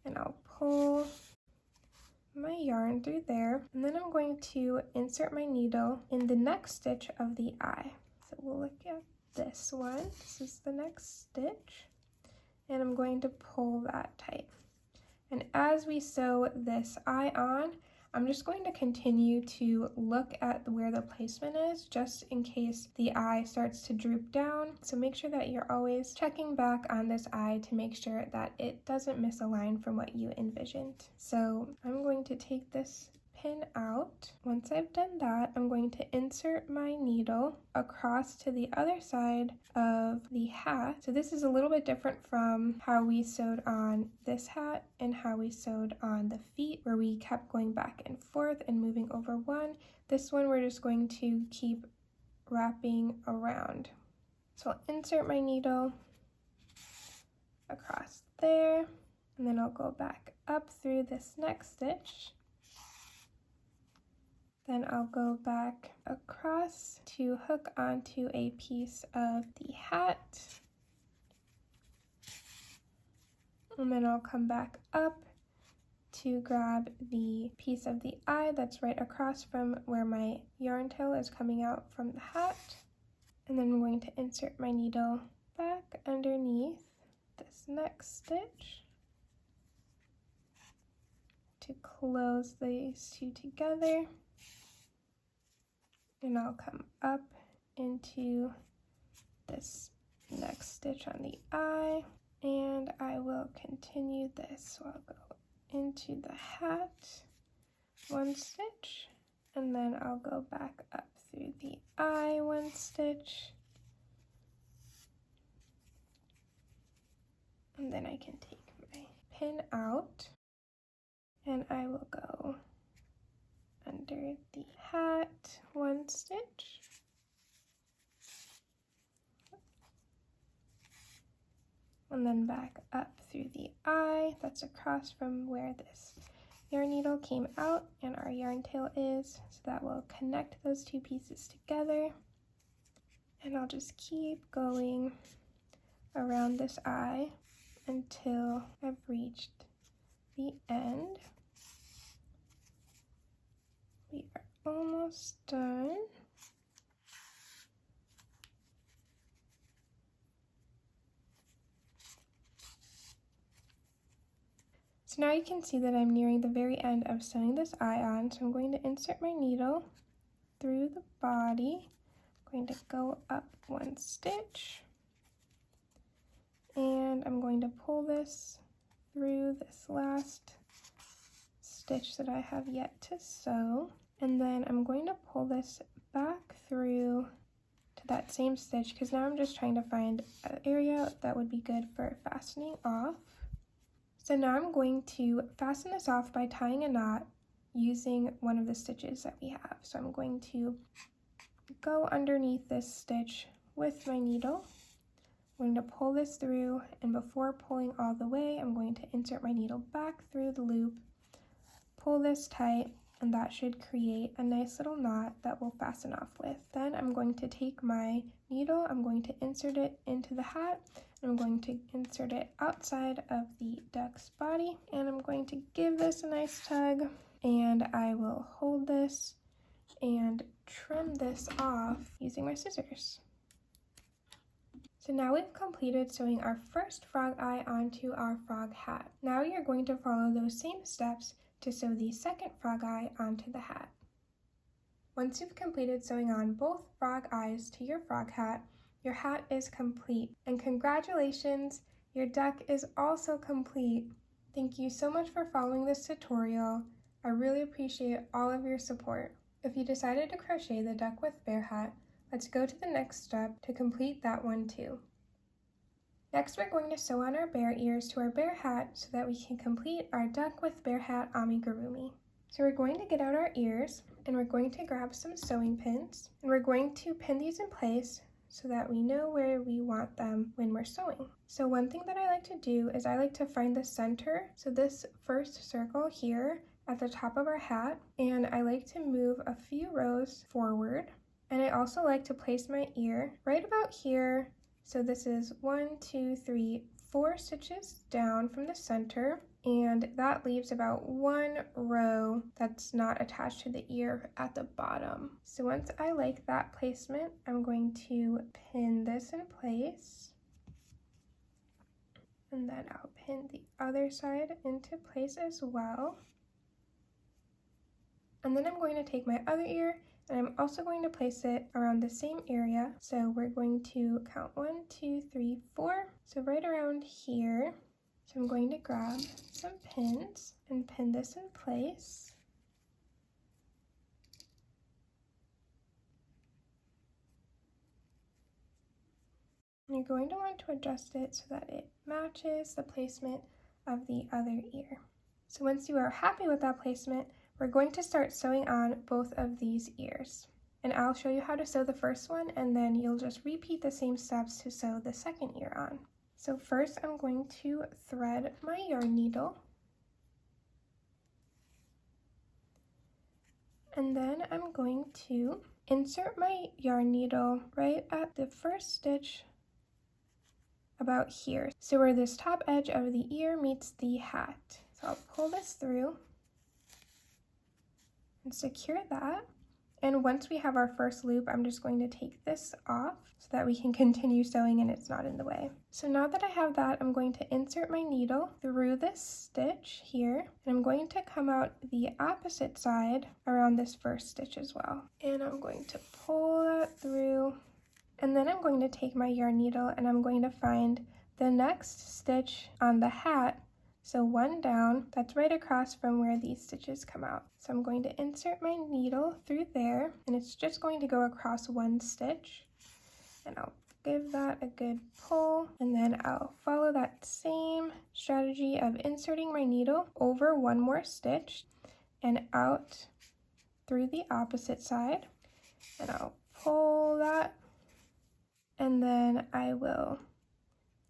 Speaker 1: and I'll pull my yarn through there, and then I'm going to insert my needle in the next stitch of the eye. So we'll look at this one. This is the next stitch, and I'm going to pull that tight. And as we sew this eye on, I'm just going to continue to look at where the placement is just in case the eye starts to droop down. So make sure that you're always checking back on this eye to make sure that it doesn't misalign from what you envisioned. So I'm going to take this pin out. Once I've done that, I'm going to insert my needle across to the other side of the hat. So this is a little bit different from how we sewed on this hat and how we sewed on the feet, where we kept going back and forth and moving over one. This one we're just going to keep wrapping around. So I'll insert my needle across there, and then I'll go back up through this next stitch. Then I'll go back across to hook onto a piece of the hat. And then I'll come back up to grab the piece of the eye that's right across from where my yarn tail is coming out from the hat. And then I'm going to insert my needle back underneath this next stitch to close these two together. And I'll come up into this next stitch on the eye, and I will continue this. So I'll go into the hat, one stitch, and then I'll go back up through the eye, one stitch, and then I can take my pin out, and I will go under the hat, one stitch, and then back up through the eye. That's across from where this yarn needle came out and our yarn tail is, so that will connect those two pieces together. And I'll just keep going around this eye until I've reached the end. We are almost done. So now you can see that I'm nearing the very end of sewing this eye on. So I'm going to insert my needle through the body. I'm going to go up one stitch, and I'm going to pull this through this last stitch that I have yet to sew. And then I'm going to pull this back through to that same stitch, because now I'm just trying to find an area that would be good for fastening off. So now I'm going to fasten this off by tying a knot using one of the stitches that we have. So I'm going to go underneath this stitch with my needle. I'm going to pull this through, and before pulling all the way, I'm going to insert my needle back through the loop, pull this tight, and that should create a nice little knot that we'll fasten off with. Then I'm going to take my needle, I'm going to insert it into the hat, and I'm going to insert it outside of the duck's body, and I'm going to give this a nice tug, and I will hold this and trim this off using my scissors. So now we've completed sewing our first frog eye onto our frog hat. Now you're going to follow those same steps to sew the second frog eye onto the hat. Once you've completed sewing on both frog eyes to your frog hat, your hat is complete. And congratulations, your duck is also complete. Thank you so much for following this tutorial. I really appreciate all of your support. If you decided to crochet the duck with bear hat, let's go to the next step to complete that one too. Next, we're going to sew on our bear ears to our bear hat so that we can complete our duck with bear hat amigurumi. So we're going to get out our ears, and we're going to grab some sewing pins, and we're going to pin these in place so that we know where we want them when we're sewing. So one thing that I like to do is I like to find the center, so this first circle here at the top of our hat, and I like to move a few rows forward. And I also like to place my ear right about here. So this is 1, 2, 3, 4 stitches down from the center, and that leaves about 1 row that's not attached to the ear at the bottom. So once I like that placement, I'm going to pin this in place, and then I'll pin the other side into place as well. And then I'm going to take my other ear and I'm also going to place it around the same area. So we're going to count 1, 2, 3, 4. So right around here. So I'm going to grab some pins and pin this in place. You're going to want to adjust it so that it matches the placement of the other ear. So once you are happy with that placement, we're going to start sewing on both of these ears. And I'll show you how to sew the first one, and then you'll just repeat the same steps to sew the second ear on. So first I'm going to thread my yarn needle. And then I'm going to insert my yarn needle right at the first stitch about here. So where this top edge of the ear meets the hat. So I'll pull this through and secure that. And once we have our first loop, I'm just going to take this off so that we can continue sewing and it's not in the way. So now that I have that, I'm going to insert my needle through this stitch here. And I'm going to come out the opposite side around this first stitch as well. And I'm going to pull that through. And then I'm going to take my yarn needle and I'm going to find the next stitch on the hat. So one down, that's right across from where these stitches come out. So I'm going to insert my needle through there and it's just going to go across one stitch. And I'll give that a good pull and then I'll follow that same strategy of inserting my needle over one more stitch and out through the opposite side. And I'll pull that. And then I will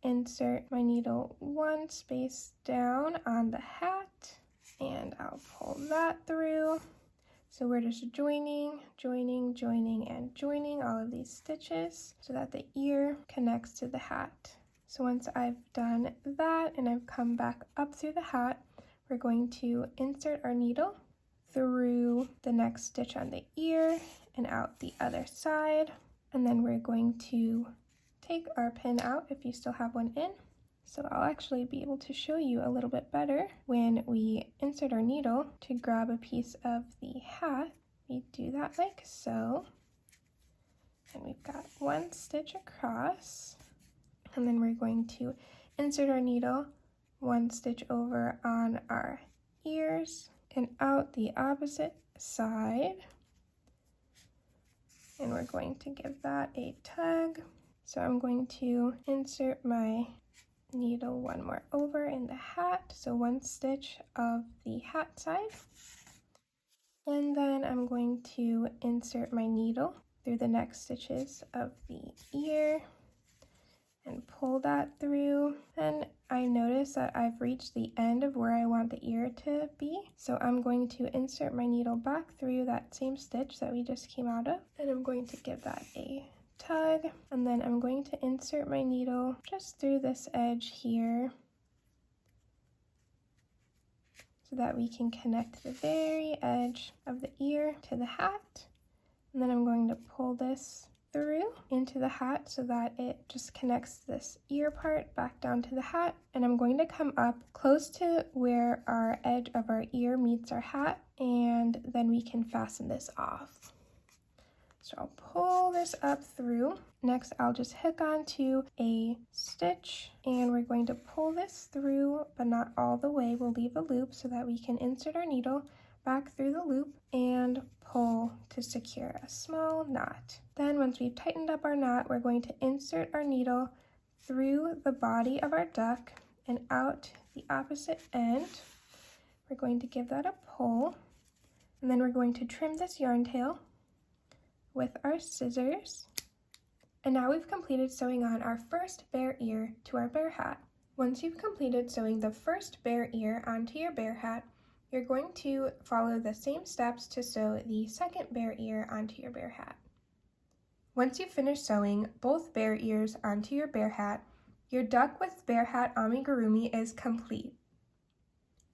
Speaker 1: insert my needle one space down on the hat and I'll pull that through. So we're just joining, joining, joining, and joining all of these stitches so that the ear connects to the hat. So once I've done that and I've come back up through the hat, we're going to insert our needle through the next stitch on the ear and out the other side. And then we're going to take our pin out if you still have one in. So I'll actually be able to show you a little bit better when we insert our needle to grab a piece of the hat. We do that like so. And we've got one stitch across. And then we're going to insert our needle one stitch over on our ears and out the opposite side. And we're going to give that a tug. So I'm going to insert my needle one more over in the hat, so one stitch of the hat side. And then I'm going to insert my needle through the next stitches of the ear and pull that through. And I notice that I've reached the end of where I want the ear to be. So I'm going to insert my needle back through that same stitch that we just came out of. And I'm going to give that a tug. And then I'm going to insert my needle just through this edge here so that we can connect the very edge of the ear to the hat. And then I'm going to pull this through into the hat so that it just connects this ear part back down to the hat. And I'm going to come up close to where our edge of our ear meets our hat, and then we can fasten this off. So I'll pull this up through. Next, I'll just hook onto a stitch and we're going to pull this through, but not all the way. We'll leave a loop so that we can insert our needle back through the loop and pull to secure a small knot. Then once we've tightened up our knot, we're going to insert our needle through the body of our duck and out the opposite end. We're going to give that a pull, and then we're going to trim this yarn tail with our scissors. And now we've completed sewing on our first bear ear to our bear hat. Once you've completed sewing the first bear ear onto your bear hat, you're going to follow the same steps to sew the second bear ear onto your bear hat. Once you've finished sewing both bear ears onto your bear hat, your duck with bear hat amigurumi is complete.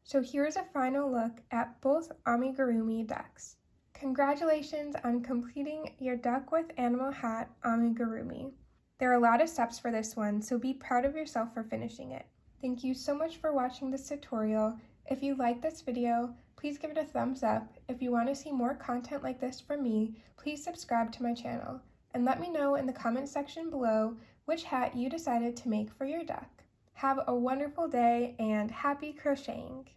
Speaker 1: So here's a final look at both amigurumi ducks. Congratulations on completing your duck with animal hat amigurumi. There are a lot of steps for this one, so be proud of yourself for finishing it. Thank you so much for watching this tutorial. If you like this video, please give it a thumbs up. If you want to see more content like this from me, please subscribe to my channel. And let me know in the comment section below which hat you decided to make for your duck. Have a wonderful day and happy crocheting!